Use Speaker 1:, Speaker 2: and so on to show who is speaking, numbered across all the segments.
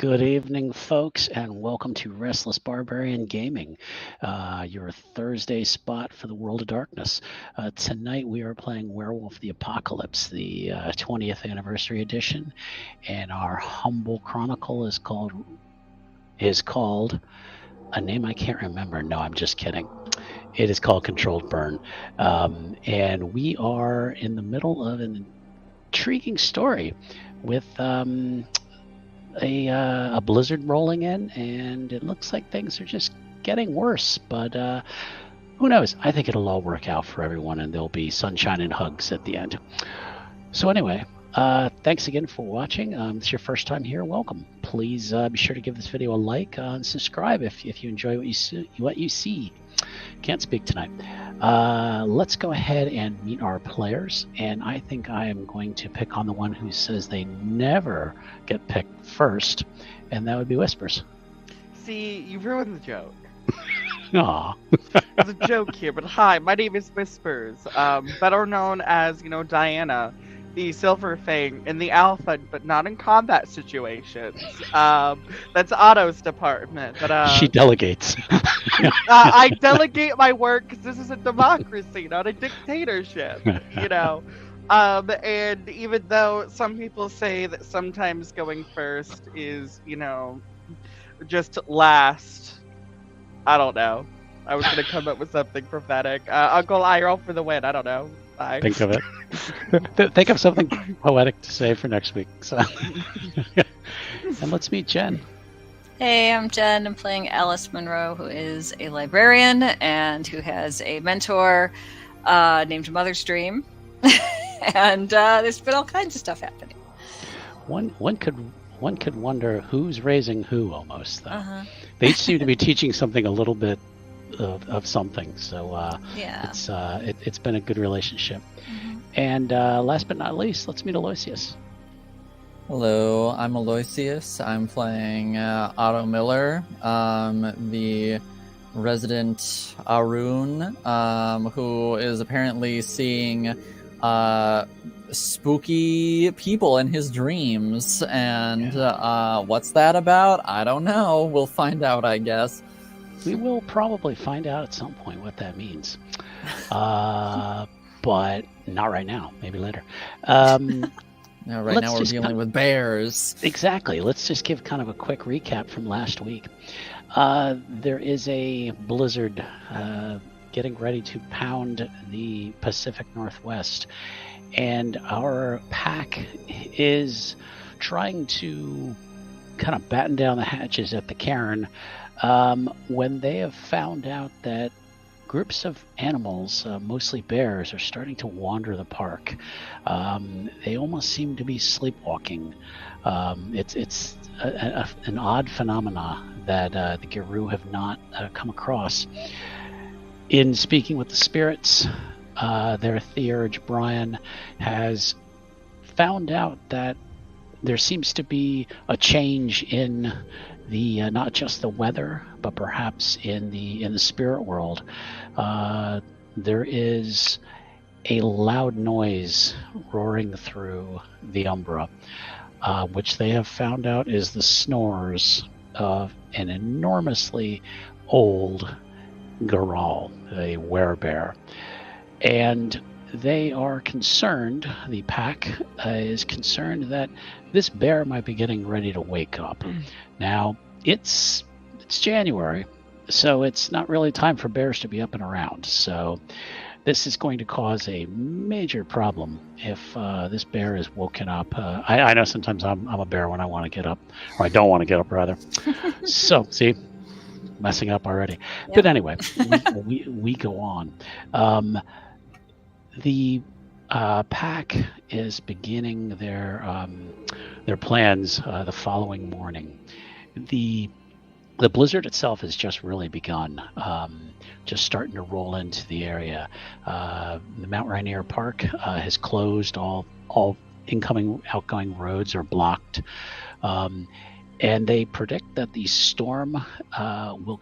Speaker 1: Good evening, folks, and welcome to Restless Barbarian Gaming, your Thursday spot for the World of Darkness. Tonight we are playing Werewolf the Apocalypse, the 20th anniversary edition, and our humble chronicle is called a name I can't remember. No, I'm just kidding. It is called Controlled Burn, and we are in the middle of an intriguing story with a blizzard rolling in, and it looks like things are just getting worse. But who knows? I think it'll all work out for everyone, and there'll be sunshine and hugs at the end. So anyway, thanks again for watching. It's your first time here. Welcome. Please be sure to give this video a like and subscribe if you enjoy what you see. Can't speak tonight. Let's go ahead and meet our players, and I think I am going to pick on the one who says they never get picked first, and that would be Whispers.
Speaker 2: See, you ruined the joke.
Speaker 1: Aw.
Speaker 2: There's a joke here, but hi, my name is Whispers, better known as, Diana, the Silver Fang in the Alpha, but not in combat situations. That's Otto's department. But
Speaker 1: She delegates.
Speaker 2: I delegate my work because this is a democracy, not a dictatorship. And even though some people say that sometimes going first is, just last, I don't know. I was gonna come up with something prophetic. Uncle Iroh for the win. I don't know. Bye.
Speaker 1: Think of it. Think of something poetic to say for next week. So. And let's meet Jen.
Speaker 3: Hey, I'm Jen. I'm playing Alice Monroe, who is a librarian and who has a mentor named Mother's Dream. And there's been all kinds of stuff happening.
Speaker 1: One could wonder who's raising who almost, though.
Speaker 3: Uh-huh.
Speaker 1: They each seem to be teaching something a little bit of something. So
Speaker 3: Yeah.
Speaker 1: it's been a good relationship.
Speaker 3: Mm-hmm.
Speaker 1: And last but not least, let's meet Aloysius.
Speaker 4: Hello, I'm Aloysius. I'm playing Otto Miller, the resident Arun, who is apparently seeing spooky people in his dreams. And what's that about? I don't know. We'll find out, I guess.
Speaker 1: We will probably find out at some point what that means. But not right now. Maybe later.
Speaker 4: Now, right now we're dealing with bears.
Speaker 1: Exactly. Let's just give kind of a quick recap from last week. There is a blizzard getting ready to pound the Pacific Northwest, and our pack is trying to kind of batten down the hatches at the cairn when they have found out that groups of animals, mostly bears, are starting to wander the park. They almost seem to be sleepwalking. It's an odd phenomena that the Gurahl have not come across. In speaking with the spirits, their theurge Brian has found out that there seems to be a change in the not just the weather, but perhaps in the spirit world. There is a loud noise roaring through the Umbra, which they have found out is the snores of an enormously old Gurahl, a werebear. And they are concerned, the pack is concerned that this bear might be getting ready to wake up. Now, it's January, so it's not really time for bears to be up and around. So this is going to cause a major problem if this bear is woken up. I know sometimes I'm a bear when I want to get up, or I don't want to get up, rather. So, see, messing up already. Yep. But anyway, we go on. The pack is beginning their plans the following morning. The blizzard itself has just really begun, just starting to roll into the area. The Mount Rainier Park has closed. All incoming, outgoing roads are blocked. And they predict that the storm will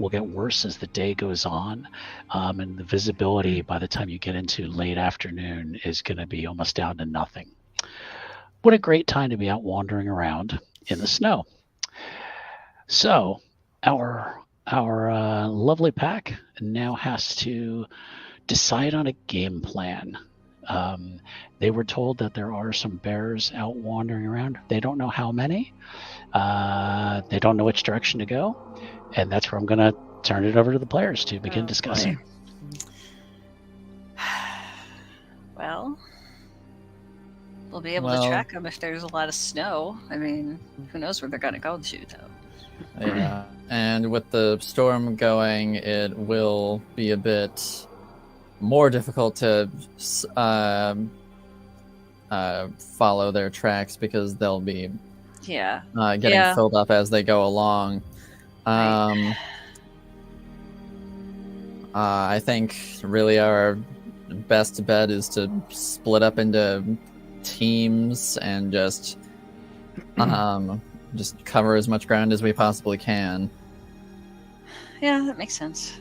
Speaker 1: get worse as the day goes on, and the visibility by the time you get into late afternoon is going to be almost down to nothing. What a great time to be out wandering around in the snow. So our lovely pack now has to decide on a game plan. They were told that there are some bears out wandering around. They don't know how many. They don't know which direction to go, and that's where I'm going to turn it over to the players to begin discussing.
Speaker 3: Well, we'll be able to track them if there's a lot of snow. I mean, who knows where they're going to go to, though.
Speaker 4: Yeah, and with the storm going, it will be a bit more difficult to follow their tracks because they'll be getting filled up as they go along. I think really our best bet is to split up into teams and just cover as much ground as we possibly can.
Speaker 3: Yeah, that makes sense.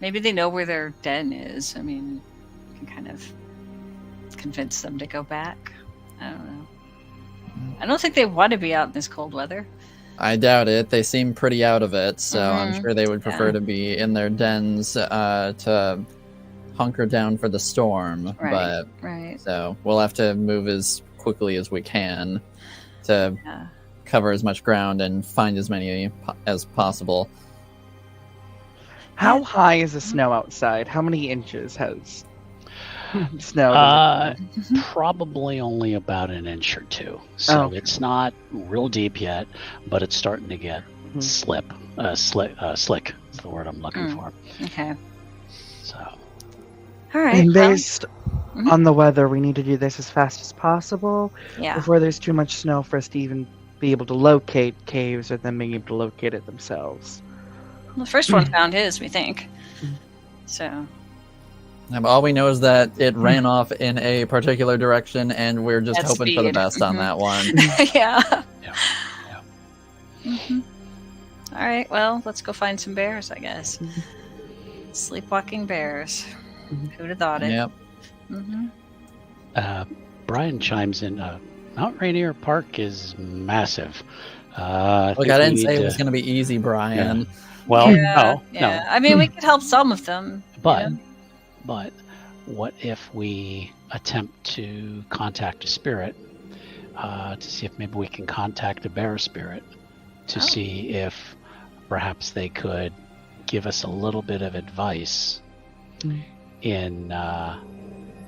Speaker 3: Maybe they know where their den is. I mean, we can kind of convince them to go back. I don't know. I don't think they want to be out in this cold weather.
Speaker 4: I doubt it. They seem pretty out of it, so I'm sure they would prefer to be in their dens to hunker down for the storm.
Speaker 3: Right.
Speaker 4: So we'll have to move as quickly as we can to cover as much ground and find as many as possible.
Speaker 2: How high is the snow outside? How many inches has snow?
Speaker 1: Probably only about an inch or two. So it's not real deep yet, but it's starting to get slick. Slick is the word I'm looking for.
Speaker 3: Okay.
Speaker 1: So.
Speaker 3: All right.
Speaker 2: And based on the weather, we need to do this as fast as possible.
Speaker 3: Yeah.
Speaker 2: Before there's too much snow for us to even be able to locate caves or them being able to locate it themselves.
Speaker 3: Well, the first one found his, we think. So.
Speaker 4: All we know is that it ran off in a particular direction, and we're just hoping for the best on that one.
Speaker 3: Yeah. All right, well, let's go find some bears, I guess. Sleepwalking bears. Who'd have thought it?
Speaker 1: Yep. Brian chimes in. Mount Rainier Park is massive.
Speaker 4: I didn't say it was going to be easy, Brian.
Speaker 1: Yeah. Well, no.
Speaker 3: I mean, we could help some of them.
Speaker 1: But what if we attempt to contact a spirit to see if maybe we can contact a bear spirit to see if perhaps they could give us a little bit of advice in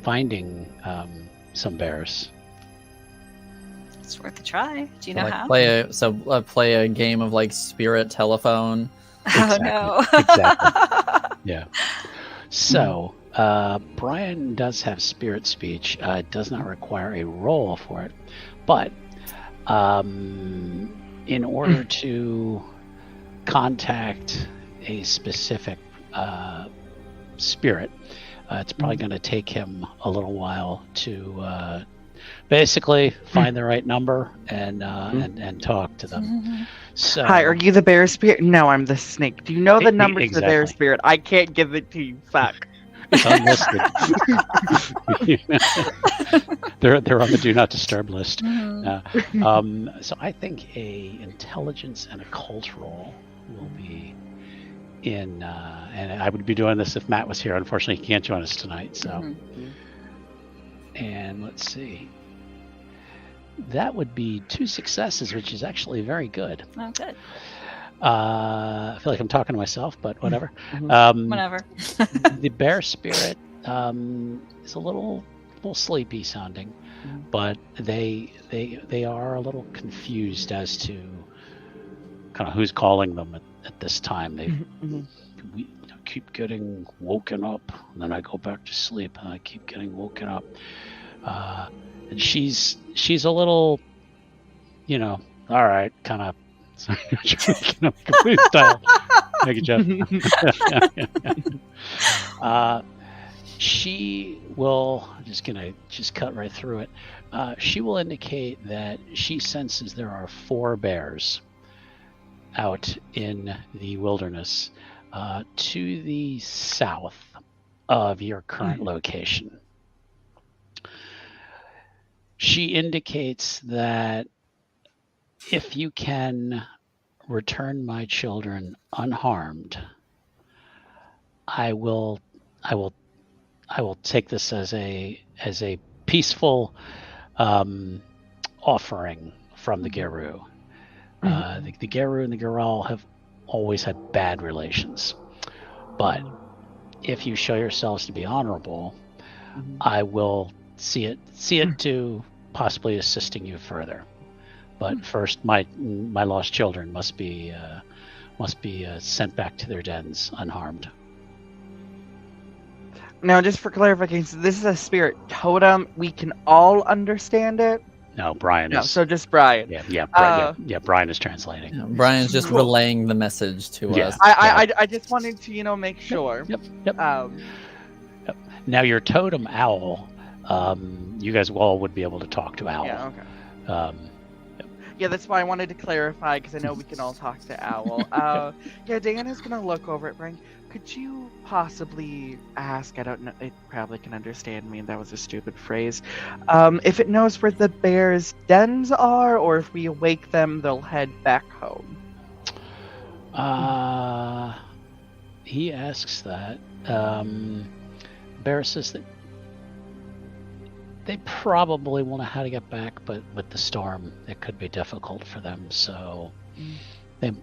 Speaker 1: finding some bears.
Speaker 3: It's worth a try. Do you know how?
Speaker 4: Play a game of like spirit telephone.
Speaker 1: Exactly.
Speaker 3: Oh
Speaker 1: no. Exactly. Yeah. So, Brian does have spirit speech. It does not require a roll for it. But in order to contact a specific spirit, it's probably going to take him a little while to basically find the right number and talk to them. So,
Speaker 2: hi, are you the bear spirit? No, I'm the snake. Do you know the number to the bear spirit? I can't give it to you. Fuck.
Speaker 1: It's unlisted. They're on the do not disturb list. So I think a intelligence and occult roll will be in, and I would be doing this if Matt was here. Unfortunately, he can't join us tonight. So, and let's see. That would be 2 successes, which is actually very good.
Speaker 3: Oh, good.
Speaker 1: I feel like I'm talking to myself, but whatever.
Speaker 3: Whatever.
Speaker 1: The bear spirit is a little sleepy sounding, but they are a little confused as to kind of who's calling them at this time. We keep getting woken up, and then I go back to sleep, and I keep getting woken up. And she's a little, all right, kind of. Sorry, complete style. Thank you, Jeff. She will. I'm just gonna cut right through it. She will indicate that she senses there are 4 bears out in the wilderness to the south of your current location. She indicates that if you can return my children unharmed, I will take this as a peaceful offering from the Gurahl. The Gurahl and the Gurahl have always had bad relations, but if you show yourselves to be honorable, I will see it to possibly assisting you further. But first, my lost children must be sent back to their dens unharmed.
Speaker 2: Now, just for clarification, this is a spirit totem. We can all understand it.
Speaker 1: No, Brian is.
Speaker 2: No, so just Brian.
Speaker 1: Yeah, Brian is translating.
Speaker 4: Yeah, Brian's just relaying the message to us.
Speaker 2: I just wanted to make sure.
Speaker 1: Yep. Now your totem owl, you guys all would be able to talk to Owl.
Speaker 2: Yeah. Okay. Yeah, that's why I wanted to clarify, because I know we can all talk to Owl. Yeah, Diana's gonna look over at Brian. Could you possibly ask, I don't know, it probably can understand me, and that was a stupid phrase, if it knows where the bears' dens are, or if we awake them, they'll head back home?
Speaker 1: He asks that. Bear says that they probably will know how to get back, but with the storm, it could be difficult for them, so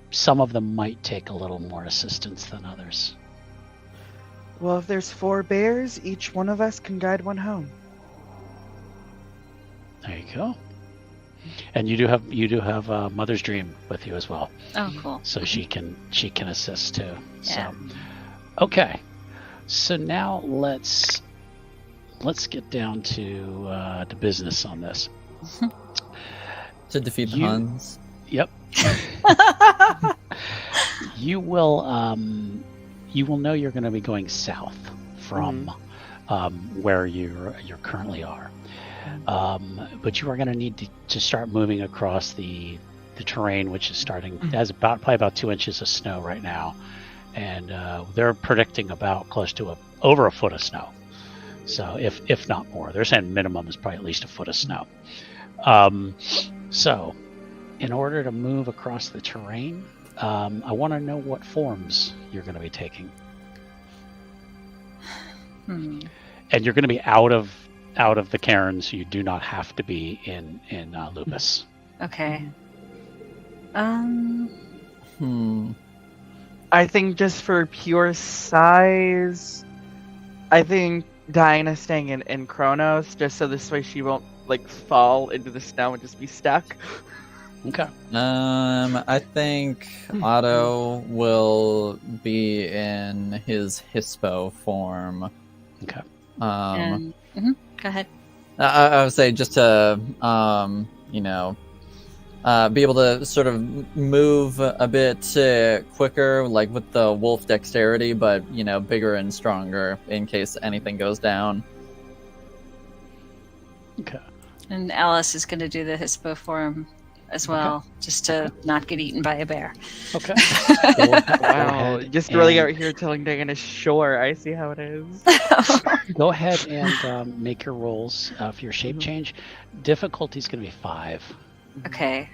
Speaker 1: some of them might take a little more assistance than others.
Speaker 2: Well, if there's 4 bears, each one of us can guide one home.
Speaker 1: There you go. And you do have Mother's Dream with you as well.
Speaker 3: Oh, cool.
Speaker 1: So she can assist too.
Speaker 3: Yeah.
Speaker 1: So, okay. So now let's get down to business on this.
Speaker 4: To defeat the Huns.
Speaker 1: Yep. You will know you're going to be going south from where you currently are, but you are going to need to start moving across the terrain, which is has probably about 2 inches of snow right now, and they're predicting about close to over a foot of snow. So if not more, they're saying minimum is probably at least a foot of snow. So in order to move across the terrain, I want to know what forms you're going to be taking. And you're going to be out of the cairn, so you do not have to be in Lupus.
Speaker 3: Okay.
Speaker 2: I think just for pure size, I think Diana staying in Kronos, just so this way she won't fall into the snow and just be stuck.
Speaker 1: Okay.
Speaker 4: I think Otto will be in his Hispo form.
Speaker 1: Okay.
Speaker 3: Go ahead.
Speaker 4: I would say just to be able to sort of move a bit quicker, like with the wolf dexterity, but bigger and stronger in case anything goes down.
Speaker 1: Okay.
Speaker 3: And Alice is going to do the Hispo form as well, just to not get eaten by a bear.
Speaker 1: Okay.
Speaker 2: Wow, just really out here telling Diana, sure, I see how it is.
Speaker 1: Go ahead and make your rolls for your shape change. Difficulty's going to be 5.
Speaker 3: Okay.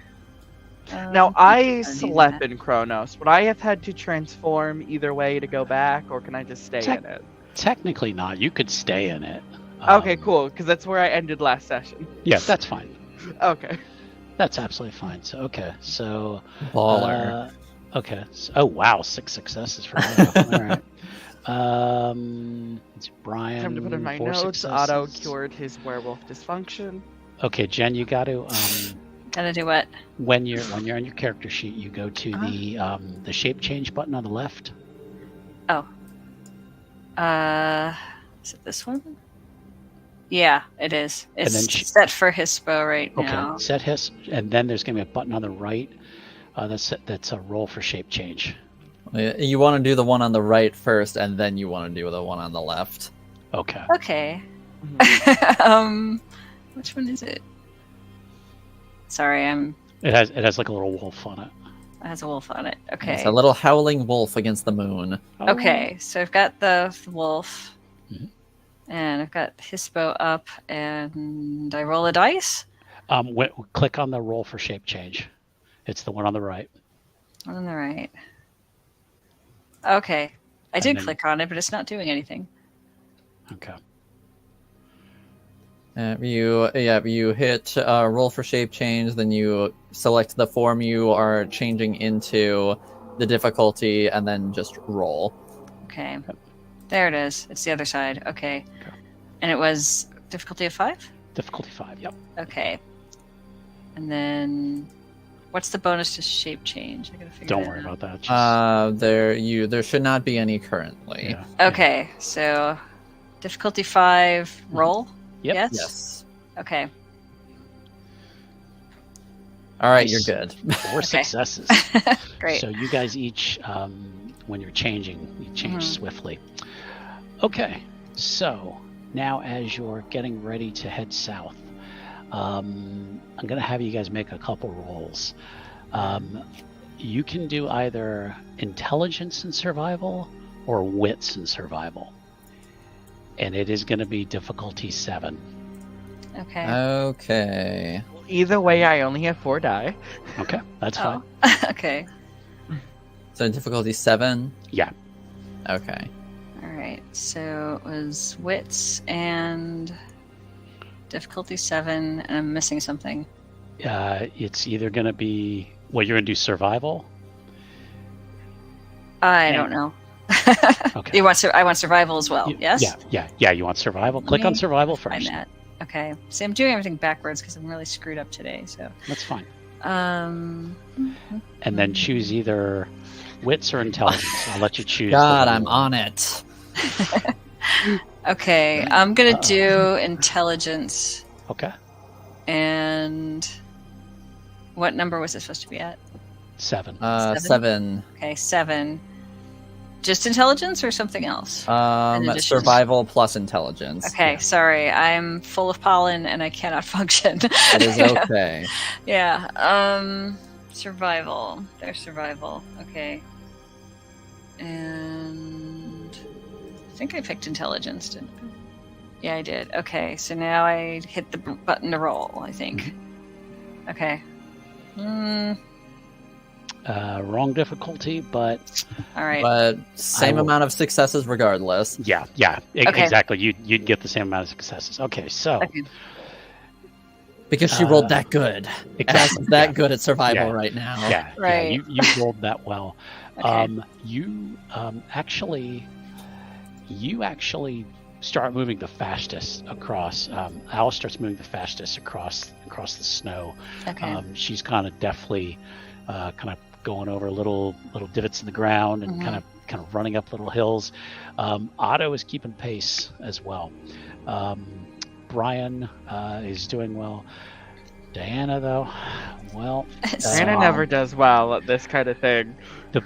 Speaker 2: Now, I slept in Kronos. Would I have had to transform either way to go back, or can I just stay in it?
Speaker 1: Technically not. You could stay in it.
Speaker 2: Okay, cool, because that's where I ended last session.
Speaker 1: Yeah, that's fine.
Speaker 2: Okay. That's
Speaker 1: absolutely fine. So, okay. So,
Speaker 4: baller.
Speaker 1: Okay. So, oh, wow. 6 successes for Otto. All right. It's Brian.
Speaker 2: Time to put in my
Speaker 1: 4
Speaker 2: notes.
Speaker 1: successes.
Speaker 2: Otto cured his werewolf dysfunction.
Speaker 1: Okay, Jen, you got to...
Speaker 3: Gotta do what?
Speaker 1: When you're on your character sheet, you go to the shape change button on the left.
Speaker 3: Oh. Is it this one? Yeah, it is. It's set for Hispo right now.
Speaker 1: Okay, set His, and then there's going to be a button on the right that's a roll for shape change.
Speaker 4: You want to do the one on the right first, and then you want to do the one on the left.
Speaker 1: Okay.
Speaker 3: Okay. Which one is it? Sorry,
Speaker 1: It has like a little wolf on it.
Speaker 3: It has a wolf on it. Okay.
Speaker 4: It's a little howling wolf against the moon.
Speaker 3: Oh. Okay, so I've got the wolf. And I've got Hispo up, and I roll a dice.
Speaker 1: Click on the roll for shape change. It's the one on the right.
Speaker 3: One on the right. Okay. I did
Speaker 1: then-
Speaker 3: click on it, but it's not doing anything.
Speaker 1: Okay.
Speaker 4: You hit roll for shape change, then you select the form you are changing into, the difficulty, and then just roll.
Speaker 3: Okay. There it is. It's the other side. Okay. And it was difficulty of 5?
Speaker 1: Difficulty 5. Yep.
Speaker 3: Okay. And then what's the bonus to shape change? I gotta figure
Speaker 1: Don't
Speaker 3: that
Speaker 1: worry
Speaker 3: out.
Speaker 1: about that. Just,
Speaker 4: There should not be any currently.
Speaker 1: yeah.
Speaker 3: Okay, so difficulty 5, roll?
Speaker 1: Yep.
Speaker 3: Yes?
Speaker 4: Yes.
Speaker 3: Okay.
Speaker 4: All right,
Speaker 1: Nice.
Speaker 4: you're good.
Speaker 1: 4 successes.
Speaker 3: Great.
Speaker 1: So you guys each, when you're changing, you change
Speaker 3: Mhm.
Speaker 1: swiftly. Okay, so now as you're getting ready to head south, I'm going to have you guys make a couple rolls. You can do either intelligence and survival or wits and survival. And it is going to be difficulty 7.
Speaker 3: Okay.
Speaker 4: Okay.
Speaker 2: Either way, I only have 4 die.
Speaker 1: Okay, that's fine.
Speaker 3: Oh. Okay.
Speaker 4: So difficulty 7.
Speaker 1: Yeah.
Speaker 4: Okay.
Speaker 3: All right. So it was wits and difficulty 7, and I'm missing something.
Speaker 1: It's either going to be, well, you're going to do survival.
Speaker 3: I
Speaker 1: And-
Speaker 3: don't know.
Speaker 1: Okay.
Speaker 3: You want I want survival as well. Yes.
Speaker 1: Yeah. You want survival? Click on
Speaker 3: me
Speaker 1: survival
Speaker 3: Find
Speaker 1: first.
Speaker 3: that. Okay. See, I'm doing everything backwards because I'm really screwed up today. So.
Speaker 1: That's fine.
Speaker 3: Um.
Speaker 1: And then choose either wits or intelligence. I'll let you choose.
Speaker 4: God,
Speaker 1: the
Speaker 4: I'm
Speaker 1: one.
Speaker 4: on it.
Speaker 3: Okay, I'm gonna do intelligence.
Speaker 1: Okay.
Speaker 3: And what number was it supposed to be at?
Speaker 1: 7.
Speaker 4: 7.
Speaker 3: Okay, 7. Just intelligence or something else? addition.
Speaker 4: Survival plus intelligence.
Speaker 3: Okay,
Speaker 1: yeah.
Speaker 3: sorry. I'm full of pollen and I cannot function.
Speaker 4: That is okay.
Speaker 3: Yeah. Survival. There's survival. Okay. And I think I picked intelligence, didn't I? Yeah, I did. Okay, so now I hit the button to roll, I think. Okay.
Speaker 1: Wrong difficulty, but
Speaker 3: All right.
Speaker 4: But same
Speaker 1: will-
Speaker 4: amount of successes regardless.
Speaker 1: yeah,
Speaker 3: Okay.
Speaker 1: exactly. You'd get the same amount of successes. Okay, so
Speaker 3: Okay.
Speaker 4: Because she rolled that good.
Speaker 1: exactly,
Speaker 4: That's that
Speaker 1: yeah,
Speaker 4: good at survival
Speaker 1: Yeah.
Speaker 4: right now.
Speaker 1: yeah,
Speaker 3: Right.
Speaker 1: yeah, you rolled that well.
Speaker 3: Okay.
Speaker 1: You actually start moving the fastest across. Alice starts moving the fastest across the snow.
Speaker 3: Okay.
Speaker 1: She's kind of deftly, kind of going over little divots in the ground and
Speaker 3: Mhm.
Speaker 1: kind of running up little hills. Otto is keeping pace as well. Brian is doing well. Diana, though, well,
Speaker 2: Anna
Speaker 1: Um,
Speaker 2: never does well at this kind of thing.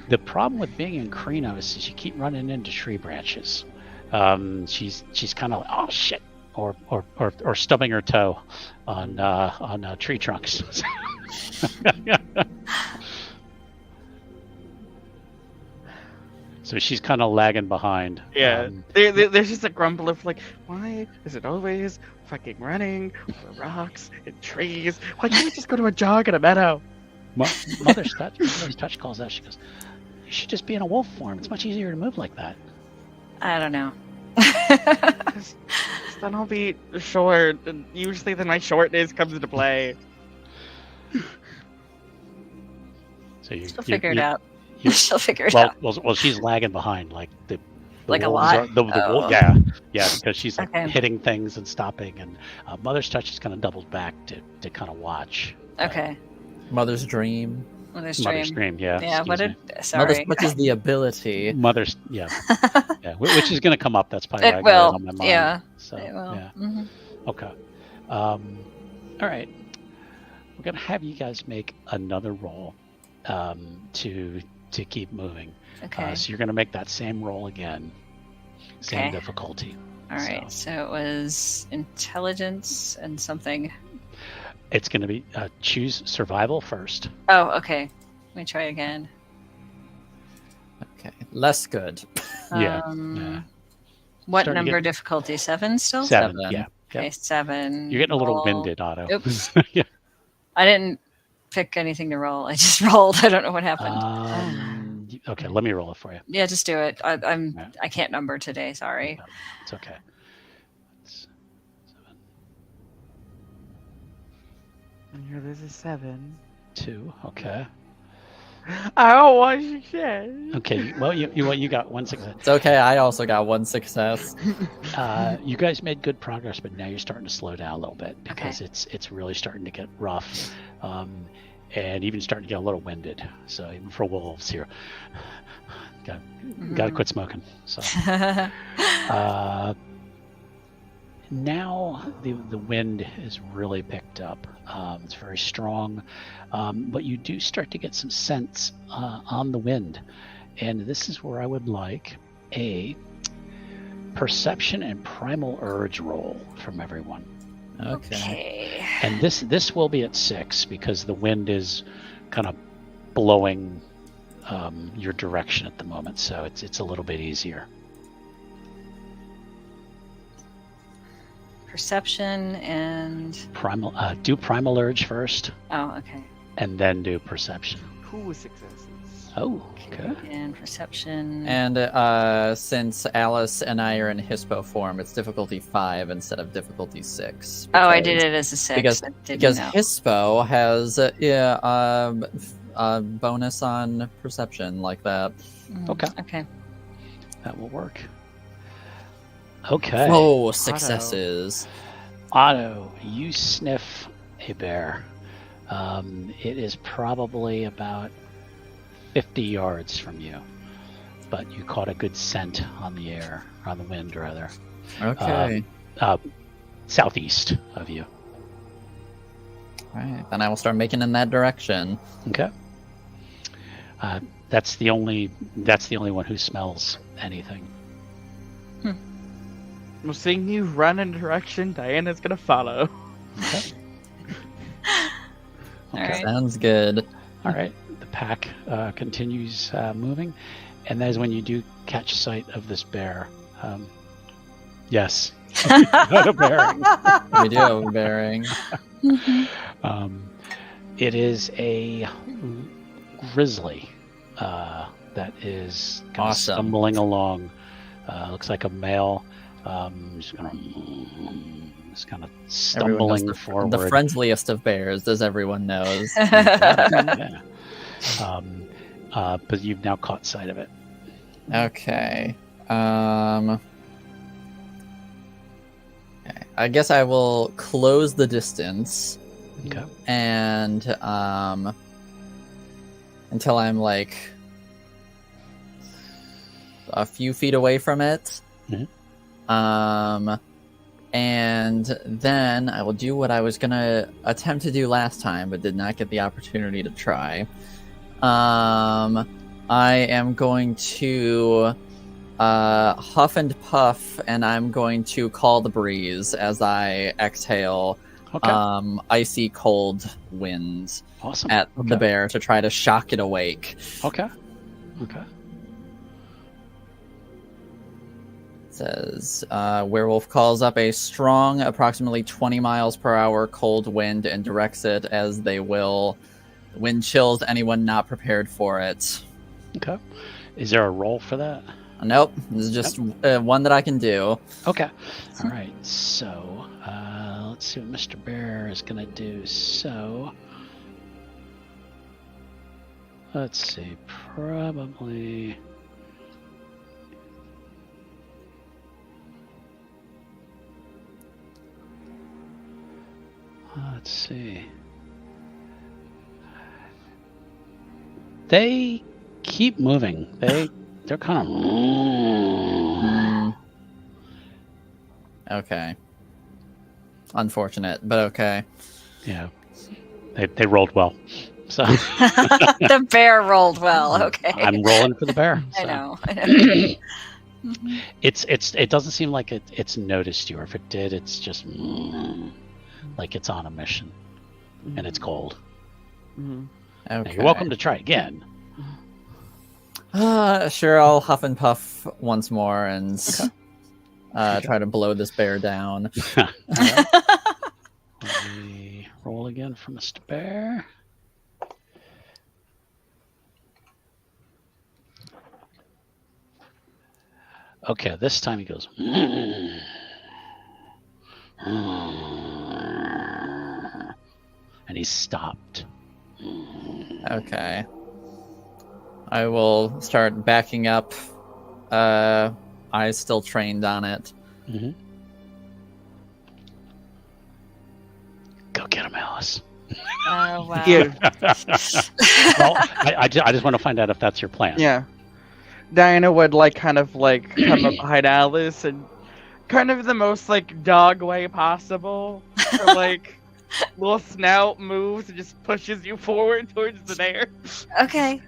Speaker 1: the problem with being in Krenos is you keep running into tree branches. She's kind of like, oh shit, or stubbing her toe on tree trunks. So she's kind of lagging behind.
Speaker 2: Yeah. There's just a grumble of like, why is it always fucking running over rocks and trees? Why can't we just go to a jog in a meadow?
Speaker 1: Mother's touch calls out. She goes, "You should just be in a wolf form. It's much easier to move like that."
Speaker 3: I don't know.
Speaker 2: Then I'll be short, and usually then my shortness comes into play.
Speaker 1: So
Speaker 3: She'll figure it out.
Speaker 1: you-
Speaker 3: She'll figure it out.
Speaker 1: Well, she's lagging behind, like the
Speaker 3: Like a
Speaker 1: wolves
Speaker 3: lot?
Speaker 1: are-
Speaker 3: Oh.
Speaker 1: yeah, because she's like
Speaker 3: Okay.
Speaker 1: hitting things and stopping, and Mother's touch is kind of doubled back to kind of watch.
Speaker 3: Okay.
Speaker 4: Mother's dream.
Speaker 3: Mother's
Speaker 1: Mother's
Speaker 3: dream.
Speaker 1: dream, yeah.
Speaker 3: Yeah. What
Speaker 1: excuse
Speaker 3: did? Sorry.
Speaker 4: Mother's touch is the ability.
Speaker 1: Mother's, yeah, which is going to come up. That's probably why I
Speaker 3: It
Speaker 1: got
Speaker 3: will.
Speaker 1: it on my mind.
Speaker 3: Yeah.
Speaker 1: So
Speaker 3: It will.
Speaker 1: yeah.
Speaker 3: Mhm.
Speaker 1: Okay. All right. We're gonna have you guys make another roll to keep moving.
Speaker 3: Okay.
Speaker 1: So you're gonna make that same roll again, same
Speaker 3: Okay.
Speaker 1: difficulty.
Speaker 3: All right. So it was intelligence and something.
Speaker 1: It's gonna be choose survival first.
Speaker 3: Oh, okay. Let me try again.
Speaker 4: Okay. Less good.
Speaker 1: Yeah,
Speaker 3: Um, What
Speaker 1: Starting to
Speaker 3: number
Speaker 1: get-
Speaker 3: difficulty? 7 still?
Speaker 1: 7.
Speaker 4: Seven.
Speaker 1: Yeah.
Speaker 3: Okay,
Speaker 1: Yeah.
Speaker 3: 7.
Speaker 1: You're getting a little
Speaker 3: roll.
Speaker 1: winded, Otto.
Speaker 3: Oops.
Speaker 1: Yeah.
Speaker 3: I didn't. pick anything to roll. I just rolled. I don't know what happened.
Speaker 1: Okay, let me roll it for you.
Speaker 3: Yeah, just do it.
Speaker 1: Yeah.
Speaker 3: I can't number today. Sorry.
Speaker 1: No, it's okay. It's 7,
Speaker 2: And here there's a 7.
Speaker 1: 2. Okay.
Speaker 2: I don't want you shit.
Speaker 1: Okay. Well, you got 1 success.
Speaker 4: It's okay. I also got 1 success.
Speaker 1: You guys made good progress, but now you're starting to slow down a little bit because it's really starting to get rough, and even starting to get a little winded. So even for wolves here, got to quit smoking. So now the wind is really picked up. It's very strong, but you do start to get some sense on the wind, and this is where I would like a perception and primal urge roll from everyone.
Speaker 4: Okay.
Speaker 1: And this will be at 6 because the wind is kind of blowing your direction at the moment, so it's a little bit easier.
Speaker 3: Perception and
Speaker 1: Primal, do primal urge first,
Speaker 3: okay.
Speaker 1: and then do perception.
Speaker 2: 2 successes.
Speaker 1: Oh, okay.
Speaker 3: And perception.
Speaker 4: And since Alice and I are in Hispo form, it's difficulty 5 instead of difficulty 6.
Speaker 3: I did it as a 6.
Speaker 4: Because
Speaker 3: I didn't
Speaker 4: because
Speaker 3: know.
Speaker 4: Hispo has a bonus on perception like that.
Speaker 1: Okay.
Speaker 3: Okay.
Speaker 1: That will work. Okay.
Speaker 4: Oh, successes.
Speaker 1: Otto, you sniff a bear. It is probably about 50 yards from you, but you caught a good scent on the air, on the wind rather.
Speaker 4: Okay.
Speaker 1: Southeast of you.
Speaker 4: Right. Then I will start making in that direction.
Speaker 1: Okay. That's the only one who smells anything.
Speaker 2: Well, seeing you run in a direction, Diana's gonna follow.
Speaker 1: Okay.
Speaker 3: All right.
Speaker 4: Sounds good.
Speaker 1: All right. The pack continues moving, and that is when you do catch sight of this bear. Yes, not a bearing.
Speaker 4: We do have a bearing.
Speaker 1: It is a grizzly that is kind of
Speaker 4: Awesome.
Speaker 1: stumbling along. Looks like a male. Just kind of
Speaker 4: Everyone
Speaker 1: stumbling
Speaker 4: knows
Speaker 1: forward.
Speaker 4: the friendliest of bears, as everyone knows.
Speaker 1: Yeah. But you've now caught sight of it.
Speaker 4: Okay. I guess I will close the distance.
Speaker 1: Okay.
Speaker 4: And until I'm like a few feet away from it.
Speaker 1: Mhm.
Speaker 4: And then I will do what I was gonna attempt to do last time, but did not get the opportunity to try. I am going to huff and puff, and I'm going to call the breeze as I exhale icy cold wind
Speaker 1: Awesome.
Speaker 4: at the bear to try to shock it awake.
Speaker 1: Okay.
Speaker 4: It says, Werewolf calls up a strong, approximately 20 miles per hour cold wind and directs it as they will. The wind chills anyone not prepared for it.
Speaker 1: Okay. Is there a roll for that?
Speaker 4: Nope, this is just one that I can do.
Speaker 1: Okay. All right. So let's see what Mr. Bear is going to do. So let's see. Probably. Let's see. They keep moving. They're kind of.
Speaker 4: Okay. Unfortunate, but okay.
Speaker 1: Yeah. They rolled well. So
Speaker 3: The bear rolled well. Okay.
Speaker 1: I'm rolling for the bear.
Speaker 3: I
Speaker 1: So.
Speaker 3: know.
Speaker 1: It doesn't seem like it's noticed you, or if it did, it's just like it's on a mission and it's cold.
Speaker 2: Mm-hmm.
Speaker 1: Now,
Speaker 4: Okay.
Speaker 1: you're welcome to try again.
Speaker 4: Sure, I'll huff and puff once more and try to blow this bear down.
Speaker 1: Let me roll again for Mr. Bear. Okay, this time he goes. And he's stopped.
Speaker 4: Okay. I will start backing up. Eyes still trained on it.
Speaker 1: Mm-hmm. Go get him, Alice.
Speaker 3: Oh, wow.
Speaker 2: Give.
Speaker 1: Well, I just want to find out if that's your plan.
Speaker 2: Yeah. Diana would kind of come up behind Alice and kind of the most dog way possible. Her little snout moves and just pushes you forward towards the bear.
Speaker 3: Okay.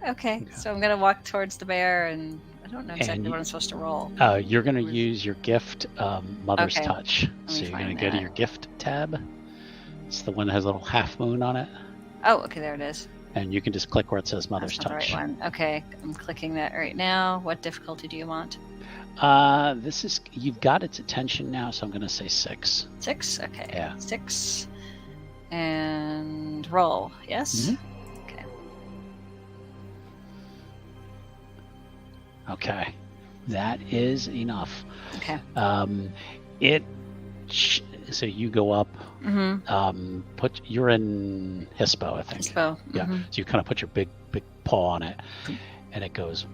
Speaker 3: So I'm gonna walk towards the bear, and I don't know exactly what I'm supposed to roll.
Speaker 1: You're going to use your gift, Mother's
Speaker 3: Okay.
Speaker 1: Touch. So you're going to go to your gift tab. It's the one that has a little half moon on it.
Speaker 3: Oh, okay, there it is.
Speaker 1: And you can just click where it says Mother's
Speaker 3: That's not
Speaker 1: Touch.
Speaker 3: the right one. Okay, I'm clicking that right now. What difficulty do you want?
Speaker 1: This is, you've got its attention now, so I'm going to say 6.
Speaker 3: 6? Okay.
Speaker 1: Yeah.
Speaker 3: 6. And roll. Yes?
Speaker 1: Mhm.
Speaker 3: Okay.
Speaker 1: Okay. That is enough.
Speaker 3: Okay.
Speaker 1: So you go up,
Speaker 3: Mm-hmm.
Speaker 1: you're in Hispo, I think.
Speaker 3: Expo.
Speaker 1: Yeah.
Speaker 3: Mhm.
Speaker 1: So you kind of put your big paw on it, and it goes,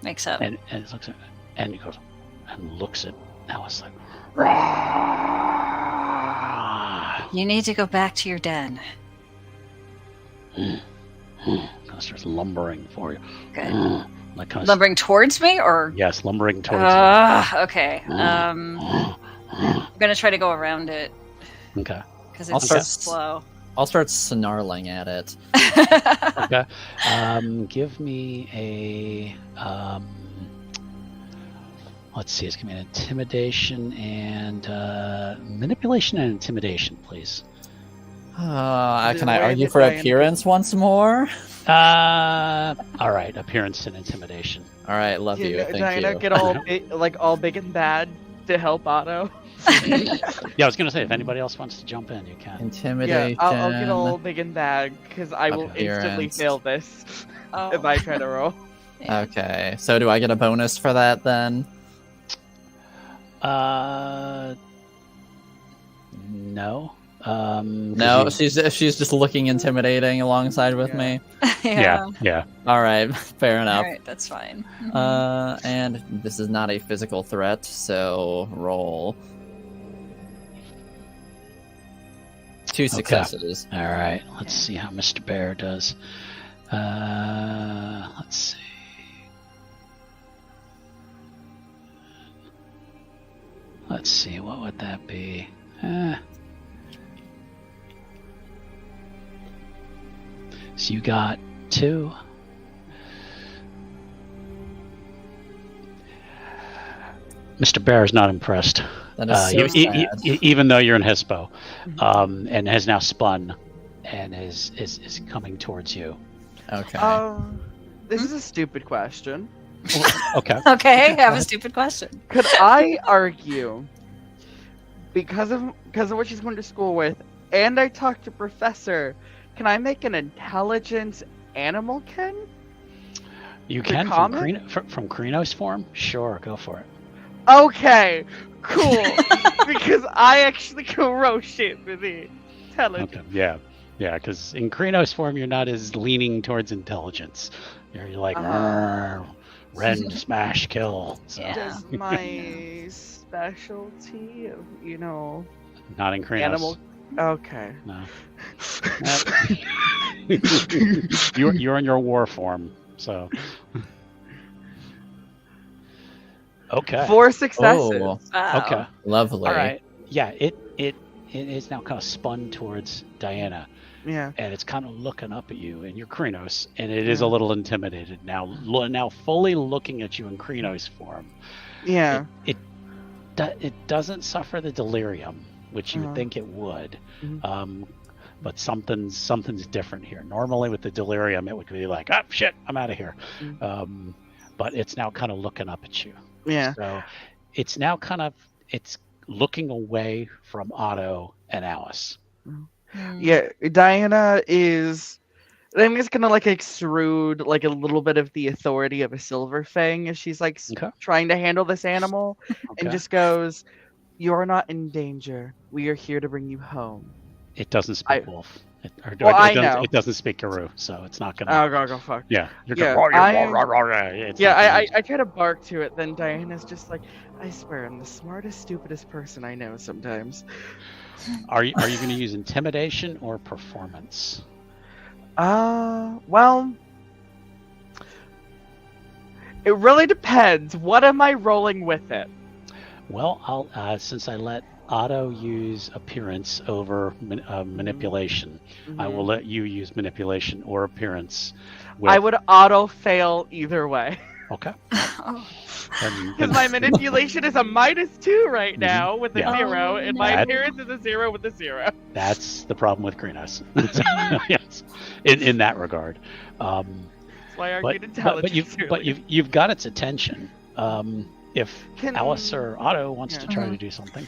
Speaker 3: Makes up.
Speaker 1: and it looks at, and it goes, and looks at Alice like, "Rah!"
Speaker 3: You need to go back to your den.
Speaker 1: Kind of starts lumbering for you.
Speaker 3: Good.
Speaker 1: Like kind of,
Speaker 3: Lumbering towards me, or?
Speaker 1: yes, lumbering towards
Speaker 3: Okay.
Speaker 1: you.
Speaker 3: I'm gonna try to go around it
Speaker 1: Okay.
Speaker 3: because
Speaker 4: I'll
Speaker 3: it's
Speaker 4: start-
Speaker 3: slow.
Speaker 4: I'll start snarling at it.
Speaker 1: Okay. Give me a let's see, it's gonna be an intimidation and manipulation and intimidation, please.
Speaker 4: Can I
Speaker 2: Why
Speaker 4: argue
Speaker 2: did
Speaker 4: for
Speaker 2: Diana-
Speaker 4: appearance once more?
Speaker 1: All right, appearance and intimidation.
Speaker 4: All right, love you. Thank
Speaker 2: Diana
Speaker 4: you.
Speaker 2: get all big and bad to help Otto.
Speaker 1: Yeah, I was gonna say if anybody else wants to jump in, you can.
Speaker 4: Intimidation.
Speaker 2: Yeah, I'll get all big and bad because I will instantly
Speaker 4: Appearance.
Speaker 2: fail this
Speaker 3: Oh.
Speaker 2: if I try to roll.
Speaker 4: Okay, so do I get a bonus for that then?
Speaker 1: No.
Speaker 4: No, she's just looking intimidating alongside with
Speaker 2: Yeah.
Speaker 4: me.
Speaker 1: Yeah.
Speaker 4: All right, fair
Speaker 3: All
Speaker 4: enough.
Speaker 3: right, that's fine.
Speaker 4: And this is not a physical threat, so roll. 2 successes.
Speaker 1: All right. Let's see how Mr. Bear does. Let's see. Let's see. What would that be? So you got 2. Mr. Bear is not impressed.
Speaker 4: That is so sad.
Speaker 1: Even though you're in Hispo, and has now spun, and is coming towards you.
Speaker 4: Okay.
Speaker 2: This is a stupid question.
Speaker 1: Okay.
Speaker 3: Okay, I have a stupid question.
Speaker 2: Could I argue because of what she's going to school with, and I talked to Professor, can I make an intelligence animal kin?
Speaker 1: You
Speaker 2: The
Speaker 1: can
Speaker 2: common?
Speaker 1: from Krinos form. Sure, go for it.
Speaker 2: Okay, cool. Because I actually can row shit with the intelligence.
Speaker 1: Okay. Yeah. Because in Krinos form, you're not as leaning towards intelligence. You're like rend, smash, kill. So,
Speaker 3: Yeah.
Speaker 2: Does my specialty of
Speaker 1: not in Krinos.
Speaker 2: animal? Okay.
Speaker 1: No. You're in your war form. So. Okay.
Speaker 2: 4 successes.
Speaker 4: Oh,
Speaker 3: Wow.
Speaker 1: Okay.
Speaker 4: lovely.
Speaker 1: All right. Yeah. It is now kind of spun towards Diana,
Speaker 2: Yeah.
Speaker 1: and it's kind of looking up at you in your Krinos, and it is a little intimidated now. Now fully looking at you in Krinos form.
Speaker 2: Yeah.
Speaker 1: It doesn't suffer the delirium, which you would think it would.
Speaker 2: Mhm.
Speaker 1: But something's different here. Normally with the delirium, it would be like, oh shit, I'm out of here. But it's now kind of looking up at you.
Speaker 2: Yeah.
Speaker 1: So it's now it's looking away from Otto and Alice.
Speaker 3: Hmm.
Speaker 2: Yeah. Diana is I'm just gonna like extrude like a little bit of the authority of a silver fang as she's like
Speaker 1: Okay.
Speaker 2: trying to handle this animal, and
Speaker 1: Okay.
Speaker 2: just goes, "You are not in danger. We are here to bring you home."
Speaker 1: It doesn't speak wolf.
Speaker 2: I know.
Speaker 1: It doesn't speak Gurahl, so it's not gonna.
Speaker 2: Oh, go fuck.
Speaker 1: Yeah, you're
Speaker 2: Yeah,
Speaker 1: gonna.
Speaker 2: I try to bark to it. Then Diana's just like, "I swear, I'm the smartest, stupidest person I know sometimes."
Speaker 1: Are you going to use intimidation or performance?
Speaker 2: Well, it really depends. What am I rolling with it?
Speaker 1: Well, I'll since I let Otto use appearance over manipulation, I will let you use manipulation or appearance.
Speaker 2: I would auto fail either way.
Speaker 1: Okay.
Speaker 2: Because my manipulation is a -2 right now with a 0, and my appearance is a 0 with a 0.
Speaker 1: That's the problem with Greenhouse. Yes, in that regard.
Speaker 2: That's why I argued intelligence.
Speaker 1: But you've got its attention. If Alice or Otto wants to try to do something.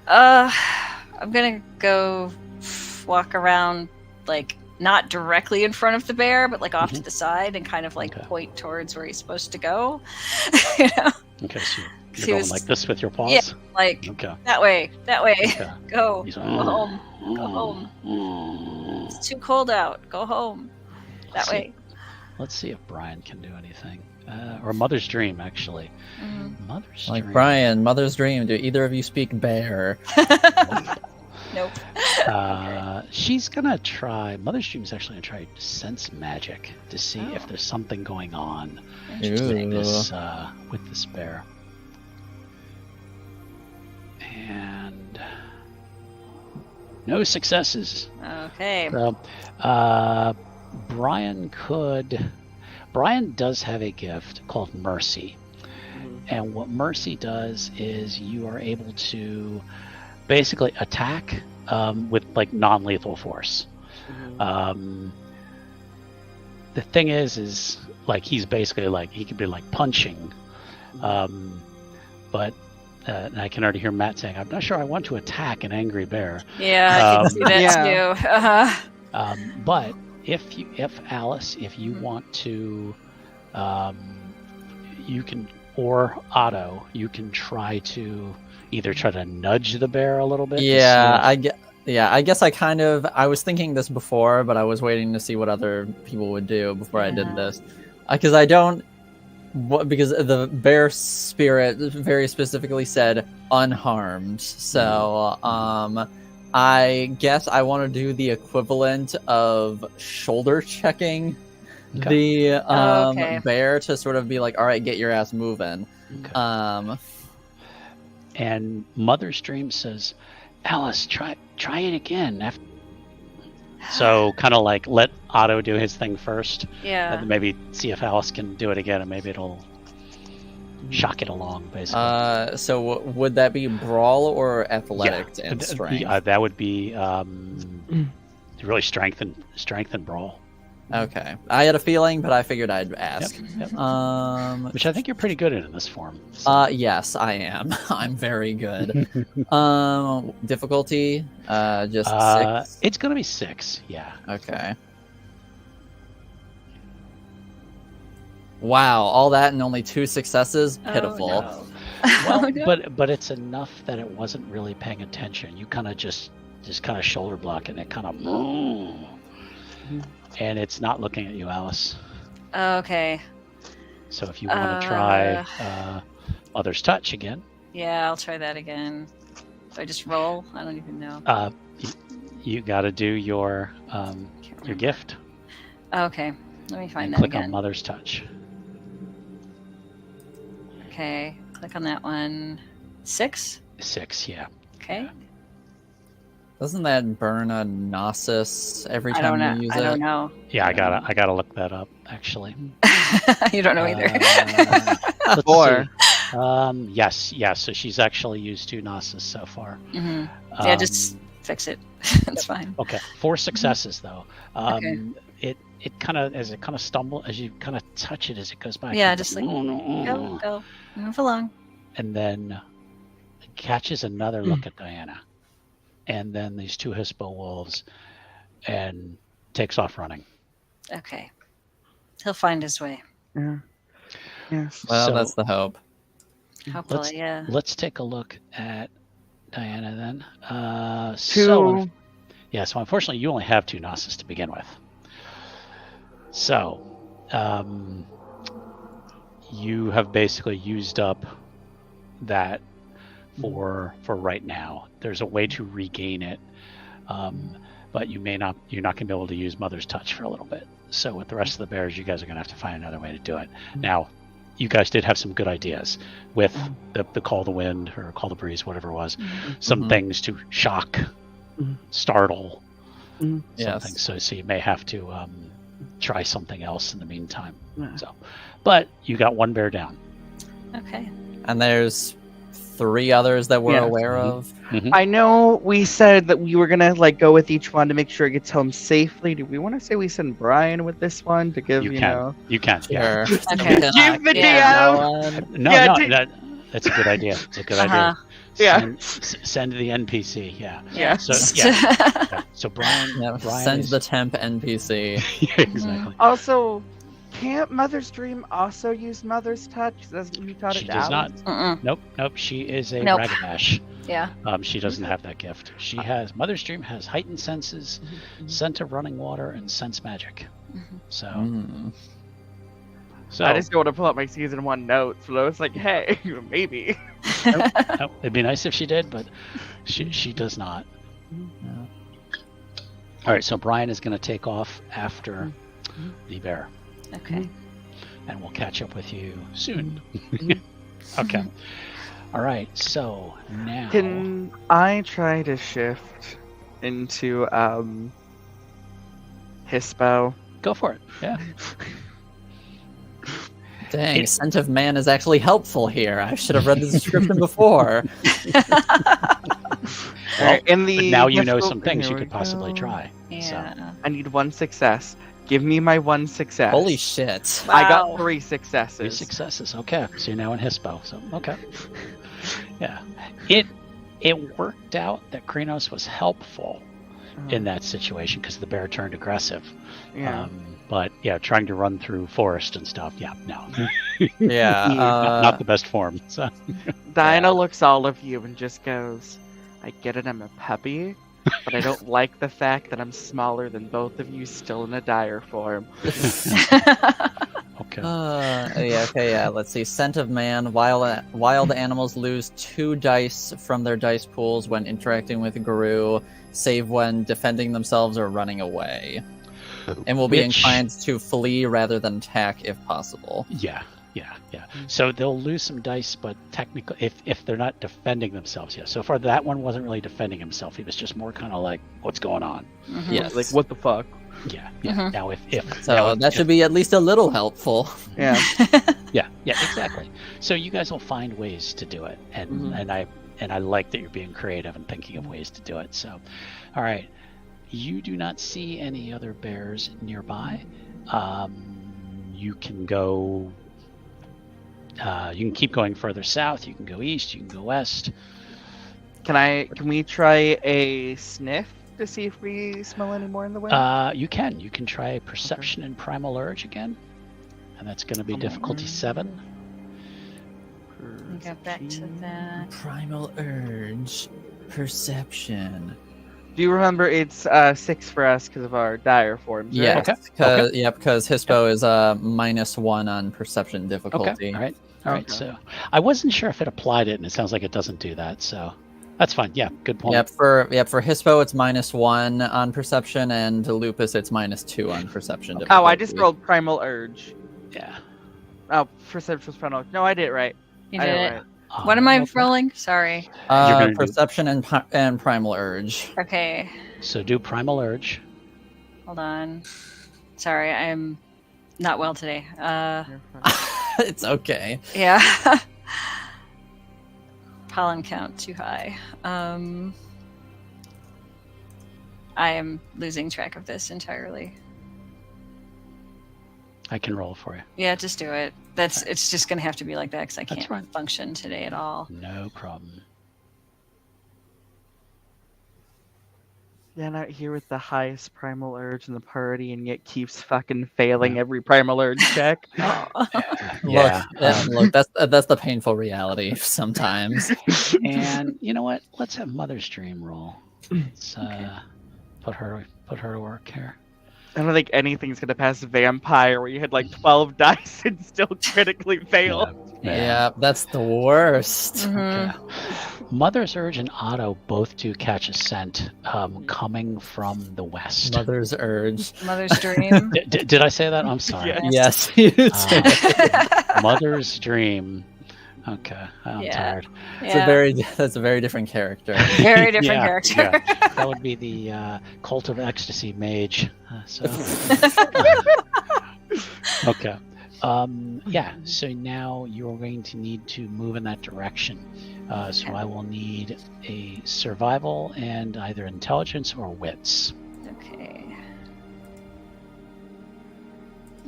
Speaker 3: I'm gonna go walk around, like not directly in front of the bear, but like off to the side and kind of like point towards where he's supposed to go. You know?
Speaker 1: Okay, so you're going like this with your paws?
Speaker 3: Yeah, like that way.
Speaker 1: Okay.
Speaker 3: Go.
Speaker 1: He's
Speaker 3: Go home. Go home. It's too cold out. Go home. That way.
Speaker 1: Let's see if Brian can do anything. Or Mother's Dream, actually. Mother's
Speaker 4: Like
Speaker 1: Dream.
Speaker 4: Brian, Mother's Dream. Do either of you speak bear?
Speaker 3: Nope.
Speaker 1: She's gonna try. Mother's Dream is actually gonna try sense magic to see if there's something going on with this bear. And no successes.
Speaker 3: Okay.
Speaker 1: So, Brian does have a gift called Mercy. And what Mercy does is you are able to basically attack with like non-lethal force. The thing is like he's basically like he could be like punching, but and I can already hear Matt saying, "I'm not sure I want to attack an angry bear."
Speaker 3: Yeah, I can see that too.
Speaker 1: But if Alice, if you want to, you can, or Otto, you can try to either try to nudge the bear a little bit.
Speaker 4: Yeah, I guess I was thinking this before, but I was waiting to see what other people would do before I did this, because because the bear spirit very specifically said unharmed. So I guess I want to do the equivalent of shoulder checking the bear to sort of be like, all right, get your ass moving.
Speaker 1: And Mother's Dream says, Alice, try it again. So kind of like let Otto do his thing first.
Speaker 3: Yeah.
Speaker 1: And maybe see if Alice can do it again, and maybe it'll shock it along, basically.
Speaker 4: So would that be brawl or athletic and strength?
Speaker 1: That would be really strength and brawl.
Speaker 4: Okay, I had a feeling, but I figured I'd ask.
Speaker 1: Yep. Which I think you're pretty good in this form.
Speaker 4: So. Yes, I am. I'm very good. Difficulty, just 6?
Speaker 1: It's going to be 6, yeah.
Speaker 4: Okay. Wow, all that and only 2 successes? Pitiful.
Speaker 3: Oh,
Speaker 1: no. Well,
Speaker 3: no.
Speaker 1: but it's enough that it wasn't really paying attention. You kind of just kind of shoulder block it, and it kind of... And it's not looking at you, Alice.
Speaker 3: Okay.
Speaker 1: So if you want to try Mother's Touch again.
Speaker 3: Yeah, I'll try that again. Do I just roll? I don't even know.
Speaker 1: You got to do your gift.
Speaker 3: Okay, let me find
Speaker 1: and
Speaker 3: that
Speaker 1: click
Speaker 3: again.
Speaker 1: on Mother's Touch.
Speaker 3: Okay, click on that one. 6?
Speaker 1: 6, yeah.
Speaker 3: Okay.
Speaker 4: Doesn't that burn a Gnosis every time you use it?
Speaker 3: I don't know.
Speaker 1: Yeah, I gotta look that up, actually.
Speaker 3: You don't know either.
Speaker 1: Let's see. Yes. So she's actually used 2 Gnosis so far.
Speaker 3: Mm-hmm. Yeah, just fix it. It's fine.
Speaker 1: Okay, 4 successes though.
Speaker 3: Okay.
Speaker 1: It kind of stumble as you kind of touch it as it goes by.
Speaker 3: Yeah, just like go, move along.
Speaker 1: And then it catches another look at Diana. And then these 2 Hispo wolves and takes off running.
Speaker 3: Okay. He'll find his way.
Speaker 2: Yeah. Yes.
Speaker 4: Well,
Speaker 1: So-
Speaker 4: that's the hope.
Speaker 3: Hopefully, yeah.
Speaker 1: Let's take a look at Diana then.
Speaker 2: Two.
Speaker 1: So unfortunately, you only have 2 Gnosis to begin with. So, you have basically used up that for right now. There's a way to regain it, but you're not going to be able to use Mother's Touch for a little bit. So with the rest of the bears, you guys are going to have to find another way to do it. Now, you guys did have some good ideas with the Call the Wind or Call the Breeze, whatever it was. Some things to shock, startle,
Speaker 4: Yes.
Speaker 1: something. So you may have to try something else in the meantime. So, but you got 1 bear down.
Speaker 3: Okay.
Speaker 4: And there's 3 others that we're
Speaker 2: Yeah.
Speaker 4: aware of.
Speaker 2: I know we said that we were gonna go with each one to make sure it gets home safely. Do we want to say we send Brian with this one to give
Speaker 1: You
Speaker 2: you
Speaker 1: can.
Speaker 2: know?
Speaker 1: You can. Yeah.
Speaker 4: Sure.
Speaker 3: Okay.
Speaker 2: Give the
Speaker 3: Yeah.
Speaker 2: DM.
Speaker 1: No,
Speaker 2: Yeah,
Speaker 1: that's a good idea. It's a good
Speaker 3: Uh-huh.
Speaker 1: idea. Send the NPC. Yeah.
Speaker 2: Yeah.
Speaker 1: So yeah. So Brian.
Speaker 4: Yeah,
Speaker 1: Brian
Speaker 4: send
Speaker 1: is-
Speaker 4: the temp NPC.
Speaker 1: Yeah, exactly.
Speaker 2: Also, can't Mother's Dream also use Mother's Touch? Doesn't he taught
Speaker 1: She
Speaker 2: it
Speaker 1: does not.
Speaker 3: Mm-mm.
Speaker 1: Nope. She is a
Speaker 3: Nope.
Speaker 1: Ragabash.
Speaker 3: Yeah.
Speaker 1: She doesn't have that gift. She has Mother's Dream has heightened senses, scent of running water, and sense magic. So, so
Speaker 2: I just don't want to pull up my season 1 notes, but I was like, hey, maybe.
Speaker 1: nope, it'd be nice if she did, but she does not.
Speaker 4: No.
Speaker 1: All right, so Brian is going to take off after the bear,
Speaker 3: Okay.
Speaker 1: and we'll catch up with you soon. Okay. All right, so now
Speaker 2: Can I try to shift into Hispo?
Speaker 1: go for it. Yeah.
Speaker 4: Dang, Scent of Man is actually helpful here. I should have read the description before.
Speaker 1: Well,
Speaker 2: in the
Speaker 1: but now you know
Speaker 2: Hispo-
Speaker 1: some things you
Speaker 2: here
Speaker 1: could
Speaker 2: we
Speaker 1: possibly
Speaker 2: go.
Speaker 1: try.
Speaker 3: Yeah.
Speaker 2: I need 1 success. Give me my 1 success.
Speaker 4: Holy shit.
Speaker 2: I got
Speaker 3: Wow.
Speaker 2: 3
Speaker 1: 3
Speaker 2: successes.
Speaker 1: successes. Okay, so you're now in Hispo. So okay. Yeah. It worked out that Krenos was helpful in that situation because the bear turned aggressive.
Speaker 2: Yeah.
Speaker 1: But yeah, trying to run through forest and stuff. Yeah, no,
Speaker 4: Yeah.
Speaker 1: not the best form. So
Speaker 2: Diana looks all of you and just goes, I get it, I'm a puppy, but I don't like the fact that I'm smaller than both of you still in a dire form.
Speaker 1: okay.
Speaker 4: Yeah. Let's see. Scent of Man. Wild animals lose 2 dice from their dice pools when interacting with Gurahl, save when defending themselves or running away, and will be
Speaker 1: Which-
Speaker 4: inclined to flee rather than attack if possible.
Speaker 1: Yeah. So they'll lose some dice, but technically, if they're not defending themselves, yeah. So far, that one wasn't really defending himself. He was just more kind of like, "What's going on?"
Speaker 4: Yes.
Speaker 2: Like, what the fuck?
Speaker 1: Yeah.
Speaker 3: Mhm.
Speaker 1: Now, if
Speaker 4: So
Speaker 1: now,
Speaker 4: that should be at least a little helpful.
Speaker 2: Yeah.
Speaker 1: Yeah, exactly. So you guys will find ways to do it, and I like that you're being creative and thinking of ways to do it. So, all right, you do not see any other bears nearby. You can go. You can keep going further south. You can go east. You can go west.
Speaker 2: Can we try a sniff to see if we smell any more in the wind?
Speaker 1: You can try perception and primal urge again, and that's going to be difficulty 7.
Speaker 3: Go back to that.
Speaker 4: Primal urge, perception.
Speaker 2: Do you remember it's 6 for us because of our dire forms? right?
Speaker 4: Yeah,
Speaker 1: Okay.
Speaker 4: because Hispo is -1 on perception difficulty.
Speaker 1: Okay. All right.
Speaker 2: Okay.
Speaker 1: So I wasn't sure if it applied it, and it sounds like it doesn't do that. So that's fine. Yeah. Good point.
Speaker 4: Yep, for Hispo it's -1 on perception, and to Lupus it's -2 on perception difficulty.
Speaker 2: Oh, I just rolled primal urge.
Speaker 1: Yeah.
Speaker 2: Oh, perception was primal. No, I did it right.
Speaker 3: You
Speaker 2: I
Speaker 3: did
Speaker 2: did
Speaker 3: it.
Speaker 2: right.
Speaker 3: What am I
Speaker 1: Okay.
Speaker 3: rolling? Sorry.
Speaker 1: You're gonna do-
Speaker 4: Perception and primal urge.
Speaker 3: Okay.
Speaker 1: So do primal urge.
Speaker 3: Hold on. Sorry, I'm not well today.
Speaker 2: You're fine.
Speaker 4: It's okay.
Speaker 3: Yeah. Pollen count too high. I am losing track of this entirely.
Speaker 1: I can roll for you.
Speaker 3: Yeah, just do it. It's just gonna have to be like that because I
Speaker 1: That's
Speaker 3: can't
Speaker 1: fine.
Speaker 3: function today at all.
Speaker 1: No problem.
Speaker 2: Yeah, not here with the highest primal urge in the party, and yet keeps fucking failing every primal urge check.
Speaker 3: Oh.
Speaker 1: Yeah.
Speaker 4: Look, that's the painful reality sometimes.
Speaker 1: And you know what? Let's have Mother's Dream roll. Let's put her to work here.
Speaker 2: I don't think anything's gonna pass vampire, where you had like 12 dice and still critically failed.
Speaker 4: Yeah, that's the worst.
Speaker 3: Mhm.
Speaker 1: Okay. Mother's Urge and Otto both do catch a scent coming from the west.
Speaker 4: Mother's urge.
Speaker 3: Mother's Dream.
Speaker 1: Did I say that? I'm sorry.
Speaker 2: Yeah.
Speaker 4: Yes, you did.
Speaker 1: Mother's Dream. Okay, I'm
Speaker 3: Yeah.
Speaker 1: tired.
Speaker 4: That's a very different character.
Speaker 3: Very different
Speaker 1: Yeah,
Speaker 3: character.
Speaker 1: yeah. That would be the Cult of Ecstasy mage. Okay. Yeah, so now you're going to need to move in that direction. So I will need a survival and either intelligence or wits.
Speaker 3: Okay.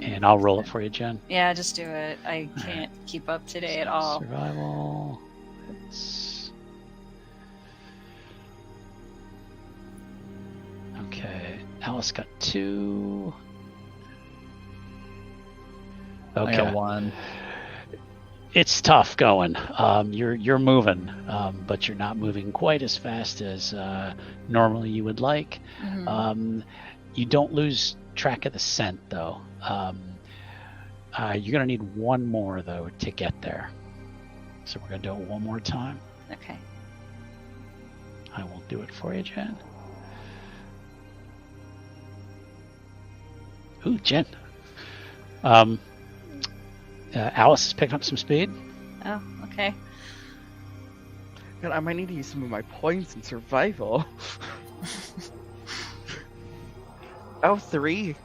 Speaker 1: And I'll roll it for you, Jen.
Speaker 3: Yeah, just do it. I can't keep up today at all.
Speaker 1: Survival. Wits. Okay. Alice got 2. Okay.
Speaker 4: I got 1.
Speaker 1: It's tough going. You're moving, but you're not moving quite as fast as normally you would like.
Speaker 3: Mhm.
Speaker 1: You don't lose track of the scent, though. You're gonna need one more though to get there. So we're gonna do it one more time.
Speaker 3: Okay.
Speaker 1: I will do it for you, Jen. Ooh, Jen. Alice has picked up some speed.
Speaker 3: Oh, okay.
Speaker 2: God, I might need to use some of my points in survival. Oh, 3.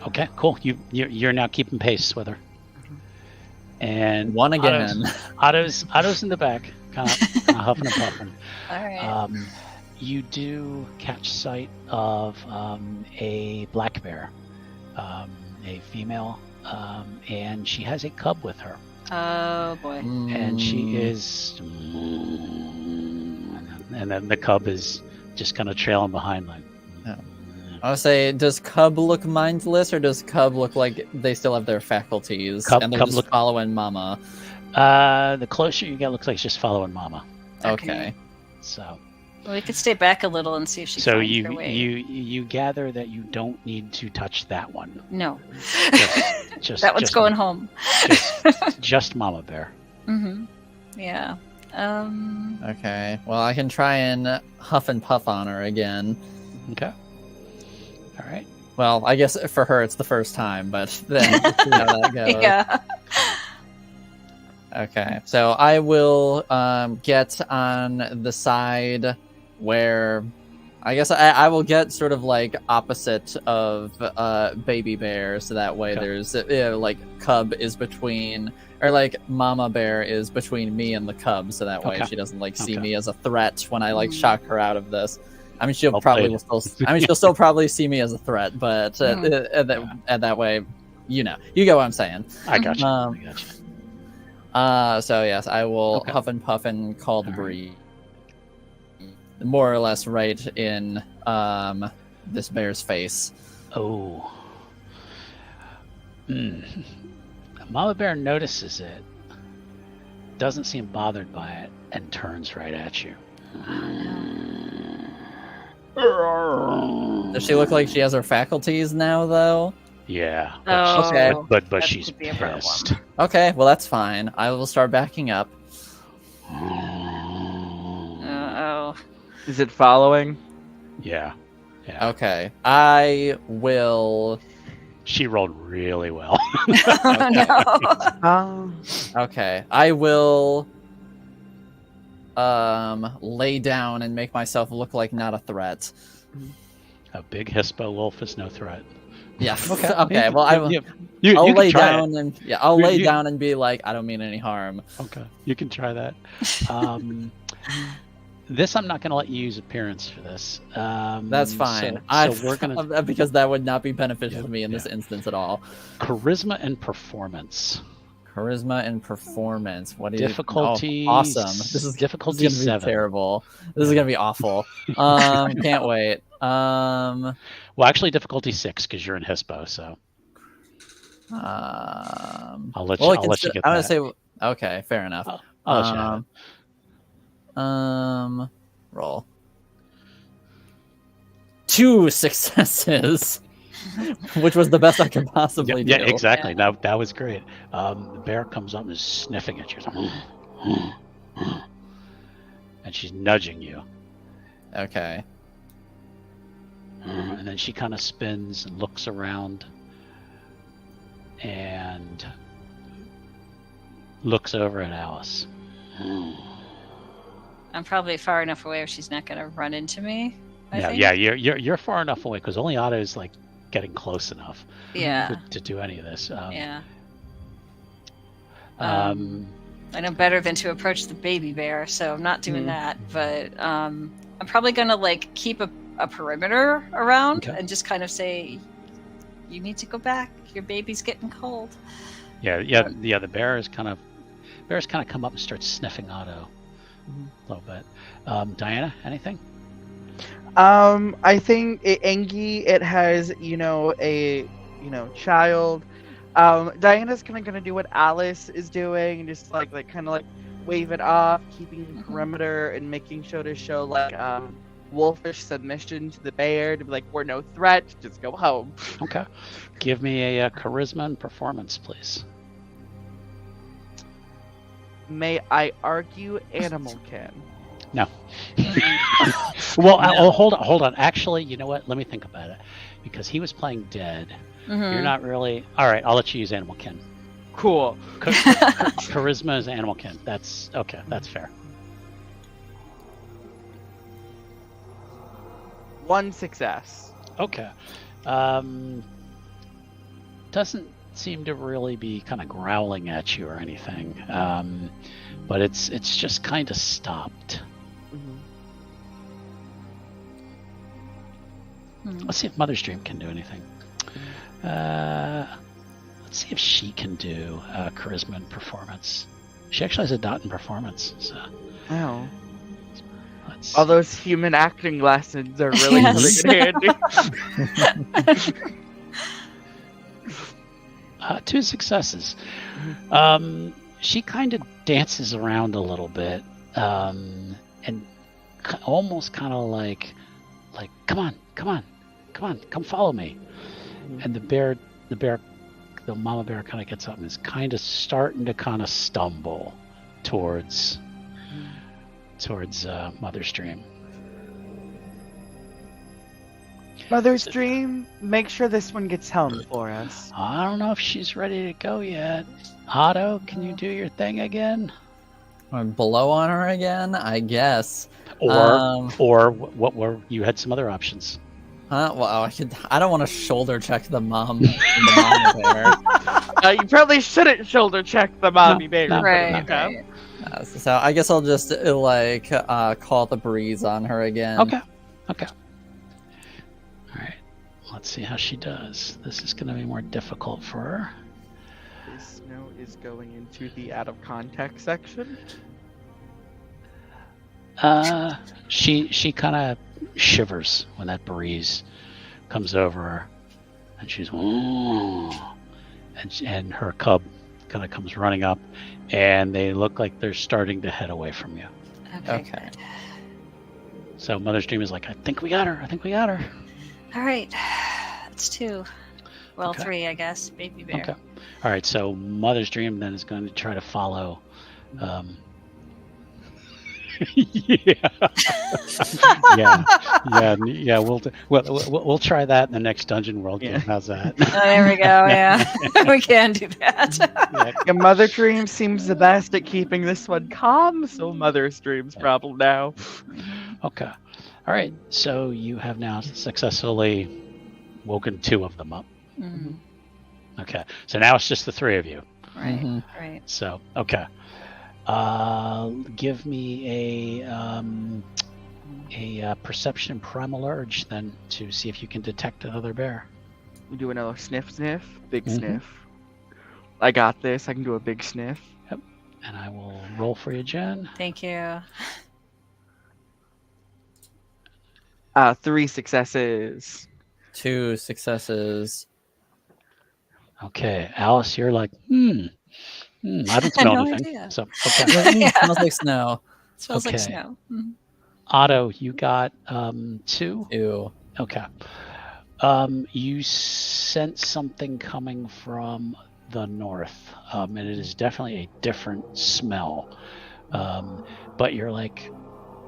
Speaker 1: Okay, cool. You're now keeping pace with her. And
Speaker 4: 1 again.
Speaker 1: Otto's in the back, kind of huffing and puffing.
Speaker 3: All right.
Speaker 1: You do catch sight of a black bear, a female, and she has a cub with her.
Speaker 3: Oh boy.
Speaker 1: And she is, and then the cub is just kind of trailing behind, like.
Speaker 4: I would say, does Cub look mindless, or does Cub look like they still have their faculties and they're just following Mama?
Speaker 1: The closer you get, looks like it's just following Mama.
Speaker 4: Okay.
Speaker 1: So.
Speaker 3: Well, we could stay back a little and see if she finds her way.
Speaker 1: you gather that you don't need to touch that one.
Speaker 3: No.
Speaker 1: Just
Speaker 3: that one's going home.
Speaker 1: just Mama Bear.
Speaker 3: Mm-hmm. Yeah.
Speaker 4: Okay. Well, I can try and huff and puff on her again.
Speaker 1: Okay. All right.
Speaker 4: Well, I guess for her it's the first time, but then we'll see how that goes.
Speaker 3: Yeah.
Speaker 4: Okay, so I will get on the side where I guess I will get sort of like opposite of Baby Bear, so that way there's like Cub is between, or like Mama Bear is between me and the Cub, so that way she doesn't like see me as a threat when I like shock her out of this. I mean, she'll still probably see me as a threat, but at that way, you get what I'm saying.
Speaker 1: I got you. I got you.
Speaker 4: So yes, I will huff and puff and call the breed. More or less right in this bear's face.
Speaker 1: Oh. Mama Bear notices it, doesn't seem bothered by it, and turns right at you.
Speaker 4: Does she look like she has her faculties now, though?
Speaker 1: Yeah.
Speaker 3: Oh,
Speaker 1: but she's pissed.
Speaker 4: Okay, well that's fine. I will start backing up.
Speaker 3: Uh-oh.
Speaker 2: Is it following?
Speaker 1: Yeah.
Speaker 4: Okay, I will.
Speaker 1: She rolled really well.
Speaker 3: Oh, no.
Speaker 4: Okay, I will lay down and make myself look like not a threat.
Speaker 1: A big Hispo wolf is no threat.
Speaker 4: Yeah. Okay. Well, I'll lay down and lay down and be like, I don't mean any harm.
Speaker 1: Okay, you can try that. This I'm not going to let you use appearance for this.
Speaker 4: That's fine.
Speaker 1: So we're gonna
Speaker 4: because that would not be beneficial to me in this instance at all.
Speaker 1: Charisma and performance.
Speaker 4: Charisma and performance. What is
Speaker 1: difficulty?
Speaker 4: Awesome. This is
Speaker 1: difficulty
Speaker 4: gonna be
Speaker 1: 7.
Speaker 4: Terrible. This is gonna be awful. Can't wait. Um.
Speaker 1: Well, actually, difficulty 6 because you're in Hispo. So I'll let you.
Speaker 4: Well,
Speaker 1: I'll let you get
Speaker 4: I'm gonna
Speaker 1: that.
Speaker 4: say okay. Fair enough.
Speaker 1: I'll let you have it.
Speaker 4: Roll. 2 successes, which was the best I could possibly do.
Speaker 1: Yeah, exactly. That was great. The bear comes up and is sniffing at you, and she's nudging you.
Speaker 4: Okay.
Speaker 1: And then she kind of spins and looks around and looks over at Alice.
Speaker 3: I'm probably far enough away where she's not going to run into me. I think.
Speaker 1: Yeah, you're far enough away because only Otto is like getting close enough
Speaker 3: Yeah.
Speaker 1: to do any of this.
Speaker 3: Yeah.
Speaker 1: I
Speaker 3: I know better than to approach the baby bear, so I'm not doing that. But I'm probably gonna like keep a perimeter around and just kind of say, "You need to go back. Your baby's getting cold."
Speaker 1: Yeah. The bears kind of come up and start sniffing Otto a little bit. Diana, anything?
Speaker 2: I think Engie, it has, a, child. Diana's kind of gonna do what Alice is doing, and just like kind of like wave it off, keeping perimeter and making sure to show like wolfish submission to the bear to be like, we're no threat, just go home.
Speaker 1: Okay. Give me a charisma and performance, please.
Speaker 2: May I argue animal can?
Speaker 1: No. Well, hold on. Actually, you know what? Let me think about it. Because he was playing dead. You're not really... All right, I'll let you use animal kin.
Speaker 2: Cool.
Speaker 1: Charisma is animal kin. That's... Okay, that's fair.
Speaker 2: 1 success.
Speaker 1: Okay. Doesn't seem to really be kind of growling at you or anything. But it's just kind of stopped. Let's see if Mother's Dream can do anything. Let's see if she can do charisma and performance. She actually has a dot in performance. So.
Speaker 2: Oh.
Speaker 1: Let's
Speaker 2: All those human acting lessons are really coming in handy.
Speaker 1: 2 successes. She kind of dances around a little bit, and almost kind of like, come on, follow me. And the mama bear kind of gets up and is kind of starting to kind of stumble towards Mother's Dream.
Speaker 2: Mother's Dream, make sure this one gets helmed for us.
Speaker 1: I don't know if she's ready to go yet. Otto, can you do your thing again?
Speaker 4: Blow on her again, I guess.
Speaker 1: Or what were you had some other options?
Speaker 4: Well, I don't want to shoulder check the mom bear.
Speaker 2: You probably shouldn't shoulder check the mommy bear.
Speaker 3: Right.
Speaker 4: So I guess I'll just call the breeze on her again.
Speaker 1: Okay. All right. Let's see how she does. This is going to be more difficult for her.
Speaker 2: This note is going into the out of context section.
Speaker 1: She kind of shivers when that breeze comes over her, and she's and her cub kind of comes running up, and they look like they're starting to head away from you.
Speaker 3: Okay.
Speaker 1: So Mother's Dream is like, I think we got her.
Speaker 3: All right. That's 2. Well,
Speaker 1: Okay.
Speaker 3: 3, I guess. Baby bear.
Speaker 1: Okay. All right. So Mother's Dream then is going to try to follow. Yeah. We'll try that in the next Dungeon World game. How's that?
Speaker 3: Oh, there we go. Yeah, we can do that.
Speaker 2: Yeah, Mother Dream seems the best at keeping this one calm, so Mother's Dream's problem now.
Speaker 1: Okay. All right. So you have now successfully woken 2 of them up. Okay. So now it's just the 3 of you.
Speaker 3: Right. Right.
Speaker 1: So okay. Give me a perception and primal urge then to see if you can detect another bear.
Speaker 2: We do another sniff, big sniff. I got this. I can do a big sniff.
Speaker 1: Yep. And I will roll for you, Jen.
Speaker 3: Thank you.
Speaker 2: 3 successes.
Speaker 4: 2 successes.
Speaker 1: Okay, Alice, you're like, I don't
Speaker 3: I
Speaker 1: smell
Speaker 3: no
Speaker 1: anything.
Speaker 3: idea.
Speaker 1: So, okay.
Speaker 3: Yeah.
Speaker 4: Smells like snow.
Speaker 3: Smells like
Speaker 1: Okay.
Speaker 3: snow. Mhm.
Speaker 1: Otto, you got 2?
Speaker 4: 2.
Speaker 1: Okay. You sense something coming from the north, and it is definitely a different smell. But you're like,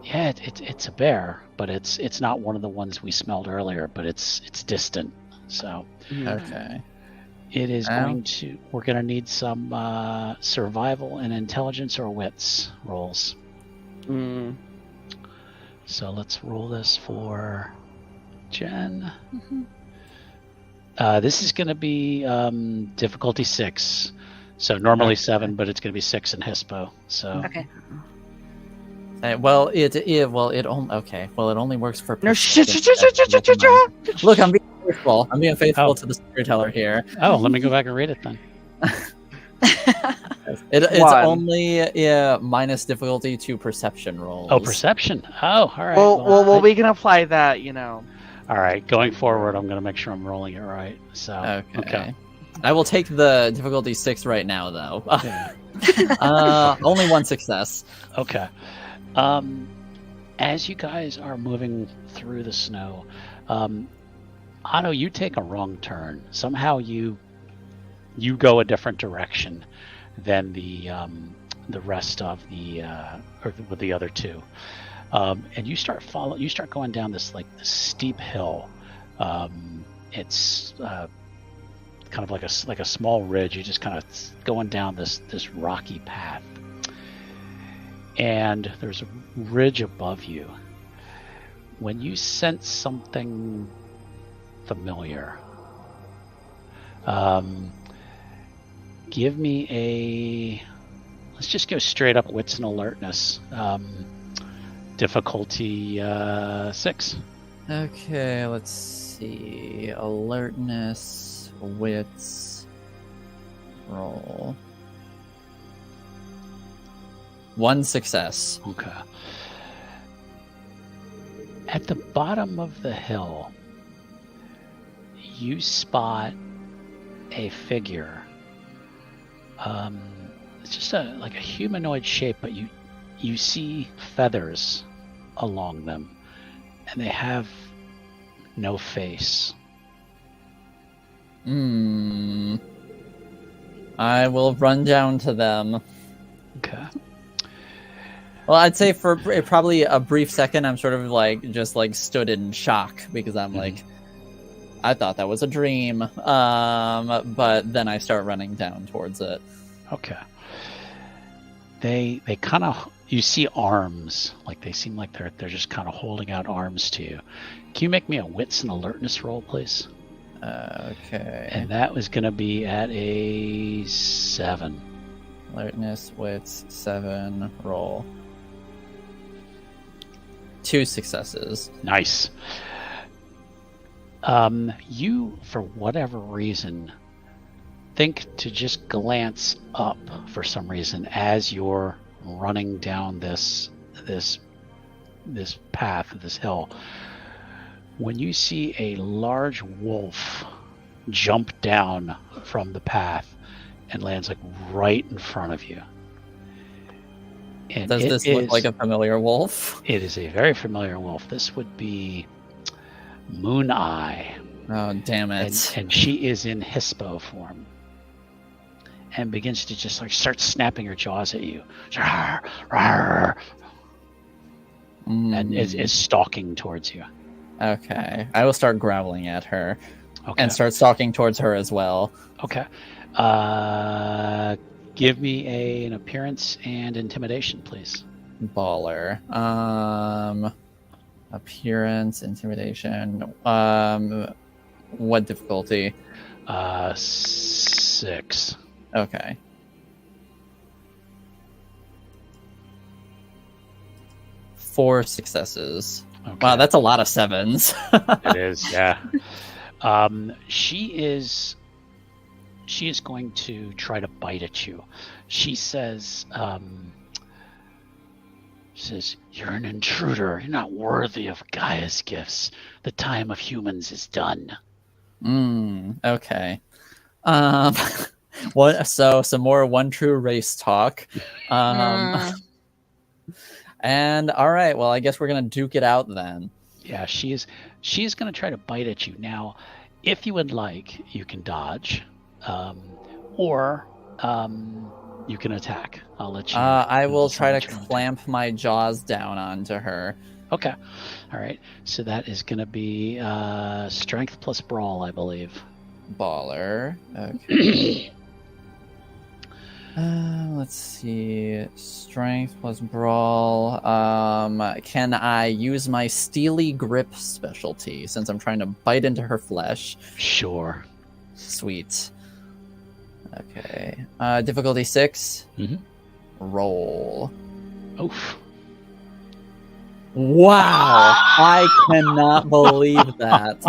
Speaker 1: yeah, it's a bear, but it's not one of the ones we smelled earlier, but it's distant. So
Speaker 4: Okay.
Speaker 1: it is
Speaker 4: Ow.
Speaker 1: we're gonna need some survival and intelligence or wits rolls.
Speaker 2: Mm.
Speaker 1: So let's roll this for Jen.
Speaker 3: Mhm.
Speaker 1: This is going to be difficulty 6. So normally 7, but it's going to be 6 in Hispo. So
Speaker 3: Okay.
Speaker 4: Well, it only works for.
Speaker 2: No,
Speaker 4: perception.
Speaker 2: shit.
Speaker 4: Look, I'm being faithful. I'm being faithful
Speaker 1: Oh.
Speaker 4: to the storyteller here.
Speaker 1: oh, let me go back and read it then.
Speaker 4: It's
Speaker 2: 1.
Speaker 4: only minus difficulty to perception rolls.
Speaker 1: Oh, perception. Oh, all right.
Speaker 2: Well, we can apply that,
Speaker 1: all right. Going forward, I'm going to make sure I'm rolling it right. So
Speaker 4: Okay. I will take the difficulty 6 right now, though.
Speaker 1: Yeah.
Speaker 4: Only 1 success.
Speaker 1: Okay. As you guys are moving through the snow, Otto, you take a wrong turn. Somehow you go a different direction than the rest of the or with the other 2, and you start going down this steep hill. It's kind of like a small ridge. You're just kind of going down this rocky path. And there's a ridge above you. When you sense something familiar, give me let's just go straight up wits and alertness. Difficulty 6.
Speaker 4: Okay, let's see. Alertness, wits, roll. 1 success.
Speaker 1: Okay. At the bottom of the hill, you spot a figure. It's just like a humanoid shape, but you see feathers along them, and they have no face.
Speaker 4: I will run down to them.
Speaker 1: Okay.
Speaker 4: Well, I'd say for probably a brief second, I'm sort of just stood in shock because I'm like, I thought that was a dream. But then I start running down towards it.
Speaker 1: Okay. They kind of, you see arms, like they seem like they're just kind of holding out arms to you. Can you make me a wits and alertness roll, please?
Speaker 4: Okay.
Speaker 1: And that was going to be at a 7.
Speaker 4: Alertness, wits, 7, roll. 2 successes.
Speaker 1: Nice. You, for whatever reason, think to just glance up for some reason as you're running down this path, this hill. When you see a large wolf jump down from the path and lands right in front of you. And
Speaker 4: Does this look like a familiar wolf?
Speaker 1: It is a very familiar wolf. This would be Moon Eye.
Speaker 4: Oh, damn it.
Speaker 1: And she is in Hispo form. And begins to just start snapping her jaws at you. Rawr, rawr, and is stalking towards you.
Speaker 4: Okay. I will start growling at her.
Speaker 1: Okay.
Speaker 4: And start stalking towards her as well.
Speaker 1: Okay. Give me an appearance and intimidation, please.
Speaker 4: Baller. Appearance, intimidation. What difficulty?
Speaker 1: 6.
Speaker 4: Okay. Four successes.
Speaker 1: Okay.
Speaker 4: Wow, that's a lot of 7s.
Speaker 1: It is, yeah. She is going to try to bite at you. She says, She says, "You're an intruder. You're not worthy of Gaia's gifts. The time of humans is done."
Speaker 4: Okay. What? So some more one true race talk. And all right. Well, I guess we're gonna duke it out then.
Speaker 1: Yeah, she's going to try to bite at you. Now, if you would like, you can dodge, or you can attack. I'll let you.
Speaker 4: I will
Speaker 1: decide
Speaker 4: try
Speaker 1: what
Speaker 4: to
Speaker 1: you wanna do.
Speaker 4: clamp my jaws down onto her.
Speaker 1: Okay. All right. So that is going to be strength plus brawl, I believe.
Speaker 4: Baller. Okay. Let's see. Strength plus brawl. Can I use my steely grip specialty since I'm trying to bite into her flesh?
Speaker 1: Sure.
Speaker 4: Sweet. Okay. Difficulty 6.
Speaker 1: Mhm.
Speaker 4: Roll.
Speaker 1: Oof.
Speaker 4: Wow! I cannot believe that.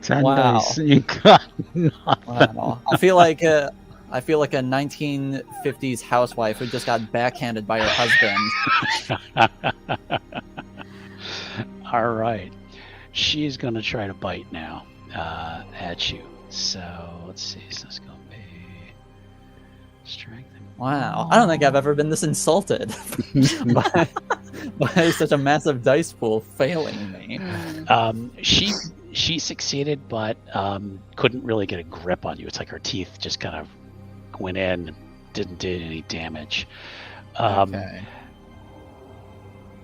Speaker 1: 10
Speaker 4: Wow.
Speaker 1: dice. You got nothing.
Speaker 4: Wow. I feel like a 1950s housewife who just got backhanded by her husband.
Speaker 1: All right. She's going to try to bite now at you. So let's see. So it's going to be strength.
Speaker 4: Wow. I don't think I've ever been this insulted by such a massive dice pool failing me.
Speaker 1: She succeeded, but couldn't really get a grip on you. It's like her teeth just kind of went in and didn't do any damage.
Speaker 4: Okay.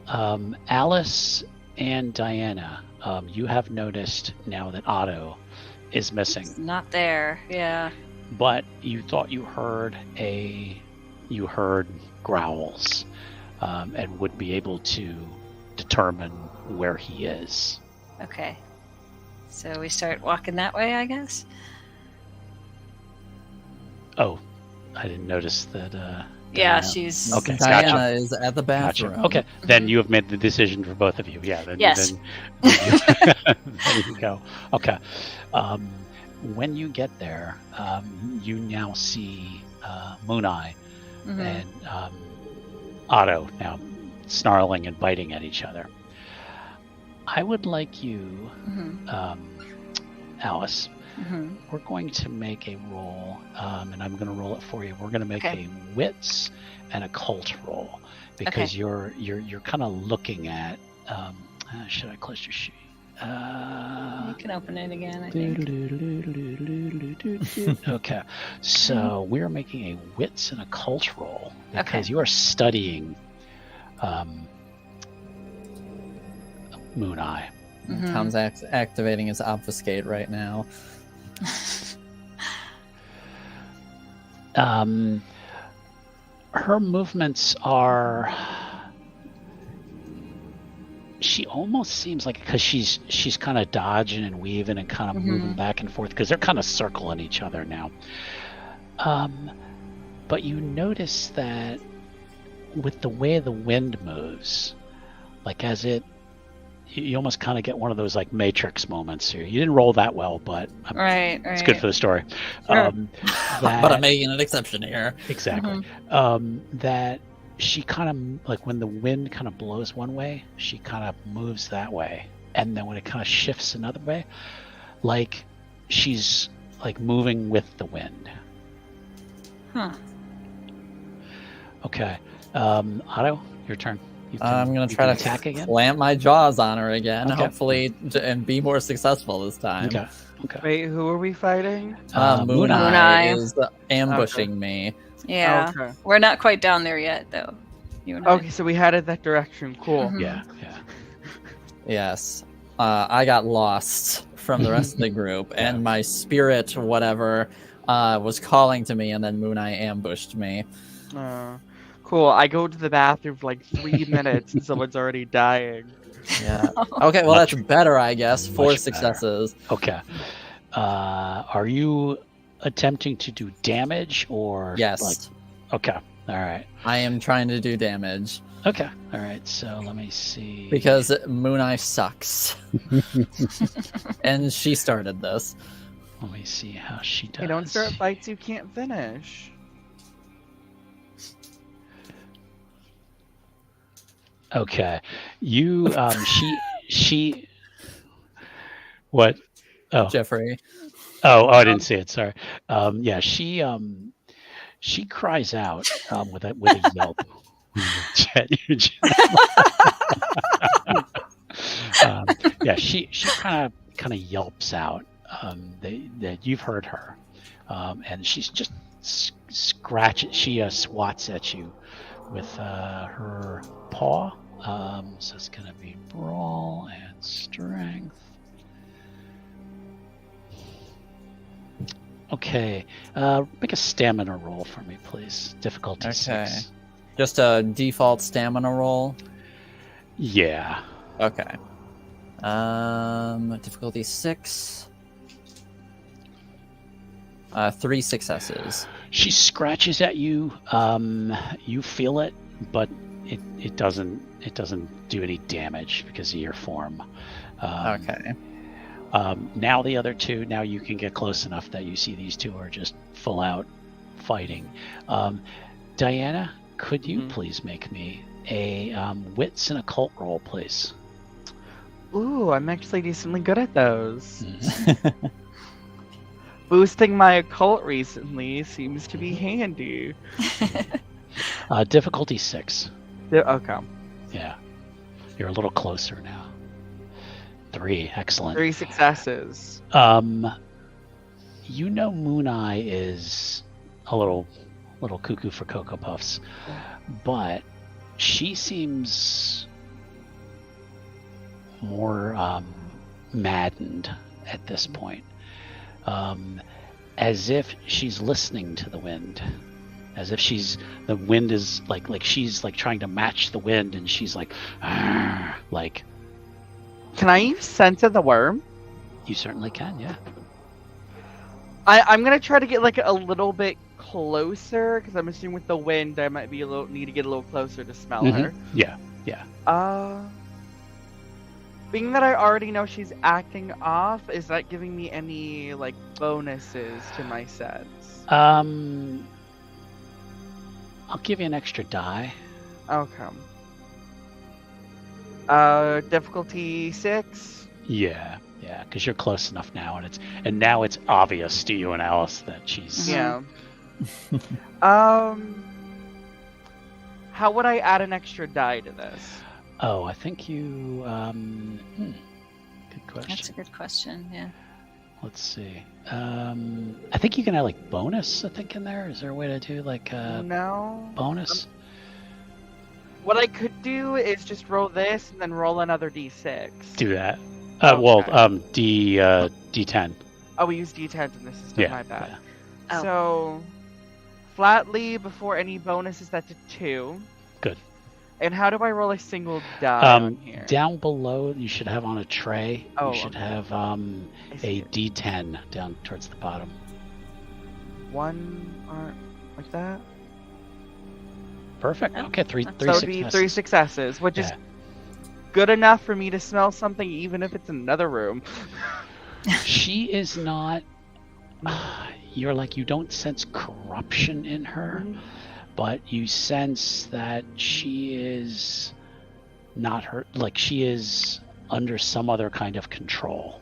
Speaker 1: Alice and Diana, you have noticed now that Otto is missing,
Speaker 3: It's not there. Yeah.
Speaker 1: but you thought you heard growls, and would be able to determine where he is.
Speaker 3: Okay. So we start walking that way, I guess.
Speaker 1: Oh, I didn't notice that.
Speaker 3: Yeah,
Speaker 1: Diana-
Speaker 3: she's
Speaker 1: Okay.
Speaker 4: Diana
Speaker 1: Gotcha.
Speaker 4: is at the
Speaker 1: Gotcha.
Speaker 4: bathroom.
Speaker 1: Okay, then you have made the decision for both of you. Yeah. Then,
Speaker 3: Yes.
Speaker 1: Then there you go. Okay. When you get there, you now see Moon Eye
Speaker 3: Mhm.
Speaker 1: and Otto now snarling and biting at each other. I would like you,
Speaker 3: Mhm.
Speaker 1: Alice.
Speaker 3: Mhm.
Speaker 1: We're going to make a roll, and I'm going to roll it for you. We're going to make
Speaker 3: Okay.
Speaker 1: a wits and a cult roll because
Speaker 3: Okay.
Speaker 1: you're kind of looking at. Should I close your sheet?
Speaker 3: You can open it again, I think.
Speaker 1: Okay, so we're making a wits and a cult roll because
Speaker 3: Okay.
Speaker 1: you are studying Moon Eye.
Speaker 3: Mhm.
Speaker 4: Tom's activating his obfuscate right now.
Speaker 1: Her movements are. She almost seems like, because she's kind of dodging and weaving and kind of moving back and forth because they're kind of circling each other now. But you notice that with the way the wind moves, like as it, you almost kind of get one of those like Matrix moments here. You didn't roll that well, but
Speaker 3: Right.
Speaker 1: it's good for the story.
Speaker 3: Sure.
Speaker 4: But I'm making an exception here.
Speaker 1: Exactly. That she kind of, like when the wind kind of blows one way, she kind of moves that way. And then when it kind of shifts another way, like she's like moving with the wind.
Speaker 3: Huh.
Speaker 1: Okay. Otto, your turn. You
Speaker 4: I'm going to
Speaker 1: you
Speaker 4: try
Speaker 1: can
Speaker 4: to
Speaker 1: attack again.
Speaker 4: clamp my jaws on her again,
Speaker 1: Okay.
Speaker 4: hopefully, and be more successful this time.
Speaker 1: Okay. Okay.
Speaker 2: Wait, who are we fighting?
Speaker 4: Moon
Speaker 1: Moon
Speaker 4: Eye
Speaker 3: Eye.
Speaker 4: is ambushing me.
Speaker 3: Yeah.
Speaker 2: Okay.
Speaker 3: We're not quite down there yet, though. You and I.
Speaker 2: Okay, so we headed that direction. Cool.
Speaker 3: Mhm.
Speaker 1: Yeah. Yeah.
Speaker 4: Yes. I got lost from the rest of the group,
Speaker 1: Yeah.
Speaker 4: and my spirit, whatever, was calling to me, and then Moon Eye ambushed me.
Speaker 2: Cool. I go to the bathroom for like 3 minutes and someone's already dying.
Speaker 4: Yeah. Okay, well, that's better, I guess.
Speaker 1: Much
Speaker 4: 4
Speaker 1: better.
Speaker 4: successes.
Speaker 1: Okay. Are you attempting to do damage or?
Speaker 4: Yes.
Speaker 1: Like, okay. All right.
Speaker 4: I am trying to do damage
Speaker 1: Okay. All right. So let me see.
Speaker 4: because Moon Eye sucks. And she started this.
Speaker 1: Let me see how she does.
Speaker 2: Hey, don't start fights you can't finish.
Speaker 1: Okay. You she what? Oh.
Speaker 4: Jeffrey.
Speaker 1: Oh, I didn't see it. Sorry. Yeah, she cries out with a yelp. Yeah, she kind of yelps out. That you've heard her, and she's just scratches. She swats at you with her paw. So it's gonna be brawl and strength. Okay, make a stamina roll for me, please. Difficulty 6.
Speaker 4: Just a default stamina roll.
Speaker 1: Yeah.
Speaker 4: Okay. Difficulty 6. 3 successes.
Speaker 1: She scratches at you. You feel it, but it doesn't do any damage because of your form.
Speaker 4: Okay.
Speaker 1: Now the other two. Now you can get close enough that you see these two are just full out fighting. Diana, could you please make me a wits and occult roll, please?
Speaker 2: Ooh, I'm actually decently good at those. Boosting my occult recently seems to be handy.
Speaker 1: Difficulty 6.
Speaker 2: Okay.
Speaker 1: Yeah. You're a little closer now. 3. Excellent.
Speaker 2: 3 successes.
Speaker 1: You know Moon Eye is a little cuckoo for Cocoa Puffs, but she seems more maddened at this point. As if she's listening to the wind, as if the wind is like she's like trying to match the wind, and she's like.
Speaker 2: Can I use Sense of the Worm?
Speaker 1: You certainly can, yeah.
Speaker 2: I'm gonna try to get like a little bit closer because I'm assuming with the wind I might be need to get a little closer to smell her.
Speaker 1: Yeah.
Speaker 2: Being that I already know she's acting off, is that giving me any like bonuses to my sets?
Speaker 1: I'll give you an extra die.
Speaker 2: Okay. Difficulty 6.
Speaker 1: Yeah, because you're close enough now, and now it's obvious to you and Alice that she's.
Speaker 2: Yeah. How would I add an extra die to this?
Speaker 1: Oh, I think you. Good question.
Speaker 3: That's a good question. Yeah.
Speaker 1: Let's see. I think you can add like bonus. I think in there. Is there a way to do like
Speaker 2: no
Speaker 1: bonus?
Speaker 2: What I could do is just roll this and then roll another d6.
Speaker 1: Do that.
Speaker 2: Okay.
Speaker 1: Well, D10.
Speaker 2: Oh, we use d10s in this system.
Speaker 1: Yeah.
Speaker 2: My bad.
Speaker 3: Yeah. Oh.
Speaker 2: So, flatly before any bonuses, that's a 2.
Speaker 1: Good.
Speaker 2: And how do I roll a single die on here?
Speaker 1: Down below, you should have on a tray.
Speaker 2: Oh,
Speaker 1: you should have a D10 down towards the bottom.
Speaker 2: 1 like that.
Speaker 1: Perfect. Okay, three
Speaker 2: So it would be 3 successes, which is
Speaker 1: Yeah.
Speaker 2: good enough for me to smell something, even if it's in another room.
Speaker 1: She is not. You're like, you don't sense corruption in her, but you sense that she is not her. Like she is under some other kind of control.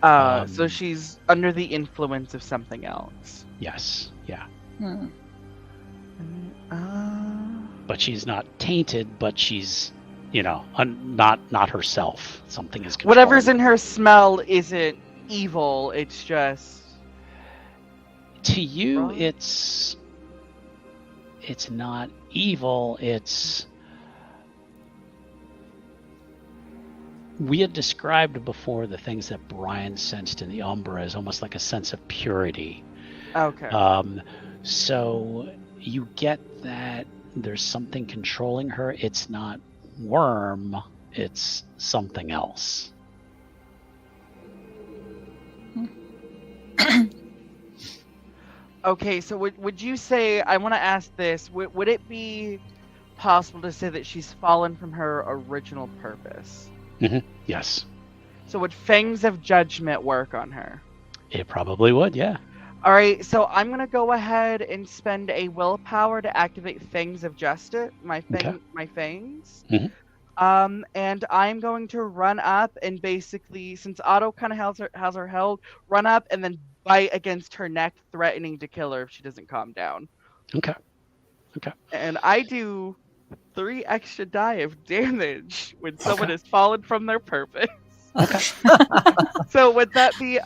Speaker 2: So she's under the influence of something else.
Speaker 1: Yes. Yeah.
Speaker 3: Hmm.
Speaker 1: But she's not tainted. But she's, not herself. Something is controlling.
Speaker 2: Whatever's in her smell isn't evil. It's just
Speaker 1: to you.
Speaker 2: wrong?
Speaker 1: It's not evil. We had described before the things that Brian sensed in the Umbra as almost like a sense of purity.
Speaker 2: okay.
Speaker 1: So you get that there's something controlling her. It's not worm. It's something else.
Speaker 2: Okay, so would you say, I want to ask this, would it be possible to say that she's fallen from her original purpose?
Speaker 1: Yes.
Speaker 2: So would Fangs of Judgment work on her?
Speaker 1: It probably would, yeah.
Speaker 2: All right, so I'm gonna go ahead and spend a willpower to activate Fangs of Justice, my fangs.
Speaker 1: Mhm.
Speaker 2: And I'm going to run up and basically, since Otto kind of has her held, run up and then bite against her neck, threatening to kill her if she doesn't calm down.
Speaker 1: Okay.
Speaker 2: And I do 3 extra die of damage when someone has fallen from their purpose.
Speaker 1: Okay.
Speaker 2: So would that be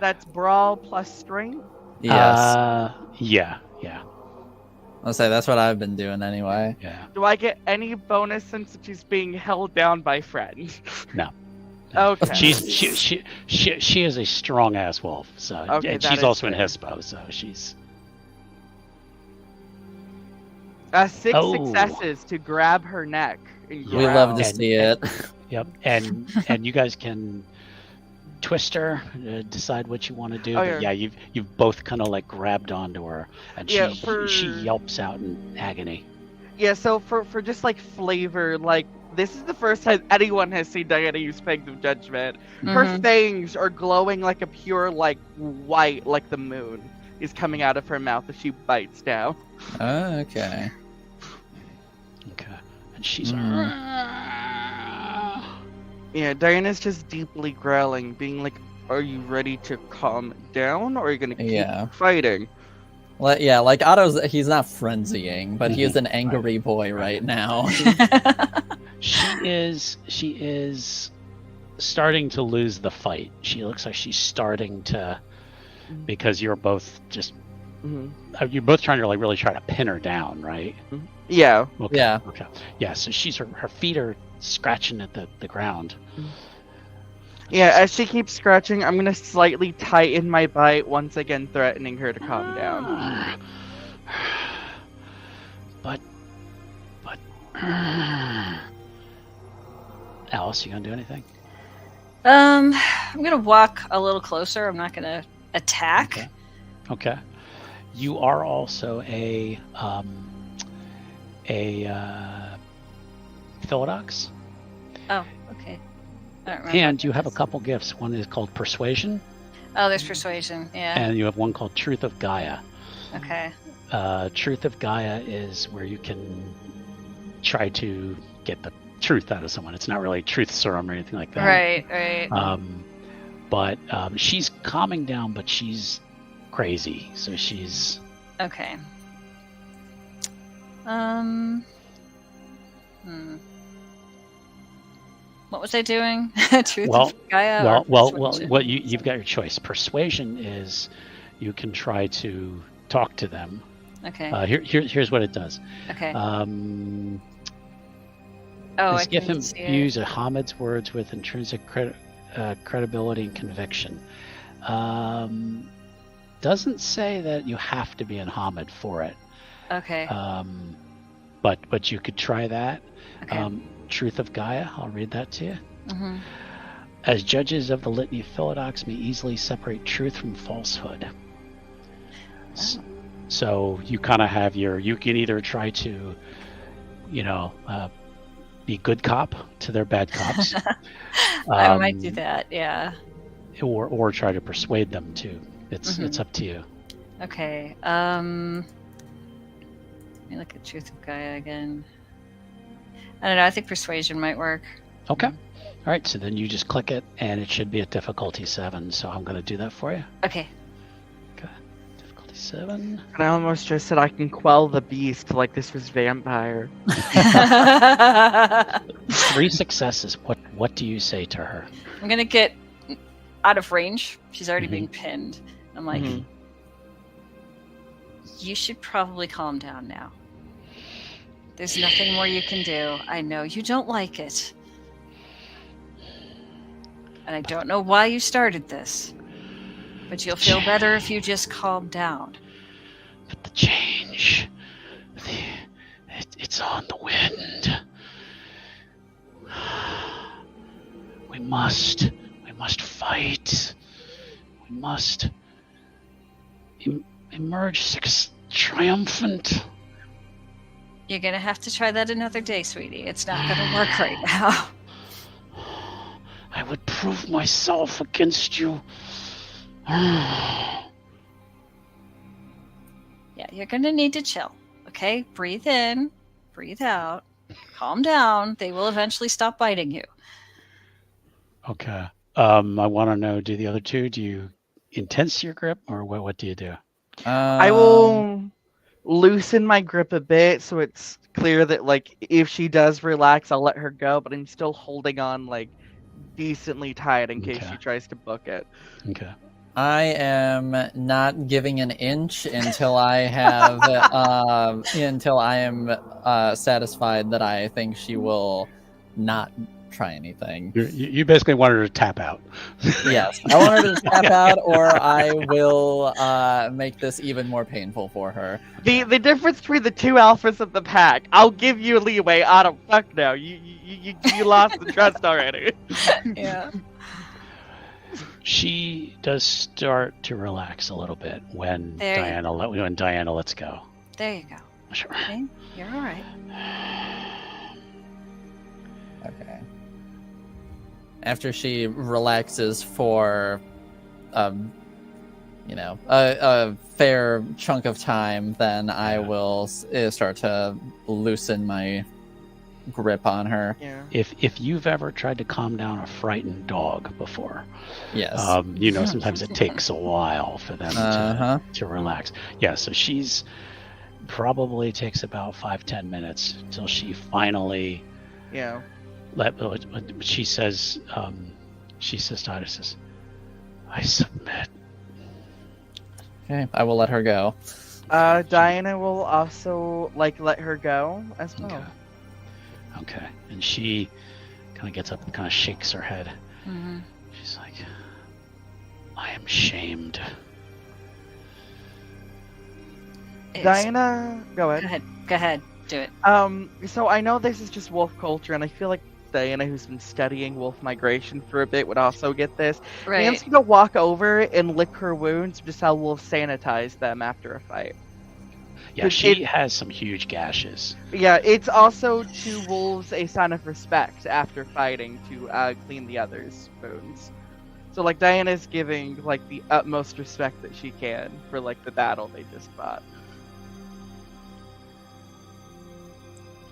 Speaker 2: that's brawl plus strength?
Speaker 4: Yes.
Speaker 1: Yeah.
Speaker 4: I'll say that's what I've been doing anyway.
Speaker 1: Yeah.
Speaker 2: Do I get any bonus since she's being held down by friend?
Speaker 1: No.
Speaker 2: Okay.
Speaker 1: She is a strong ass wolf. So
Speaker 2: Okay,
Speaker 1: and
Speaker 2: that
Speaker 1: she's
Speaker 2: is
Speaker 1: also in
Speaker 2: fair.
Speaker 1: Hispo, so she's
Speaker 2: 6
Speaker 1: Oh.
Speaker 2: successes to grab her neck. And
Speaker 4: We love to
Speaker 1: And-
Speaker 4: see it.
Speaker 1: Yep. And you guys can twist her, decide what you want to do.
Speaker 2: Oh,
Speaker 1: but
Speaker 2: yeah.
Speaker 1: you've both kind of like grabbed onto her, and
Speaker 2: Yeah,
Speaker 1: she yelps out in agony.
Speaker 2: Yeah, so for just like flavor, like this is the first time anyone has seen Diana use Fangs of Judgment. Her
Speaker 3: Mhm.
Speaker 2: fangs are glowing like a pure like white, like the moon is coming out of her mouth as she bites down.
Speaker 4: Okay.
Speaker 1: Okay. And she's
Speaker 2: Yeah, Diana's just deeply growling, being like, "Are you ready to calm down, or are you gonna keep fighting?"
Speaker 4: Like Otto's, he's not frenzying, but he is an angry boy right now.
Speaker 1: she is starting to lose the fight. She looks like she's starting to, because you're both just you're both trying to like really try to pin her down, right?
Speaker 2: Yeah.
Speaker 1: Okay.
Speaker 4: Yeah.
Speaker 1: Okay. Yeah. So she's her feet are scratching at the ground.
Speaker 2: Yeah, as she keeps scratching, I'm gonna slightly tighten my bite, once again threatening her to calm down.
Speaker 1: But Alice, you gonna do anything?
Speaker 3: I'm gonna walk a little closer. I'm not gonna attack.
Speaker 1: Okay. You are also a Philodox,
Speaker 3: Oh, okay. I don't remember
Speaker 1: and
Speaker 3: what
Speaker 1: you
Speaker 3: that
Speaker 1: have a
Speaker 3: is.
Speaker 1: couple gifts. One is called Persuasion,
Speaker 3: Oh, there's persuasion. Yeah.
Speaker 1: and you have one called Truth of Gaia.
Speaker 3: Okay.
Speaker 1: Truth of Gaia is where you can try to get the truth out of someone. It's not really truth serum or anything like that.
Speaker 3: Right.
Speaker 1: But she's calming down, but she's crazy. So she's
Speaker 3: Okay. What was I doing? Truth
Speaker 1: Well,
Speaker 3: of Gaia?
Speaker 1: well.
Speaker 3: or persuasion?
Speaker 1: What you've got your choice. Persuasion is you can try to talk to them.
Speaker 3: Okay.
Speaker 1: Here's what it does.
Speaker 3: Okay. Oh,
Speaker 1: This
Speaker 3: I
Speaker 1: gift
Speaker 3: can see it.
Speaker 1: imbues Hamid's words with intrinsic credibility and conviction. Doesn't say that you have to be in Hamid for it.
Speaker 3: Okay.
Speaker 1: But you could try that.
Speaker 3: Okay.
Speaker 1: Truth of Gaia, I'll read that to you.
Speaker 3: Mm-hmm.
Speaker 1: As judges of the Litany of Philodox may easily separate truth from falsehood.
Speaker 3: Oh.
Speaker 1: So you kind of have you can either try to, be good cop to their bad cops.
Speaker 3: I might do that. Yeah.
Speaker 1: Or try to persuade them to. It's
Speaker 3: Mhm.
Speaker 1: up to you.
Speaker 3: Okay. Let me look at Truth of Gaia again. I don't know. I think persuasion might work.
Speaker 1: Okay. All right. So then you just click it, and it should be at difficulty 7. So I'm going to do that for you.
Speaker 3: Okay.
Speaker 1: Okay. Difficulty 7.
Speaker 2: And I almost just said I can quell the beast like this was vampire.
Speaker 1: 3 successes. What do you say to her?
Speaker 3: I'm gonna get out of range. She's already being pinned. I'm like,
Speaker 2: Mhm.
Speaker 3: you should probably calm down now. There's nothing more you can do. I know you don't like it. And I don't know why you started this. But you'll feel better if you just calm down.
Speaker 1: But the change, it's on the wind. We must fight. We must emerge triumphant.
Speaker 3: You're gonna have to try that another day, sweetie. It's not gonna work right now.
Speaker 1: I would prove myself against you.
Speaker 3: you're gonna need to chill. Okay, breathe in, breathe out, calm down. They will eventually stop biting you.
Speaker 1: Okay. I want to know, do the other two, do you intense your grip, or what do you do?
Speaker 2: I will loosen my grip a bit so it's clear that, like, if she does relax, I'll let her go, but I'm still holding on, like, decently tight in case
Speaker 1: Okay.
Speaker 2: she tries to book it.
Speaker 1: Okay.
Speaker 4: I am not giving an inch until I have until I am satisfied that I think she will not try anything.
Speaker 1: You basically wanted her to tap out.
Speaker 4: Yes, I want her to tap out, or I will make this even more painful for her.
Speaker 2: The difference between the two alphas of the pack, I'll give you leeway. I don't fuck no. You lost the trust already.
Speaker 3: Yeah.
Speaker 1: She does start to relax a little bit when
Speaker 3: There you
Speaker 1: Diana lets go.
Speaker 3: There you go.
Speaker 1: Sure.
Speaker 3: Okay, you're all right.
Speaker 4: Okay. After she relaxes for, a fair chunk of time, then I will start to loosen my grip on her.
Speaker 2: Yeah.
Speaker 1: If you've ever tried to calm down a frightened dog before,
Speaker 4: Yes.
Speaker 1: Sometimes it takes a while for them to relax. Yeah, so she's probably takes about 5-10 minutes till she finally
Speaker 2: Yeah.
Speaker 1: she says to Iris, I submit.
Speaker 4: Okay, I will let her go.
Speaker 2: Diana will also let her go as well.
Speaker 1: Okay. And she kind of gets up and kind of shakes her head.
Speaker 3: Mm-hmm.
Speaker 1: She's like, I am shamed.
Speaker 2: Diana, go ahead.
Speaker 3: Go ahead. Do it.
Speaker 2: So I know this is just wolf culture, and I feel like Diana, who's been studying wolf migration for a bit, would also get this.
Speaker 3: Right.
Speaker 2: Dan's gonna walk over and lick her wounds, just how wolves sanitize them after a fight.
Speaker 1: Yeah, she has some huge gashes.
Speaker 2: Yeah, it's also to wolves a sign of respect after fighting to clean the others' wounds. So Diana's giving the utmost respect that she can for the battle they just fought.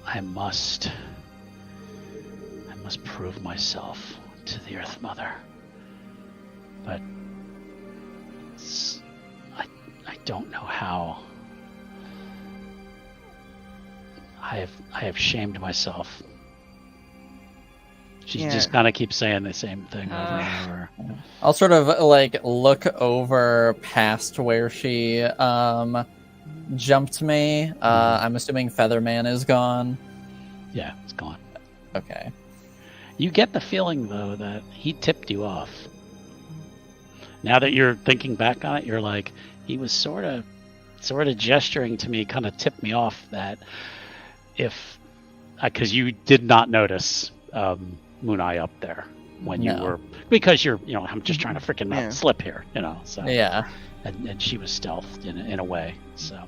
Speaker 1: I must prove myself to the Earth Mother. But I don't know how. I have shamed myself. She just kind of keeps saying the same thing over and over.
Speaker 4: I'll sort of look over past where she jumped me. I'm assuming Featherman is gone.
Speaker 1: Yeah, it's gone.
Speaker 4: Okay.
Speaker 1: You get the feeling though that he tipped you off. Now that you're thinking back on it, you're like, he was sort of gesturing to me, kind of tipped me off that if, because you did not notice Mooneye up there when you were, because you're, I'm just trying to freaking not slip here, so.
Speaker 4: Yeah.
Speaker 1: And she was stealthed in a way, so.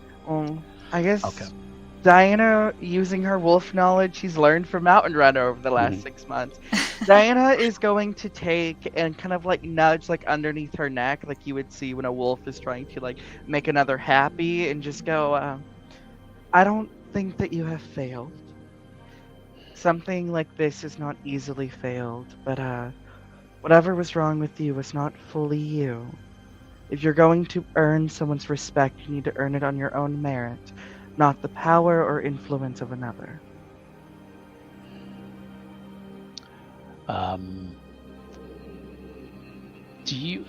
Speaker 2: I guess Diana, using her wolf knowledge she's learned from Mountain Runner over the last 6 months, Diana is going to take and kind of nudge underneath her neck, like you would see when a wolf is trying to make another happy, and just go, I don't think that you have failed. Something like this is not easily failed, but whatever was wrong with you was not fully you. If you're going to earn someone's respect, you need to earn it on your own merit, not the power or influence of another.
Speaker 1: Do you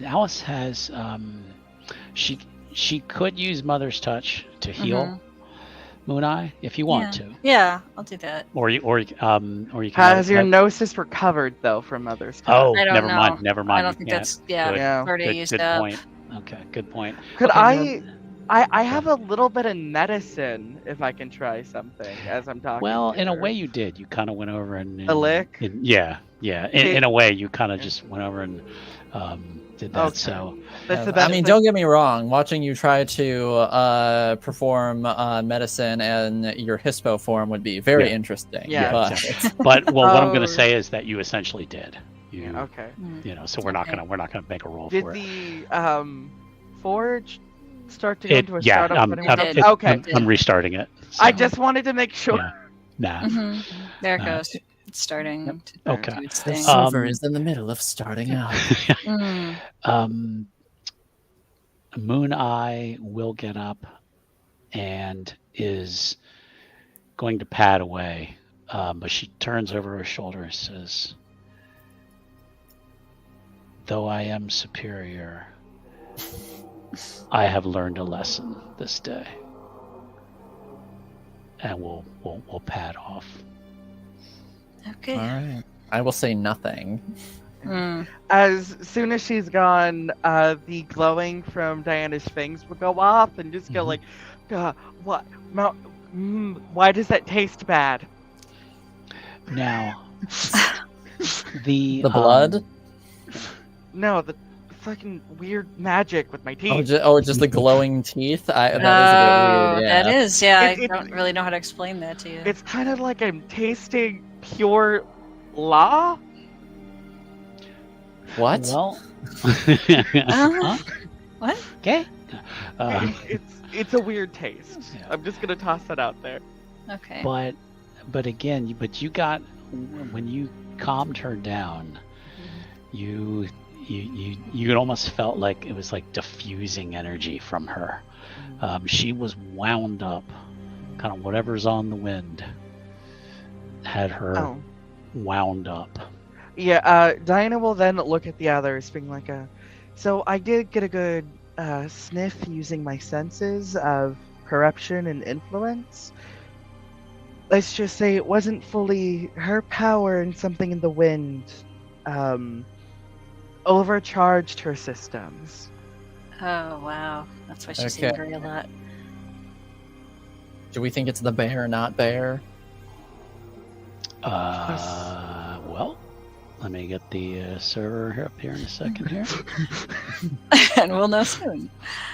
Speaker 1: Alice has she could use Mother's Touch to heal Mooneye if you want to.
Speaker 3: Yeah, I'll do that.
Speaker 1: Or you can.
Speaker 2: Has your gnosis recovered though from Mother's Touch?
Speaker 1: Oh,
Speaker 3: I don't
Speaker 1: never
Speaker 3: know.
Speaker 1: mind.
Speaker 3: I don't think that's already used
Speaker 1: good
Speaker 3: up.
Speaker 1: point. Okay, good point.
Speaker 2: Could
Speaker 1: okay,
Speaker 2: I have a little bit of medicine if I can try something as I'm talking.
Speaker 1: Well,
Speaker 2: to
Speaker 1: in a
Speaker 2: her.
Speaker 1: way you did. You kind of went over and
Speaker 2: A lick?
Speaker 1: Yeah. In a way, you kind of just went over and did that.
Speaker 2: Okay.
Speaker 1: So,
Speaker 2: That's the
Speaker 4: I mean,
Speaker 2: benefit-
Speaker 4: don't get me wrong. Watching you try to perform medicine in your Hispo form would be very interesting.
Speaker 2: Yeah.
Speaker 4: but
Speaker 1: exactly. But what I'm going to say is that you essentially did.
Speaker 2: Okay.
Speaker 1: So we're not gonna make a roll
Speaker 2: Did
Speaker 1: for it.
Speaker 2: the forge start to go into a startup?
Speaker 1: I'm,
Speaker 2: if anyone
Speaker 3: did.
Speaker 2: else- okay.
Speaker 1: I'm restarting it.
Speaker 2: I
Speaker 1: so,
Speaker 2: just wanted to make sure.
Speaker 1: yeah. Nah.
Speaker 3: Mhm. There it
Speaker 1: Uh,
Speaker 3: goes. It's starting to
Speaker 1: Okay.
Speaker 3: do its
Speaker 4: The
Speaker 3: thing.
Speaker 4: server is in the middle of starting out.
Speaker 3: Mm.
Speaker 1: Moon Eye will get up and is going to pad away, but she turns over her shoulder and says, "Though I am superior, I have learned a lesson this day." And we'll pad off.
Speaker 3: Okay.
Speaker 4: All right. I will say nothing.
Speaker 3: Mm.
Speaker 2: As soon as she's gone, the glowing from Diana's fangs will go off and just go
Speaker 1: Mhm.
Speaker 2: like, what? Why does that taste bad?
Speaker 1: Now, the
Speaker 4: blood?
Speaker 2: No, the fucking weird magic with my teeth.
Speaker 4: Just the glowing teeth. That is a bit weird. Yeah.
Speaker 3: That is, yeah.
Speaker 2: It-
Speaker 3: I don't really know how to explain that to you.
Speaker 2: It's kind of like I'm tasting pure law.
Speaker 4: What?
Speaker 1: Well,
Speaker 3: Uh, what?
Speaker 1: okay.
Speaker 2: It's a weird taste.
Speaker 1: Yeah.
Speaker 2: I'm just gonna toss that out there.
Speaker 3: Okay.
Speaker 1: But again, you got, when you calmed her down, you almost felt like it was like diffusing energy from her. She was wound up, kind of whatever's on the wind had her
Speaker 2: Oh.
Speaker 1: wound up.
Speaker 2: Yeah, Diana will then look at the others, being like, so I did get a good sniff using my senses of corruption and influence. Let's just say it wasn't fully her power, and something in the wind overcharged her systems.
Speaker 3: Oh, wow. That's why she's
Speaker 4: Okay.
Speaker 3: angry a lot.
Speaker 4: Do we think it's the bear, not bear?
Speaker 1: Well, let me get the server up here in a second here,
Speaker 3: And we'll know soon.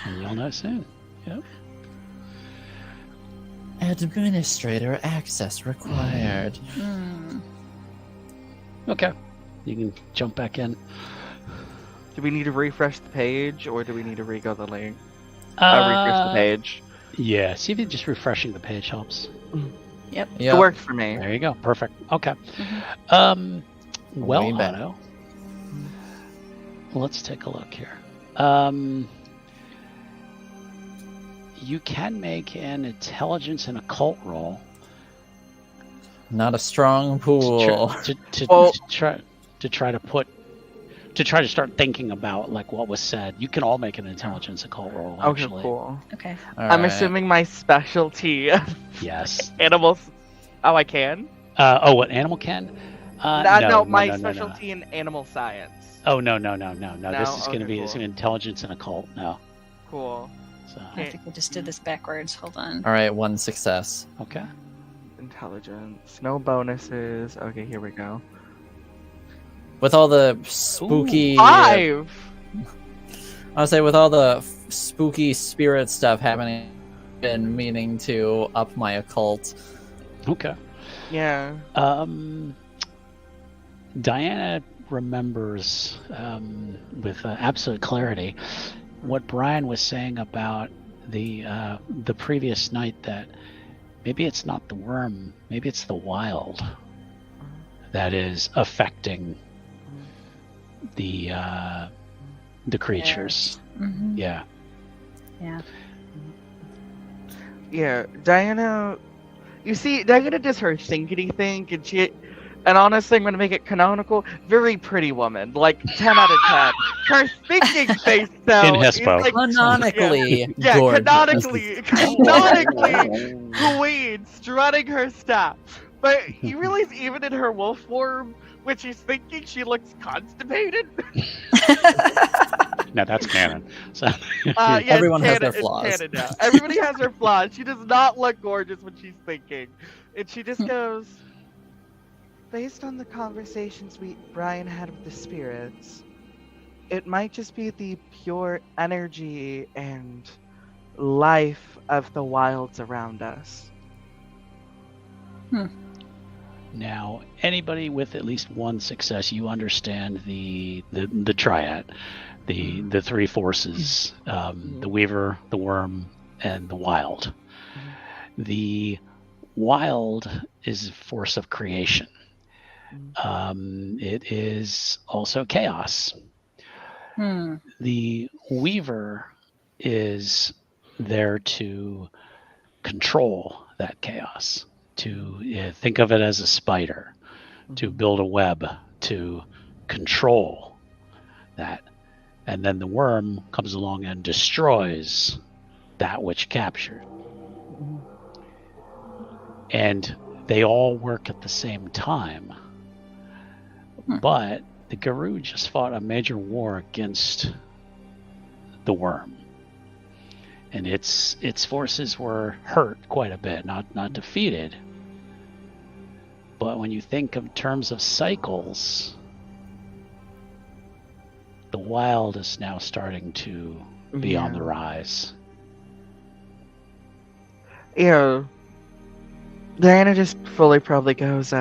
Speaker 1: and you'll know soon. Yep.
Speaker 4: Administrator access required.
Speaker 3: Mm.
Speaker 1: Okay. You can jump back in.
Speaker 2: Do we need to refresh the page, or do we need to re-go the link? Refresh the page.
Speaker 1: Yeah, see if you just refreshing the page helps.
Speaker 3: Yep.
Speaker 2: It worked for me.
Speaker 1: There you go. Perfect. Okay.
Speaker 3: Mhm.
Speaker 1: Well,
Speaker 4: Way back.
Speaker 1: Otto, let's take a look here. You can make an intelligence and occult roll
Speaker 4: Not a strong pool.
Speaker 2: Well-
Speaker 1: to try to start thinking about like what was said. You can all make an intelligence occult roll.
Speaker 2: Okay,
Speaker 1: Actually,
Speaker 2: cool.
Speaker 3: Okay.
Speaker 2: I'm assuming my specialty
Speaker 1: yes.
Speaker 2: animals. Oh, I can?
Speaker 1: What animal can?
Speaker 2: No, my
Speaker 1: no.
Speaker 2: specialty in animal science.
Speaker 1: Oh no! This
Speaker 2: No?
Speaker 1: is going to
Speaker 2: Okay,
Speaker 1: be
Speaker 2: cool.
Speaker 1: it's an intelligence and occult. No.
Speaker 2: Cool.
Speaker 1: So
Speaker 3: I think we just did this backwards. Hold on.
Speaker 4: All right, one success.
Speaker 1: okay.
Speaker 2: Intelligence. No bonuses. Okay, here we go.
Speaker 4: With all the spooky,
Speaker 2: 5!
Speaker 4: I'll say with all the spooky spirit stuff happening, been meaning to up my occult.
Speaker 1: Okay.
Speaker 2: Yeah.
Speaker 1: Diana remembers with absolute clarity what Brian was saying about the previous night, that maybe it's not the worm, maybe it's the Wyld that is affecting the creatures.
Speaker 3: Mhm.
Speaker 1: Yeah.
Speaker 3: Yeah.
Speaker 2: Yeah, Diana. You see, Diana does her thinkity think, and honestly, I'm gonna make it canonical. Very pretty woman, like 10 out of 10. Her thinking face, though,
Speaker 1: In
Speaker 2: is
Speaker 1: Hespo.
Speaker 2: like,
Speaker 4: Canonically,
Speaker 2: yeah,
Speaker 4: gorgeous.
Speaker 2: canonically, queen, strutting her stuff. But you realize, even in her wolf form, when she's thinking, she looks constipated.
Speaker 1: Now that's canon. So
Speaker 2: Yes,
Speaker 4: Everyone has their
Speaker 2: it's
Speaker 4: flaws.
Speaker 2: canon now. Everybody has their flaws. She does not look gorgeous when she's thinking. And she just goes, based on the conversations Brian had with the spirits, it might just be the pure energy and life of the wilds around us.
Speaker 1: Now, anybody with at least one success, you understand the triad, the three forces, the Weaver, the Worm, and the Wyld. The Wyld is a force of creation. It is also chaos. The Weaver is there to control that chaos, to think of it as a spider, to build a web, to control that. And then the Worm comes along and destroys that which captured. And they all work at the same time. But the Gurahl just fought a major war against the Worm. And its forces were hurt quite a bit, not defeated. But when you think in terms of cycles, the Wyld is now starting to be on the rise.
Speaker 2: Yeah. Diana just fully probably goes,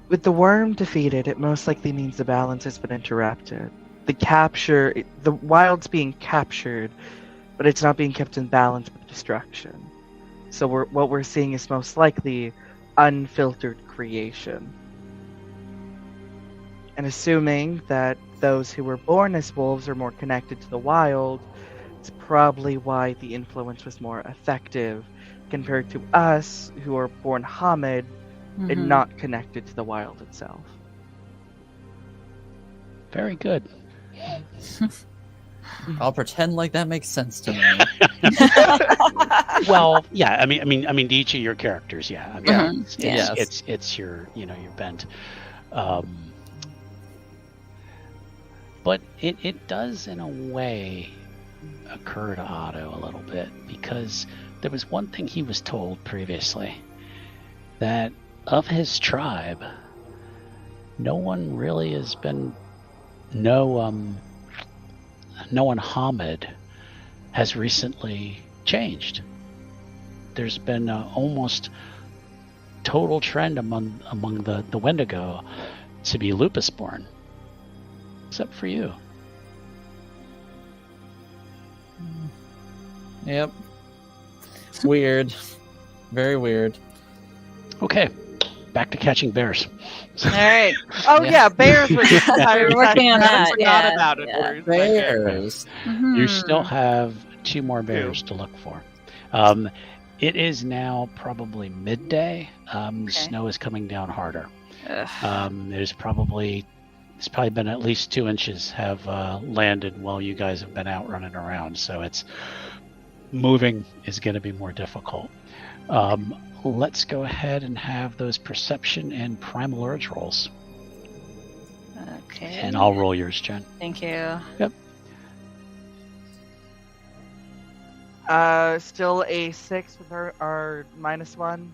Speaker 2: with the Worm defeated, it most likely means the balance has been interrupted. The Wyld's being captured, but it's not being kept in balance with destruction. So what we're seeing is most likely unfiltered creation. And assuming that those who were born as wolves are more connected to the Wyld, it's probably why the influence was more effective compared to us who are born Hamid and not connected to the Wyld itself.
Speaker 1: Very good.
Speaker 4: I'll pretend like that makes sense to me.
Speaker 1: Well, yeah. I mean, to each of your characters, yeah. I mean,
Speaker 4: Yes.
Speaker 1: it's your your bent. But it does in a way occur to Otto a little bit, because there was one thing he was told previously, that of his tribe, no one really has been, no one Hamid has recently changed. There's been almost total trend among the Wendigo to be lupus born, except for you.
Speaker 4: Yep. Weird. Very weird.
Speaker 1: Okay, back to catching bears.
Speaker 3: All right.
Speaker 2: Oh yeah, bears were just
Speaker 3: We're working on that.
Speaker 2: I forgot
Speaker 3: Yeah.
Speaker 2: about it.
Speaker 3: Yeah.
Speaker 2: for a second.
Speaker 4: Bears.
Speaker 1: You still have 2 more bears to look for. It is now probably midday. Snow is coming down harder. There's probably been at least 2 inches have landed while you guys have been out running around. So it's moving is going to be more difficult. Let's go ahead and have those perception and primal urge rolls.
Speaker 3: Okay.
Speaker 1: And I'll roll yours, Jen.
Speaker 3: Thank you.
Speaker 1: Yep.
Speaker 2: Still a 6 with our -1.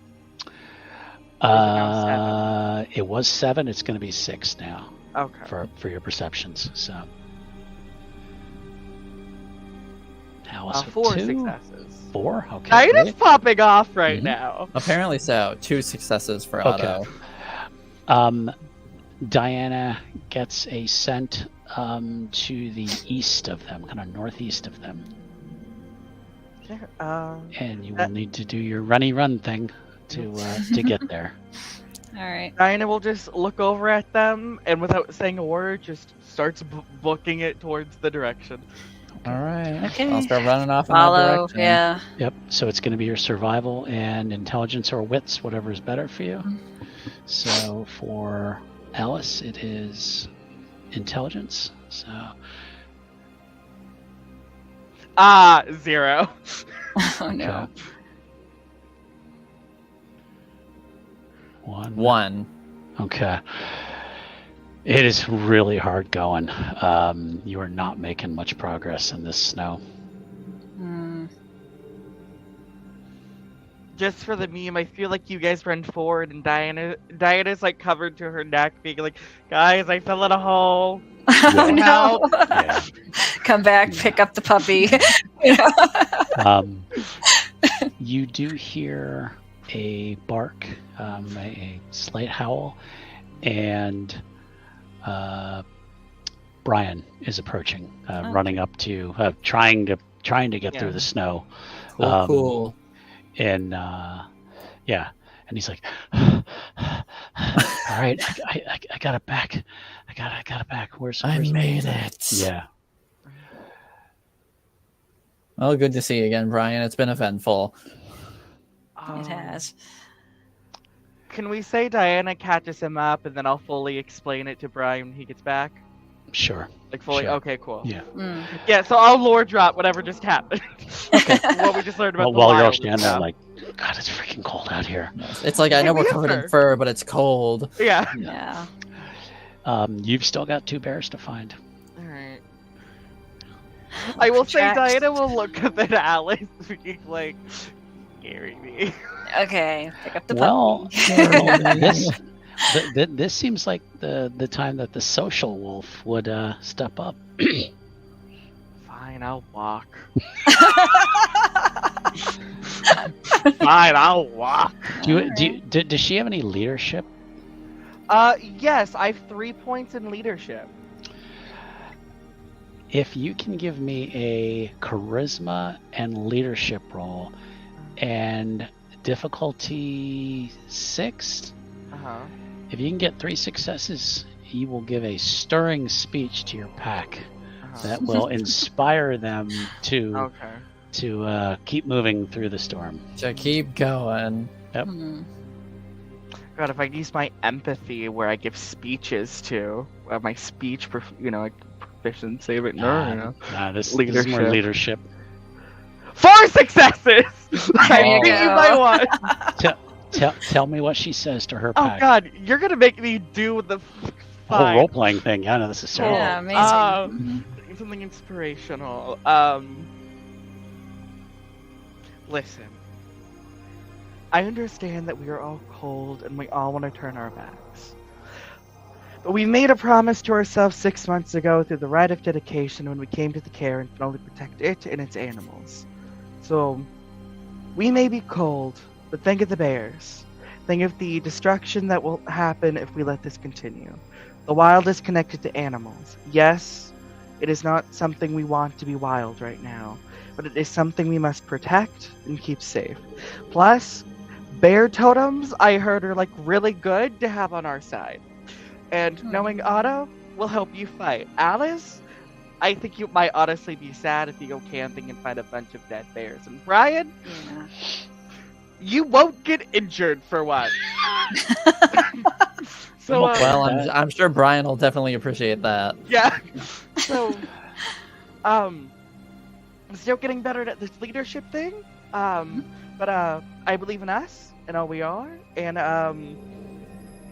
Speaker 1: It was 7. It's going to be 6 now.
Speaker 2: Okay.
Speaker 1: For your perceptions. So Alice with
Speaker 2: 4
Speaker 1: 2.
Speaker 2: successes.
Speaker 1: 4? Okay.
Speaker 2: Diana's
Speaker 1: great.
Speaker 2: popping off right now.
Speaker 4: Apparently so. 2 successes for Otto.
Speaker 1: Diana gets a scent to the east of them, kind of northeast of them. And you will need to do your runny run thing to get there.
Speaker 3: All right.
Speaker 2: Diana will just look over at them and without saying a word, just starts booking it towards the direction.
Speaker 4: All right.
Speaker 3: Okay.
Speaker 4: I'll start running off in that
Speaker 3: Follow.
Speaker 4: direction.
Speaker 3: Yeah.
Speaker 1: Yep. So it's going to be your survival and intelligence or wits, whatever is better for you. So for Alice, it is intelligence. So
Speaker 2: 0.
Speaker 3: Oh no.
Speaker 1: okay. 1.
Speaker 4: 1.
Speaker 1: Okay. It is really hard going. You are not making much progress in this snow.
Speaker 2: Just for the meme, I feel like you guys run forward and Diana's like covered to her neck, being like, "Guys, I fell in a hole."
Speaker 3: Oh no.
Speaker 1: Yeah.
Speaker 3: Come back, pick up the puppy.
Speaker 1: You do hear a bark, a slight howl, and Brian is approaching, running up to, trying to get through the snow.
Speaker 4: Cool.
Speaker 1: And yeah, and he's like, all right, I got it back. I got it back. Where's
Speaker 4: I
Speaker 1: me?"
Speaker 4: made it.
Speaker 1: Yeah.
Speaker 4: Well, good to see you again, Brian. It's been eventful.
Speaker 3: It has.
Speaker 2: Can we say Diana catches him up and then I'll fully explain it to Brian when he gets back?
Speaker 1: Sure.
Speaker 2: Like fully?
Speaker 1: Sure.
Speaker 2: Okay, cool.
Speaker 1: Yeah.
Speaker 2: Yeah, so I'll lore drop whatever just happened.
Speaker 1: Okay.
Speaker 2: What we just learned about
Speaker 1: While you're all
Speaker 2: Wyld
Speaker 1: standing
Speaker 2: and
Speaker 1: there,
Speaker 2: stuff.
Speaker 1: like, God, it's freaking cold out here.
Speaker 4: It's like, I know
Speaker 2: we
Speaker 4: we're
Speaker 2: have
Speaker 4: covered in
Speaker 2: fur.
Speaker 4: fur, but it's cold.
Speaker 2: Yeah.
Speaker 3: Yeah.
Speaker 1: You've still got 2 bears to find.
Speaker 2: Alright. I will say
Speaker 3: Tracks.
Speaker 2: Diana will look up at Alice being like, scaring me.
Speaker 3: Okay. Pick up the
Speaker 1: Well,
Speaker 3: puppy.
Speaker 1: this seems like the time that the social wolf would step up.
Speaker 2: Fine, I'll walk. Fine, I'll walk.
Speaker 1: Does she have any leadership?
Speaker 2: Yes, I have 3 points in leadership.
Speaker 1: If you can give me a charisma and leadership roll, and difficulty 6,
Speaker 2: Uh-huh.
Speaker 1: if you can get 3 successes, you will give a stirring speech to your pack that will inspire them to keep moving through the storm.
Speaker 4: To keep going.
Speaker 1: Yep.
Speaker 2: God, if I use my empathy where I give speeches to my speech, proficiency, but no.
Speaker 1: This is more leadership.
Speaker 2: 4 successes! I
Speaker 3: you
Speaker 2: beat
Speaker 3: go.
Speaker 2: by 1.
Speaker 1: Tell me what she says to her
Speaker 2: Oh
Speaker 1: pack.
Speaker 2: God, you're gonna make me do the
Speaker 1: Whole
Speaker 2: fine.
Speaker 1: role-playing thing. Yeah, no, this is terrible.
Speaker 3: Yeah, amazing.
Speaker 2: Something inspirational. Listen. I understand that we are all cold and we all want to turn our backs. But we made a promise to ourselves 6 months ago through the rite of dedication when we came to the care and could only protect it and its animals. So, we may be cold, but think of the bears. Think of the destruction that will happen if we let this continue. The wild is connected to animals. Yes, it is not something we want to be wild right now, but it is something we must protect and keep safe. Plus, bear totems, I heard, are like really good to have on our side. And knowing Otto will help you fight. Alice, I think you might honestly be sad if you go camping and find a bunch of dead bears. And Brian, you won't get injured for once. So,
Speaker 4: Well, I'm sure Brian will definitely appreciate that.
Speaker 2: yeah. So, I'm still getting better at this leadership thing. But I believe in us and all we are, and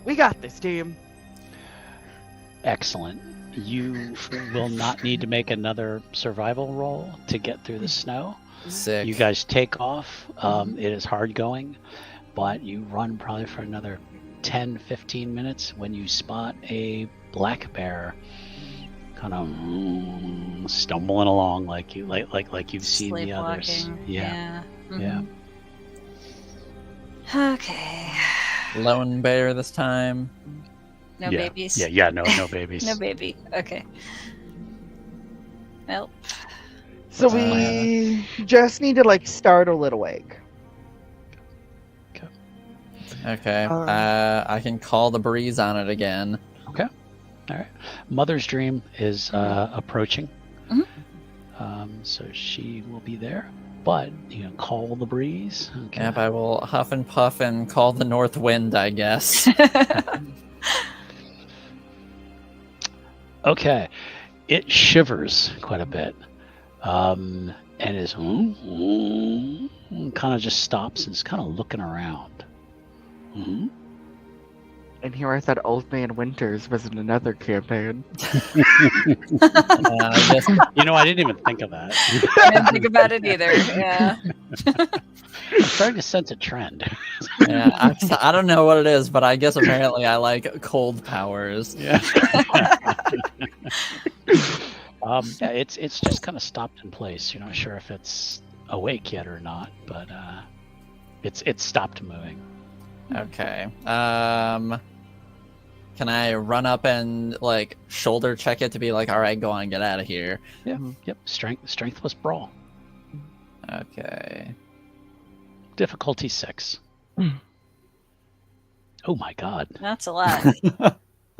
Speaker 2: we got this, team.
Speaker 1: Excellent. You will not need to make another survival roll to get through the snow.
Speaker 4: Sick.
Speaker 1: You guys take off. It is hard going, but you run probably for another 10-15 minutes when you spot a black bear kind of stumbling along like you've seen the others.
Speaker 3: Sleepwalking.
Speaker 1: Yeah. Yeah.
Speaker 3: Okay.
Speaker 4: Lone bear this time.
Speaker 3: No
Speaker 1: Yeah.
Speaker 3: babies.
Speaker 1: Yeah, no babies.
Speaker 3: No baby. Okay. Well,
Speaker 2: So we just need to start a little egg.
Speaker 4: Okay. I can call the breeze on it again.
Speaker 1: Okay. All right. Mother's Dream is approaching. So she will be there. But you can call the breeze. Okay.
Speaker 4: Yep, I will huff and puff and call the north wind, I guess.
Speaker 1: Okay. It shivers quite a bit. And is kind of just stops and is kind of looking around.
Speaker 2: And here I thought Old Man Winters was in another campaign.
Speaker 4: I guess
Speaker 1: I didn't even think of that.
Speaker 3: I didn't think about it either. Yeah.
Speaker 1: I'm starting to sense a trend.
Speaker 4: yeah, I don't know what it is, but I guess apparently I like cold powers.
Speaker 1: Yeah. Yeah, it's just kind of stopped in place. You're not sure if it's awake yet or not, but It's stopped moving.
Speaker 4: Okay. Can I run up and like shoulder check it to be like, all right, go on, get out of here?
Speaker 1: Yeah. Yep. Strength plus brawl.
Speaker 4: Okay.
Speaker 1: Difficulty 6. Oh my god.
Speaker 3: That's a lot.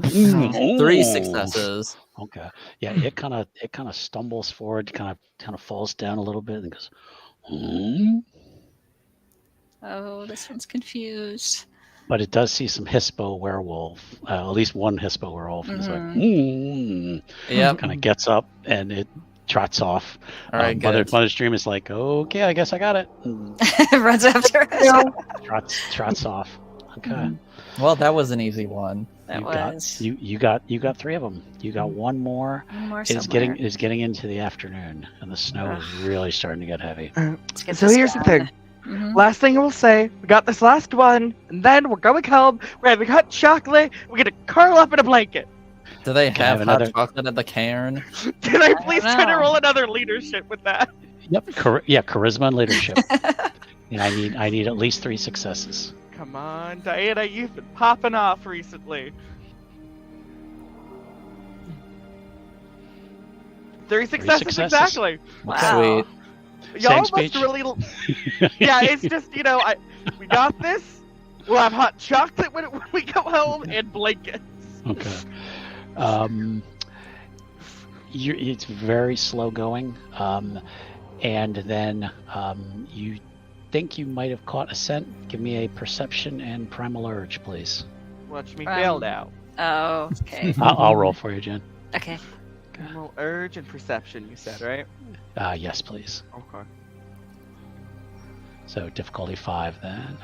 Speaker 4: 3 successes.
Speaker 1: Okay. Yeah, it kind of stumbles forward, kind of falls down a little bit, and goes.
Speaker 3: Oh, this one's confused.
Speaker 1: But it does see some hispo werewolf, at least one hispo werewolf, and it's like,
Speaker 4: Yep.
Speaker 1: kind of gets up and it trots off.
Speaker 4: All right, good.
Speaker 1: Mother's Dream is like, okay, I guess I got it. And
Speaker 3: Runs after it.
Speaker 1: trots off. Okay.
Speaker 4: Well, that was an easy one.
Speaker 3: That was.
Speaker 1: You got 3 of them. You got one more.
Speaker 3: One more
Speaker 1: Is
Speaker 3: somewhere.
Speaker 1: getting into the afternoon, and the snow is really starting to get heavy.
Speaker 3: Let's get
Speaker 2: So
Speaker 3: this
Speaker 2: here's the
Speaker 3: going.
Speaker 2: thing.
Speaker 3: Mhm.
Speaker 2: Last thing we'll say, we got this last one, and then we're going home. We're having hot chocolate. We're gonna curl up in a blanket.
Speaker 4: Do they
Speaker 1: Can I
Speaker 4: have
Speaker 1: have
Speaker 4: hot
Speaker 1: another-
Speaker 4: chocolate at the cairn?
Speaker 2: Can I please
Speaker 3: don't
Speaker 2: try to
Speaker 3: know.
Speaker 2: roll another leadership with that?
Speaker 1: Yep. Charisma and leadership. And I need at least 3 successes.
Speaker 2: Come on, Diana, you've been popping off recently. 3 successes,
Speaker 1: successes.
Speaker 2: exactly.
Speaker 3: Wow.
Speaker 4: Sweet.
Speaker 2: Y'all
Speaker 1: Same
Speaker 2: must
Speaker 1: speech.
Speaker 2: really. Yeah, it's just we got this. We'll have hot chocolate when we go home and blankets.
Speaker 1: Okay. It's very slow going, and then you think you might have caught a scent. Give me a perception and primal urge, please.
Speaker 2: Watch me fail now.
Speaker 3: Oh, okay.
Speaker 1: I'll roll for you, Jen.
Speaker 3: Okay.
Speaker 2: Primal urge and perception, you said, right?
Speaker 1: Yes, please.
Speaker 2: Okay.
Speaker 1: So difficulty 5 then.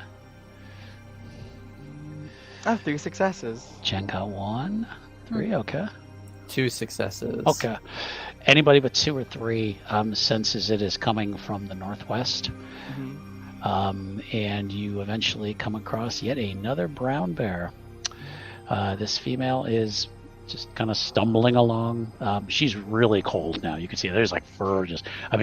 Speaker 2: Oh, 3 successes.
Speaker 1: Jen got 1, 3. Okay.
Speaker 4: 2 successes.
Speaker 1: Okay. Anybody but 2 or 3 senses it is coming from the northwest. And you eventually come across yet another brown bear. This female is just kind of stumbling along. She's really cold now. You can see there's like fur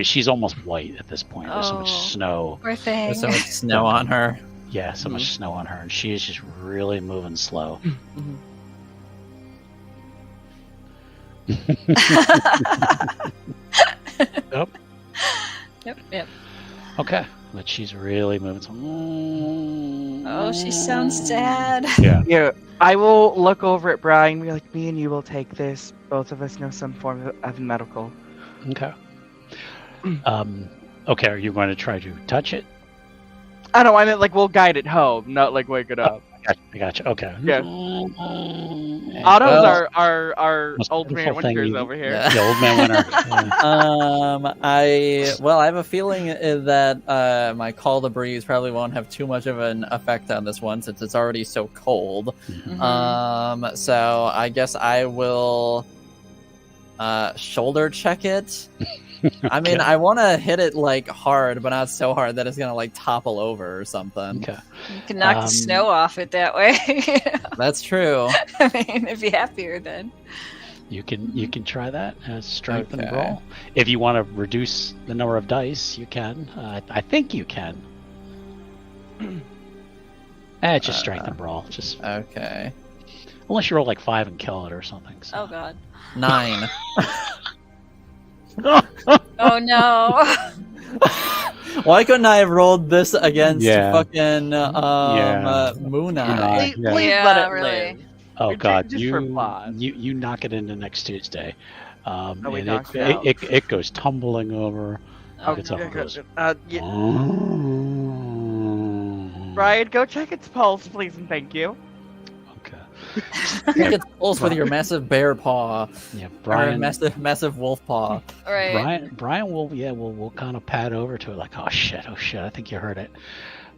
Speaker 1: she's almost white at this point. There's so much
Speaker 3: Oh.
Speaker 1: snow.
Speaker 3: Poor thing.
Speaker 4: There's so much snow on her.
Speaker 1: Yeah, so much snow on her, and she is just really moving slow. Yep.
Speaker 3: Yep.
Speaker 1: Okay, but she's really moving slow.
Speaker 3: Oh, she sounds sad.
Speaker 1: Yeah.
Speaker 2: Yeah, I will look over at Brian. We're like, me and you will take this. Both of us know some form of medical.
Speaker 1: Okay. Okay, are you going to try to touch it?
Speaker 2: I know, I meant like we'll guide it home, not like wake it up.
Speaker 1: I gotcha. Okay.
Speaker 2: Yeah.
Speaker 1: And-
Speaker 2: Otto's
Speaker 4: Well-
Speaker 2: our
Speaker 1: Most
Speaker 2: old man
Speaker 1: wonderful thing
Speaker 2: Winters
Speaker 1: you-
Speaker 2: over here.
Speaker 4: Yeah.
Speaker 1: The old man winner. Yeah.
Speaker 4: I have a feeling that my call to breeze probably won't have too much of an effect on this one since it's already so cold.
Speaker 3: Mhm.
Speaker 4: So I guess I will shoulder check it. I mean,
Speaker 1: Okay.
Speaker 4: I want to hit it like hard, but not so hard that it's gonna like topple over or something.
Speaker 1: Okay.
Speaker 3: You can knock the snow off it that way.
Speaker 4: That's true.
Speaker 3: I mean, if you're happier then.
Speaker 1: You can try that as strength and
Speaker 4: Okay.
Speaker 1: brawl. If you want to reduce the number of dice, you can. I think you can. It's just strength and brawl. Just
Speaker 4: Okay.
Speaker 1: unless you roll like 5 and kill it or something. So.
Speaker 3: Oh god.
Speaker 4: 9.
Speaker 3: Oh no.
Speaker 4: Why couldn't I have rolled this against
Speaker 1: Yeah.
Speaker 4: fucking
Speaker 1: Yeah.
Speaker 4: Moon
Speaker 1: Yeah.
Speaker 4: Eye?
Speaker 2: Please, please
Speaker 3: Yeah,
Speaker 2: let it
Speaker 3: really.
Speaker 2: live.
Speaker 1: Oh
Speaker 2: You're
Speaker 1: God,
Speaker 2: just for applause.
Speaker 1: you knock it into next Tuesday.
Speaker 2: we
Speaker 1: And
Speaker 2: knock it out.
Speaker 1: it goes tumbling over.
Speaker 3: Oh,
Speaker 1: It's up
Speaker 2: Yeah,
Speaker 1: and goes.
Speaker 2: yeah.
Speaker 1: Oh.
Speaker 2: Brian, go check its pulse, please and thank you.
Speaker 1: Okay.
Speaker 4: Take its pulse with your massive bear paw.
Speaker 1: Yeah,
Speaker 4: Or
Speaker 1: Brian.
Speaker 4: massive wolf paw.
Speaker 3: All right.
Speaker 1: Brian will kind of pad over to it like, oh shit, I think you heard it.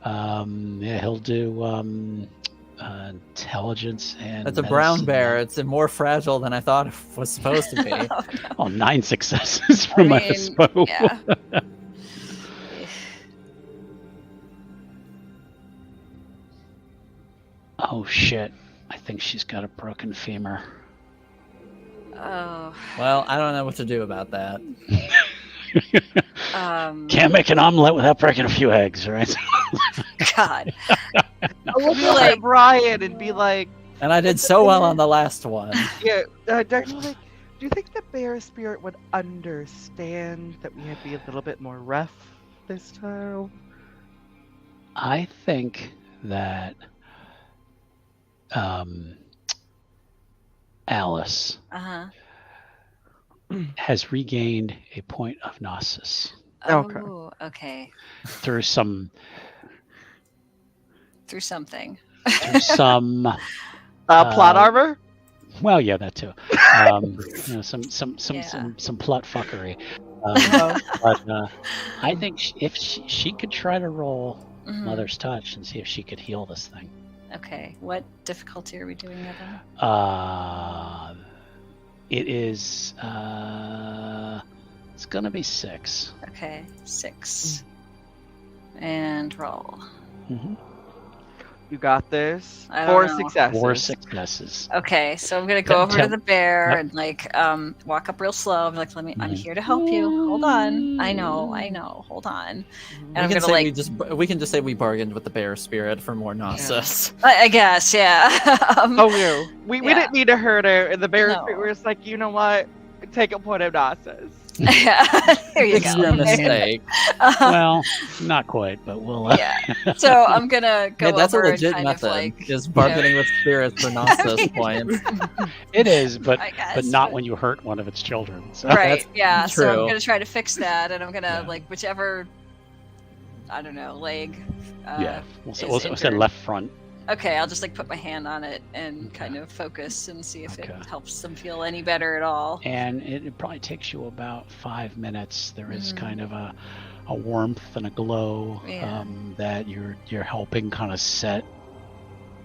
Speaker 1: He'll do intelligence and
Speaker 4: It's a brown
Speaker 1: medicine.
Speaker 4: bear. It's more fragile than I thought it was supposed to be.
Speaker 1: Oh, 9 successes for my
Speaker 3: mean,
Speaker 1: Espo.
Speaker 3: Yeah.
Speaker 1: Oh shit, I think she's got a broken femur.
Speaker 3: Oh.
Speaker 4: Well, I don't know what to do about that.
Speaker 1: Can't make an omelet without breaking a few eggs, right?
Speaker 3: God.
Speaker 2: I'll look at Brian and be like,
Speaker 4: And I did so well on the last one.
Speaker 2: yeah, Dexter, like, do you think the bear spirit would understand that we had to be a little bit more rough this time?
Speaker 1: I think that Alice
Speaker 3: Uh-huh.
Speaker 1: has regained a point of gnosis
Speaker 2: Okay.
Speaker 3: Oh, okay.
Speaker 1: through some
Speaker 3: Through something.
Speaker 1: plot
Speaker 2: Armor?
Speaker 1: Well, yeah, that too. Some plot fuckery. But I think if she could try to roll
Speaker 3: Mhm.
Speaker 1: Mother's Touch and see if she could heal this thing.
Speaker 3: Okay. What difficulty are we doing that on?
Speaker 1: It is. It's gonna be 6.
Speaker 3: Okay. 6. And roll.
Speaker 1: Mm-hmm.
Speaker 2: You got this.
Speaker 3: I don't
Speaker 2: 4
Speaker 3: know.
Speaker 2: successes.
Speaker 1: 4 successes.
Speaker 3: Okay, so I'm gonna go over to the bear and like walk up real slow. I'm like, I'm here to help you. Hold on. I know. Hold on. And I'm gonna like
Speaker 4: we can just say we bargained with the bear spirit for more gnosis.
Speaker 3: I guess, yeah.
Speaker 2: Oh no, we didn't mean to hurt her, and the bear
Speaker 3: No.
Speaker 2: spirit was like, you know what? Take a point of gnosis.
Speaker 3: Yeah. There you
Speaker 4: It's
Speaker 3: go.
Speaker 4: your mistake.
Speaker 1: Well, not quite, but we'll.
Speaker 3: Yeah. So I'm gonna go
Speaker 4: Hey, that's a
Speaker 3: over
Speaker 4: legit
Speaker 3: and kind
Speaker 4: method.
Speaker 3: of like
Speaker 4: Is bargaining with spirits for gnosis points.
Speaker 1: It is, but
Speaker 3: I guess,
Speaker 1: but not when you hurt one of its children. So.
Speaker 3: right.
Speaker 4: That's
Speaker 3: Yeah. So I'm
Speaker 4: true.
Speaker 3: gonna try to fix that, and I'm gonna
Speaker 1: Yeah.
Speaker 3: like whichever, I don't know, leg.
Speaker 1: Yeah, we'll say
Speaker 3: injured.
Speaker 1: left front.
Speaker 3: Okay, I'll just like put my hand on it and kind of focus and see if it
Speaker 1: Okay.
Speaker 3: helps them feel any better at all.
Speaker 1: And it probably takes you about 5 minutes. There is
Speaker 3: Mhm.
Speaker 1: kind of a warmth and a glow
Speaker 3: Yeah.
Speaker 1: that you're helping kind of set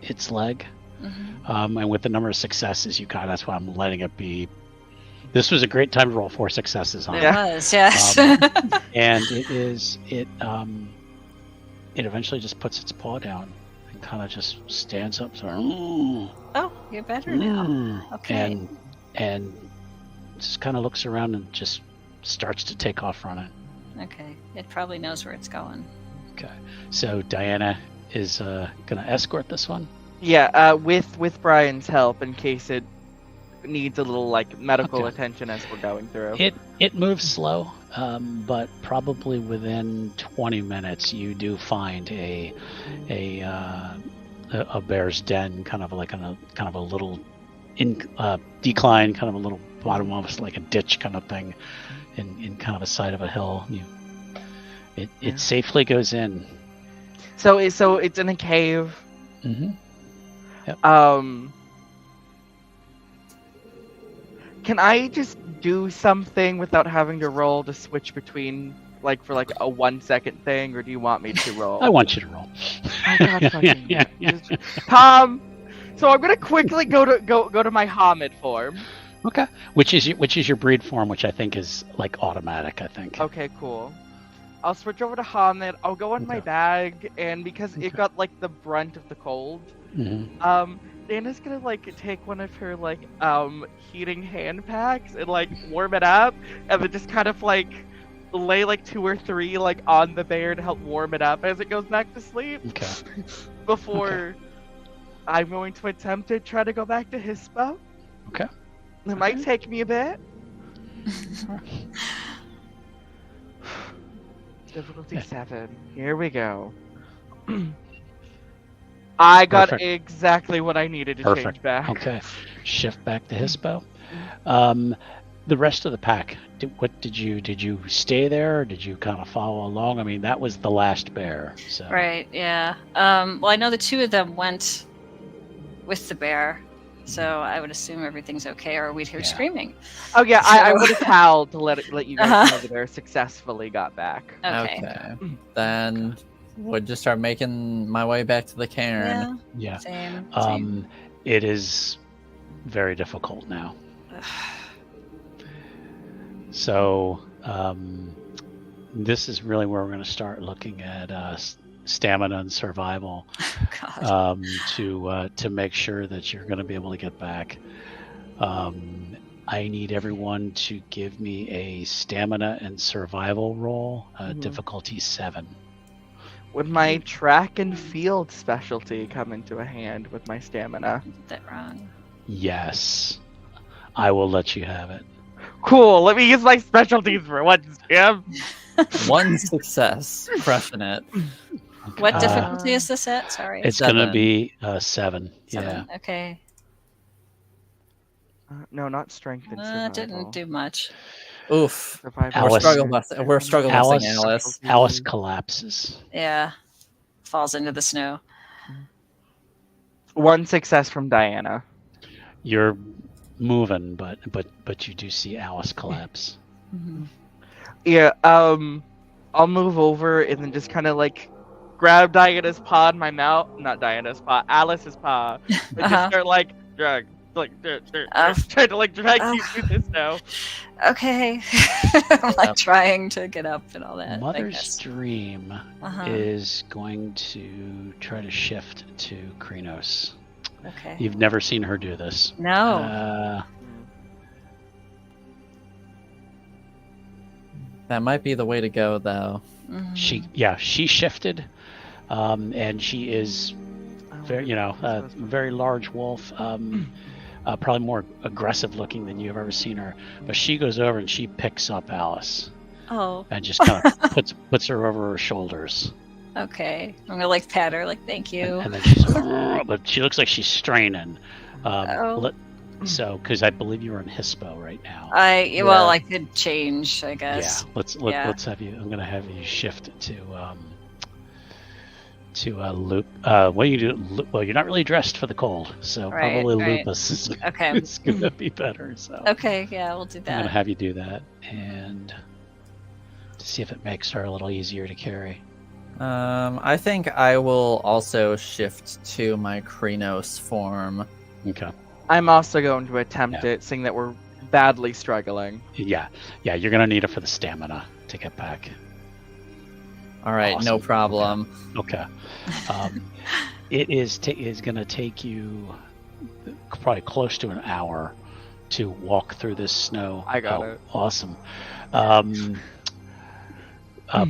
Speaker 1: its leg.
Speaker 3: Mhm.
Speaker 1: And with the number of successes you got, that's why I'm letting it be. This was a great time to roll 4 successes on
Speaker 3: It
Speaker 1: it.
Speaker 2: Yeah.
Speaker 3: was, yes.
Speaker 1: And it eventually just puts its paw down and kind of just stands up. So,
Speaker 3: Oh, you're better now. Okay.
Speaker 1: and just kind of looks around and just starts to take off running.
Speaker 3: Okay. It probably knows where it's going.
Speaker 1: Okay, so Diana is gonna escort this one.
Speaker 2: Yeah, with Brian's help in case it needs a little like medical
Speaker 1: Okay.
Speaker 2: attention as we're going through.
Speaker 1: It moves slow, but probably within 20 minutes you do find a bear's den, kind of like a little decline, kind of a little bottom, almost like a ditch kind of thing, in kind of a side of a hill. It safely goes in.
Speaker 2: So it's in a cave.
Speaker 1: Mm-hmm.
Speaker 2: Can I just do something without having to roll to switch between for a 1 second thing, or do you want me to roll?
Speaker 1: I want you to roll.
Speaker 2: Oh, God, fucking
Speaker 1: Yeah.
Speaker 2: So I'm gonna quickly go to my Hamid form.
Speaker 1: Okay. Which is your breed form, which I think is like automatic. I think.
Speaker 2: Okay, cool. I'll switch over to Hamid. I'll go in my
Speaker 1: Okay.
Speaker 2: bag, and because it got the brunt of the cold,
Speaker 1: Mm-hmm.
Speaker 2: Dana's gonna take one of her heating hand packs and warm it up, and then just kind of lay 2 or 3 on the bear to help warm it up as it goes back to sleep.
Speaker 1: Okay.
Speaker 2: Before I'm going to attempt to try to go back to Hispo.
Speaker 1: Okay.
Speaker 2: It might take me a bit. Difficulty
Speaker 1: Yeah.
Speaker 2: 7. Here we go. I got
Speaker 1: Perfect.
Speaker 2: exactly what I needed to change
Speaker 1: Perfect.
Speaker 2: back.
Speaker 1: Okay. Shift back to Hispo. The rest of the pack. Did you stay there, or did you kind of follow along? I mean, that was the last bear. So.
Speaker 3: Right, yeah. Well, I know the 2 of them went with the bear, so I would assume everything's okay, or we'd hear
Speaker 1: Yeah.
Speaker 3: screaming.
Speaker 2: Oh yeah, I
Speaker 3: So-
Speaker 2: would have howled to let you guys
Speaker 3: Uh-huh.
Speaker 2: know that I successfully got back.
Speaker 3: Okay.
Speaker 4: Then would just start making my way back to the cairn.
Speaker 1: Yeah.
Speaker 3: Same.
Speaker 1: It is very difficult now. So this is really where we're going to start looking at stamina and survival
Speaker 3: God.
Speaker 1: to make sure that you're going to be able to get back. I need everyone to give me a stamina and survival roll,
Speaker 2: Mhm.
Speaker 1: difficulty 7.
Speaker 2: Would my track and field specialty come into a hand with my stamina?
Speaker 3: Did that wrong.
Speaker 1: Yes. I will let you have it.
Speaker 2: Cool. Let me use my specialties for once, Jim.
Speaker 4: One success, crushing it.
Speaker 3: What difficulty is this at? Sorry.
Speaker 1: It's going to
Speaker 4: 7.
Speaker 1: be 7. Yeah.
Speaker 3: 7. Okay.
Speaker 2: No, not strength and survival.
Speaker 3: Didn't do much.
Speaker 4: Oof.
Speaker 2: Survival.
Speaker 1: Alice-
Speaker 4: We're struggling
Speaker 1: Alice-
Speaker 4: busing Alice.
Speaker 1: Alice collapses.
Speaker 3: Yeah. Falls into the snow.
Speaker 2: One success from Diana.
Speaker 1: You're moving, but you do see Alice collapse.
Speaker 3: Mm-hmm.
Speaker 2: Yeah, I'll move over and then just kind of like grab Diana's paw in my mouth. Not Diana's paw, Alice's paw. And just start like trying to like drag you through the snow.
Speaker 3: Okay. I'm like trying to get up and all that.
Speaker 1: Mother's Dream
Speaker 3: Uh-huh.
Speaker 1: is going to try to shift to Krynos.
Speaker 3: Okay.
Speaker 1: You've never seen her do this.
Speaker 3: No.
Speaker 4: That might be the way to go, though.
Speaker 3: Mhm.
Speaker 1: She shifted, and she is very, very large wolf, probably more aggressive looking than you've ever seen her. But she goes over and she picks up Alice
Speaker 3: Oh,
Speaker 1: and just kind of puts her over her shoulders.
Speaker 3: okay. I'm gonna like pat her, like thank you.
Speaker 1: And then she's, but she looks like she's straining.
Speaker 3: Oh.
Speaker 1: So, because I believe you're in Hispo right now.
Speaker 3: I could change, I guess.
Speaker 1: Yeah, let's have you. I'm gonna have you shift to loop. What do you do? Well, you're not really dressed for the cold, so
Speaker 3: Right,
Speaker 1: probably
Speaker 3: right.
Speaker 1: lupus is,
Speaker 3: Okay.
Speaker 1: is gonna be better. So
Speaker 3: Okay, yeah, we'll do
Speaker 1: I'm gonna
Speaker 3: that.
Speaker 1: have you do that and to see if it makes her a little easier to carry.
Speaker 4: I think I will also shift to my Krynos form.
Speaker 1: Okay.
Speaker 2: I'm also going to attempt it, seeing that we're badly struggling.
Speaker 1: Yeah. You're gonna need it for the stamina to get back.
Speaker 4: All right, no
Speaker 1: Awesome.
Speaker 4: problem.
Speaker 1: Okay. It is going to take you probably close to an hour to walk through this snow.
Speaker 2: I got it.
Speaker 1: Awesome.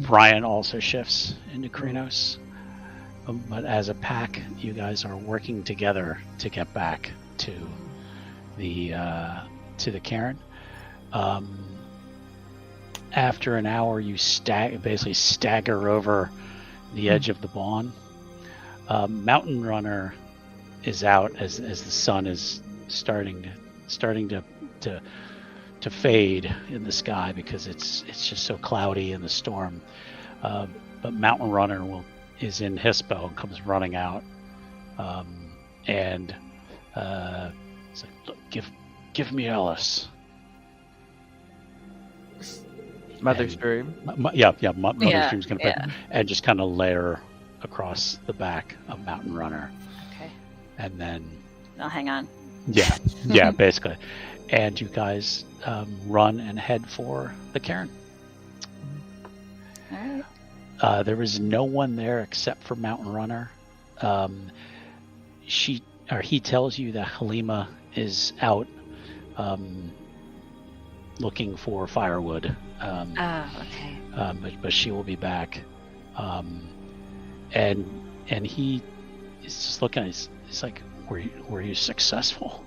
Speaker 1: Brian also shifts into Krynos. But as a pack, you guys are working together to get back to the cairn. After an hour, you basically stagger over the edge of the bawn. Mountain Runner is out as the sun is starting to fade in the sky because it's just so cloudy in the storm. But Mountain Runner is in Hispo and comes running out, and it's like, look, give me Alice.
Speaker 2: Mother's Dream.
Speaker 1: Mother's Dream's gonna
Speaker 3: yeah.
Speaker 1: put and just kind of layer across the back of Mountain Runner,
Speaker 3: Okay.
Speaker 1: and then
Speaker 3: I'll hang on.
Speaker 1: yeah, basically, and you guys run and head for the cairn.
Speaker 3: All right.
Speaker 1: There is no one there except for Mountain Runner. He tells you that Halima is out looking for firewood.
Speaker 3: Okay.
Speaker 1: But she will be back. And he is just looking at us. He's like, were you successful?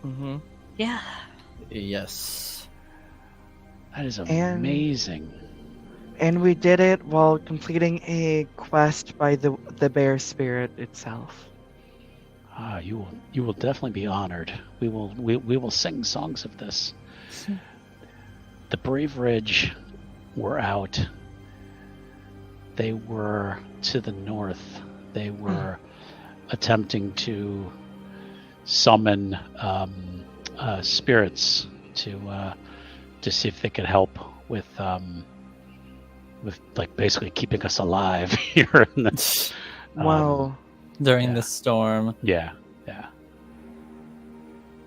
Speaker 2: Mm-hmm.
Speaker 3: Yeah.
Speaker 4: Yes.
Speaker 1: That is amazing.
Speaker 2: And we did it while completing a quest by the bear spirit itself.
Speaker 1: You will definitely be honored. We will sing songs of this. The Brave Ridge were out. They were to the north. They were attempting to summon spirits to see if they could help with like basically keeping us alive here in the
Speaker 2: Wow.
Speaker 4: During the storm.
Speaker 1: yeah.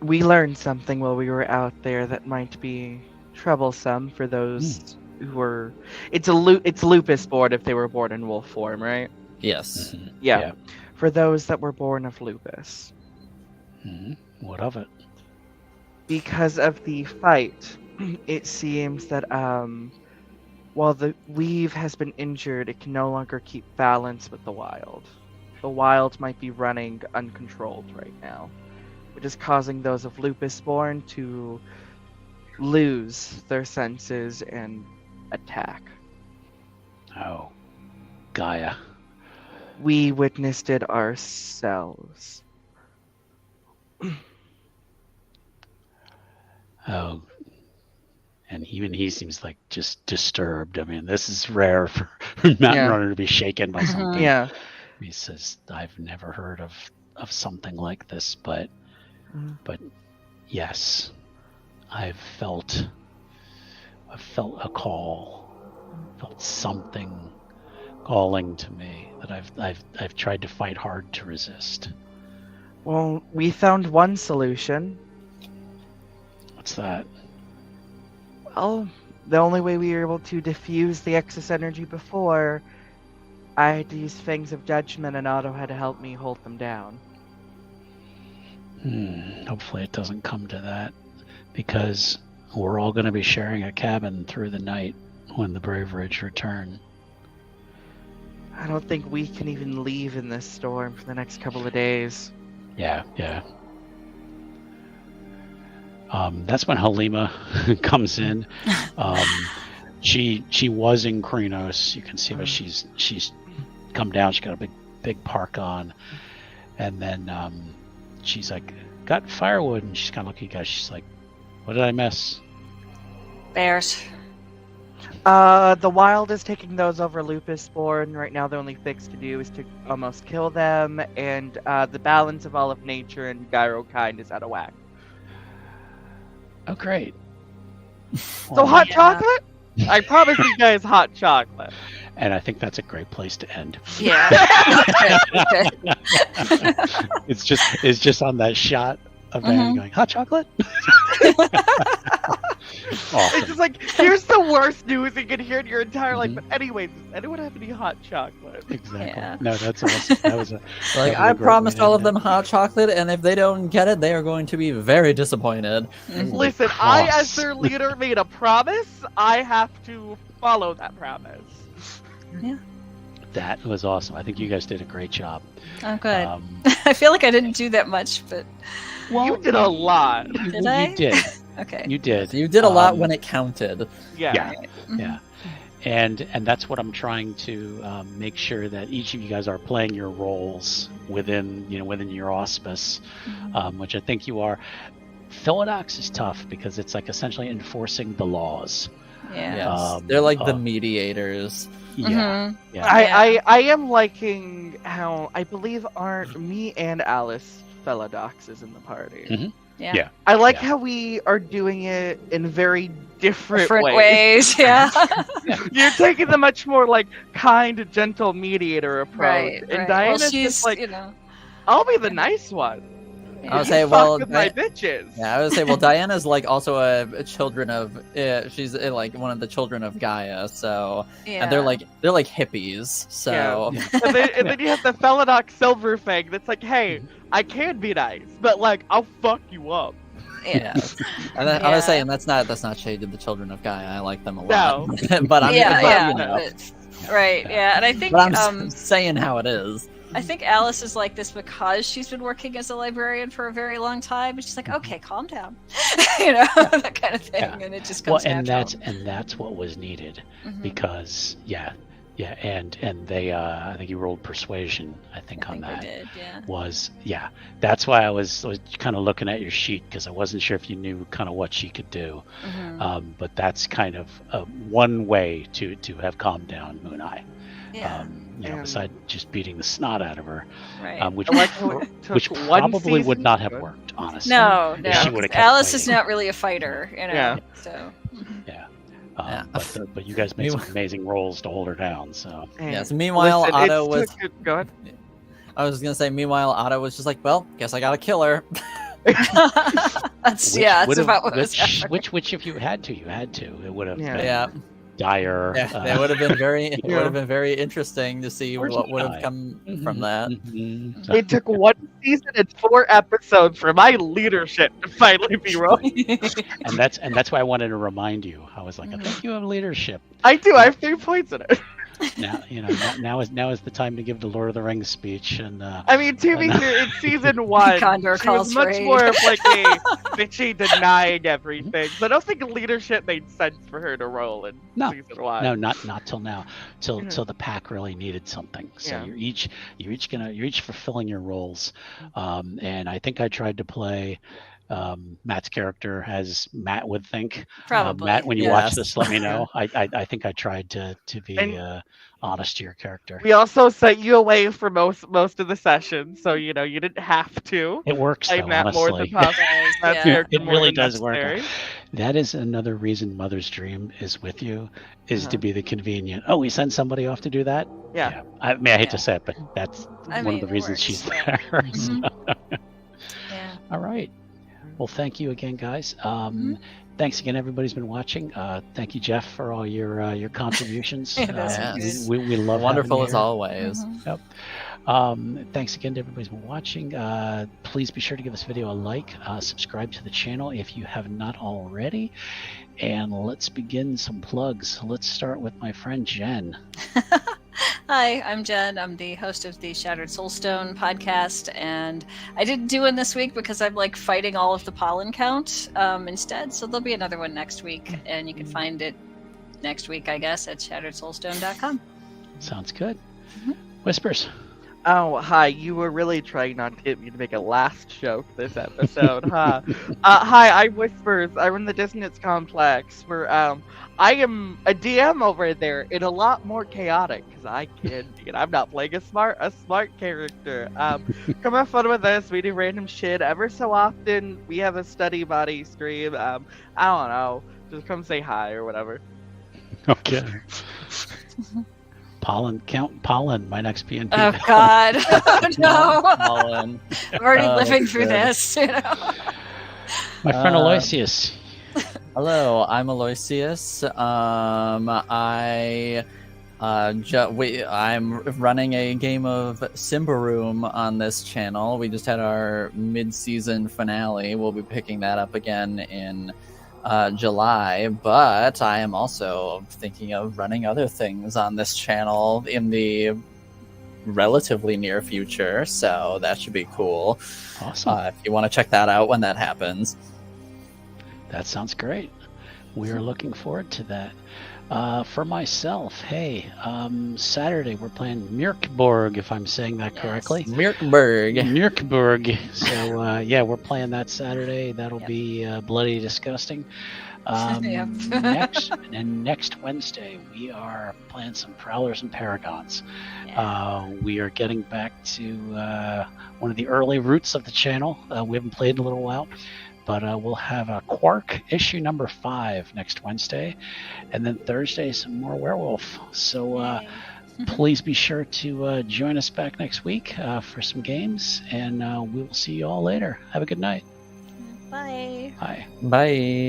Speaker 2: We learned something while we were out there that might be troublesome for those who were. It's lupus born if they were born in wolf form, right?
Speaker 4: Yes.
Speaker 1: Mhm.
Speaker 2: Yeah. For those that were born of lupus.
Speaker 1: Mhm. What of it?
Speaker 2: Because of the fight, it seems that While the weave has been injured, it can no longer keep balance with the wild. The wild might be running uncontrolled right now, which is causing those of lupus-born to lose their senses and attack.
Speaker 1: Oh, Gaia.
Speaker 2: We witnessed it ourselves.
Speaker 1: Oh, and even he seems like just disturbed. I mean, this is rare for Mountain
Speaker 2: Yeah.
Speaker 1: Runner to be shaken by something.
Speaker 2: Yeah.
Speaker 1: He says, "I've never heard of something like this, but yes, I've felt a call, felt something calling to me that I've tried to fight hard to resist."
Speaker 2: Well, we found one solution.
Speaker 1: What's that?
Speaker 2: Well, the only way we were able to diffuse the excess energy before, I had to use Fangs of Judgment, and Otto had to help me hold them down.
Speaker 1: Hopefully it doesn't come to that, because we're all going to be sharing a cabin through the night when the Brave Ridge return.
Speaker 2: I don't think we can even leave in this storm for the next couple of days.
Speaker 1: Yeah. That's when Halima comes in. She was in Krenos. You can see that she's come down. She got a big park on, and then she's like, "Got firewood," and she's kind of looking at you guys. She's like, "What did I miss?"
Speaker 3: Bears.
Speaker 2: The wild is taking those over lupus-born. Right now, the only fix to do is to almost kill them, and the balance of all of nature and gyro-kind is out of whack.
Speaker 1: Oh, great.
Speaker 2: So hot chocolate? I promise you guys hot chocolate.
Speaker 1: And I think that's a great place to end.
Speaker 3: Yeah.
Speaker 1: It's just on that shot of Vanny going, "Hot chocolate?" Awesome.
Speaker 2: It's just like, here's the worst news you can hear in your entire life. But anyways, does anyone have any hot chocolate?
Speaker 1: Exactly.
Speaker 3: Yeah.
Speaker 1: No, that's awesome. That was a
Speaker 4: Like, I promised all of them hot chocolate, and if they don't get it, they are going to be very disappointed.
Speaker 2: Listen, I, as their leader, made a promise. I have to follow that promise.
Speaker 1: That was awesome. I think you guys did a great job.
Speaker 3: Oh, good. I feel like I didn't do that much, but
Speaker 2: You did a lot.
Speaker 3: did I?
Speaker 1: You did.
Speaker 3: Okay.
Speaker 1: You did.
Speaker 4: So you did a lot when it counted.
Speaker 2: Yeah.
Speaker 1: Yeah. And that's what I'm trying to make sure that each of you guys are playing your roles within your auspice, which I think you are. Philodox is tough because it's like essentially enforcing the laws.
Speaker 3: Yeah.
Speaker 4: Yes. They're like the mediators.
Speaker 1: Yeah. Yeah.
Speaker 2: I am liking how I believe aren't me and Alice Philodox is in the party.
Speaker 3: Yeah.
Speaker 2: I like how we are doing it in very different
Speaker 3: ways. Yeah.
Speaker 2: You're taking the much more like kind, gentle mediator approach,
Speaker 3: Right.
Speaker 2: and
Speaker 3: Well,
Speaker 2: Diana's
Speaker 3: she's
Speaker 2: just like,
Speaker 3: you know.
Speaker 2: I'll be the nice one.
Speaker 4: I would
Speaker 2: You
Speaker 4: say,
Speaker 2: fuck
Speaker 4: well,
Speaker 2: with my bitches.
Speaker 4: Yeah, I would say, well, Diana's like also a children of, she's like one of the children of Gaia, so,
Speaker 3: Yeah.
Speaker 4: and they're like hippies, so.
Speaker 2: And then you have the Philodox Silverfang that's like, hey, I can be nice, but like I'll fuck you up.
Speaker 3: Yeah.
Speaker 4: And then, I was saying that's not shade to the children of Gaia. I like them a lot,
Speaker 2: No.
Speaker 4: but I mean,
Speaker 3: Yeah.
Speaker 4: but, you know,
Speaker 3: Right. Yeah. And I think
Speaker 4: but I'm saying how it is.
Speaker 3: I think Alice is like this because she's been working as a librarian for a very long time, and she's like, "Okay, calm down," that kind of thing, and it just comes natural.
Speaker 1: And that's what was needed, because and they I think you rolled persuasion. I think on that
Speaker 3: they did, yeah.
Speaker 1: was that's why I was kind of looking at your sheet because I wasn't sure if you knew kind of what she could do, but that's kind of one way to have calmed down Moon Eye.
Speaker 3: Yeah.
Speaker 1: Besides just beating the snot out of her,
Speaker 3: Right.
Speaker 1: which
Speaker 2: which
Speaker 1: probably would not have worked, honestly.
Speaker 3: No.
Speaker 1: if she would've kept
Speaker 3: Alice is
Speaker 1: fighting.
Speaker 3: not really a fighter,
Speaker 2: Yeah.
Speaker 3: So.
Speaker 1: But you guys made some amazing rolls to hold her down. So
Speaker 4: Yes. Meanwhile,
Speaker 2: Listen,
Speaker 4: Otto was.
Speaker 2: Go ahead.
Speaker 4: I was gonna say. Meanwhile, Otto was just like, "Well, guess I gotta kill her."
Speaker 3: That's about what was happening.
Speaker 1: which if you had to, it would have.
Speaker 2: Yeah.
Speaker 1: been
Speaker 4: Yeah.
Speaker 1: dire.
Speaker 4: Yeah, that would have been very. It
Speaker 2: Yeah.
Speaker 4: would have been very interesting to see
Speaker 1: Where's
Speaker 4: what
Speaker 1: my
Speaker 4: would have
Speaker 1: eye?
Speaker 4: come from that.
Speaker 1: Mhm.
Speaker 2: It took 1 season and 4 episodes for my leadership to finally be rolling.
Speaker 1: And that's why I wanted to remind you. I was like, I think you have leadership.
Speaker 2: I do. I have 3 points in it.
Speaker 1: Now now is the time to give the Lord of the Rings speech. And
Speaker 2: I mean, to be fair, in season 1,
Speaker 3: Condor
Speaker 2: she
Speaker 3: calls
Speaker 2: was
Speaker 3: for
Speaker 2: much
Speaker 3: aid.
Speaker 2: more of like a bitchy denying everything. So I don't think leadership made sense for her to roll in
Speaker 1: No.
Speaker 2: season 1.
Speaker 1: no, not till now. Till
Speaker 2: Mhm.
Speaker 1: till the pack really needed something. So
Speaker 2: Yeah.
Speaker 1: you're each fulfilling your roles. And I think I tried to play Matt's character as Matt would think.
Speaker 3: Probably.
Speaker 1: Matt, when you
Speaker 3: yeah.
Speaker 1: watch
Speaker 4: Yes.
Speaker 1: this, let me know. I think I tried to be
Speaker 2: And-
Speaker 1: honest to your character.
Speaker 2: We also sent you away for most of the sessions, so you didn't have to.
Speaker 1: It works
Speaker 2: I
Speaker 1: though,
Speaker 2: Matt more than
Speaker 1: honestly.
Speaker 2: possible. Matt's
Speaker 3: Yeah.
Speaker 2: character
Speaker 1: It
Speaker 2: more
Speaker 1: really
Speaker 2: than
Speaker 1: does work.
Speaker 2: necessary.
Speaker 1: That is another reason Mother's Dream is with you, is to
Speaker 2: Uh-huh.
Speaker 1: be the convenient. Oh, we send somebody off to do that?
Speaker 2: Yeah.
Speaker 1: I mean, I hate to
Speaker 3: Yeah.
Speaker 1: say it, but that's
Speaker 3: I
Speaker 1: one
Speaker 3: mean,
Speaker 1: of the
Speaker 3: it
Speaker 1: reasons
Speaker 3: works,
Speaker 1: she's
Speaker 3: yeah.
Speaker 1: there.
Speaker 3: Mhm.
Speaker 1: So,
Speaker 3: Yeah.
Speaker 1: all right. Well, thank you again, guys. Thanks again, everybody's been watching. Thank you, Jeff, for all your contributions.
Speaker 3: Yeah, that's
Speaker 4: Yes.
Speaker 1: we love
Speaker 4: Wonderful
Speaker 1: having
Speaker 4: as
Speaker 1: you here.
Speaker 4: always.
Speaker 3: Mhm.
Speaker 1: Thanks again to everybody's been watching. Please be sure to give this video a like, subscribe to the channel if you have not already, and let's begin some plugs. Let's start with my friend Jen.
Speaker 3: Hi, I'm Jen. I'm the host of the Shattered Soulstone podcast, and I didn't do one this week because I'm like fighting all of the pollen count instead. So there'll be another one next week, and you can find it next week, I guess, at shatteredsoulstone.com.
Speaker 1: Sounds good.
Speaker 3: Mhm.
Speaker 1: Whispers.
Speaker 2: Oh, hi. You were really trying not to get me to make a last joke this episode, huh? Hi, I'm Whispers. I run the Dissonance Complex, where I am a DM over there and a lot more chaotic because I'm not playing a smart character. Come have fun with us. We do random shit every so often. We have a study body stream. I don't know. Just come say hi or whatever.
Speaker 1: Okay. Count pollen, my next PNP.
Speaker 3: Oh God! Oh, no!
Speaker 4: Colin.
Speaker 3: I'm already
Speaker 4: Oh,
Speaker 3: living
Speaker 4: that's
Speaker 3: through
Speaker 4: good.
Speaker 3: this.
Speaker 1: My friend Aloysius.
Speaker 4: Hello, I'm Aloysius. I'm running a game of Simbaroom on this channel. We just had our mid-season finale. We'll be picking that up again in July, but I am also thinking of running other things on this channel in the relatively near future, so that should be cool.
Speaker 1: Awesome.
Speaker 4: If you want to check that out when that happens.
Speaker 1: That sounds great. We are looking forward to that. For myself, hey, Saturday we're playing Mirkborg, if I'm saying that
Speaker 3: Yes.
Speaker 1: correctly.
Speaker 4: Mirkberg.
Speaker 1: Mirkborg. So yeah, we're playing that Saturday. That'll
Speaker 3: Yep.
Speaker 1: be bloody disgusting.
Speaker 3: Yep.
Speaker 1: Next Wednesday we are playing some Prowlers and Paragons.
Speaker 3: Yeah.
Speaker 1: We are getting back to one of the early roots of the channel. We haven't played in a little while. But we'll have a Quark issue number 5 next Wednesday, and then Thursday some more Werewolf. So
Speaker 3: Yay.
Speaker 1: please be sure to join us back next week for some games, and we will see you all later. Have a good night.
Speaker 3: Bye.
Speaker 1: Bye.
Speaker 4: Bye.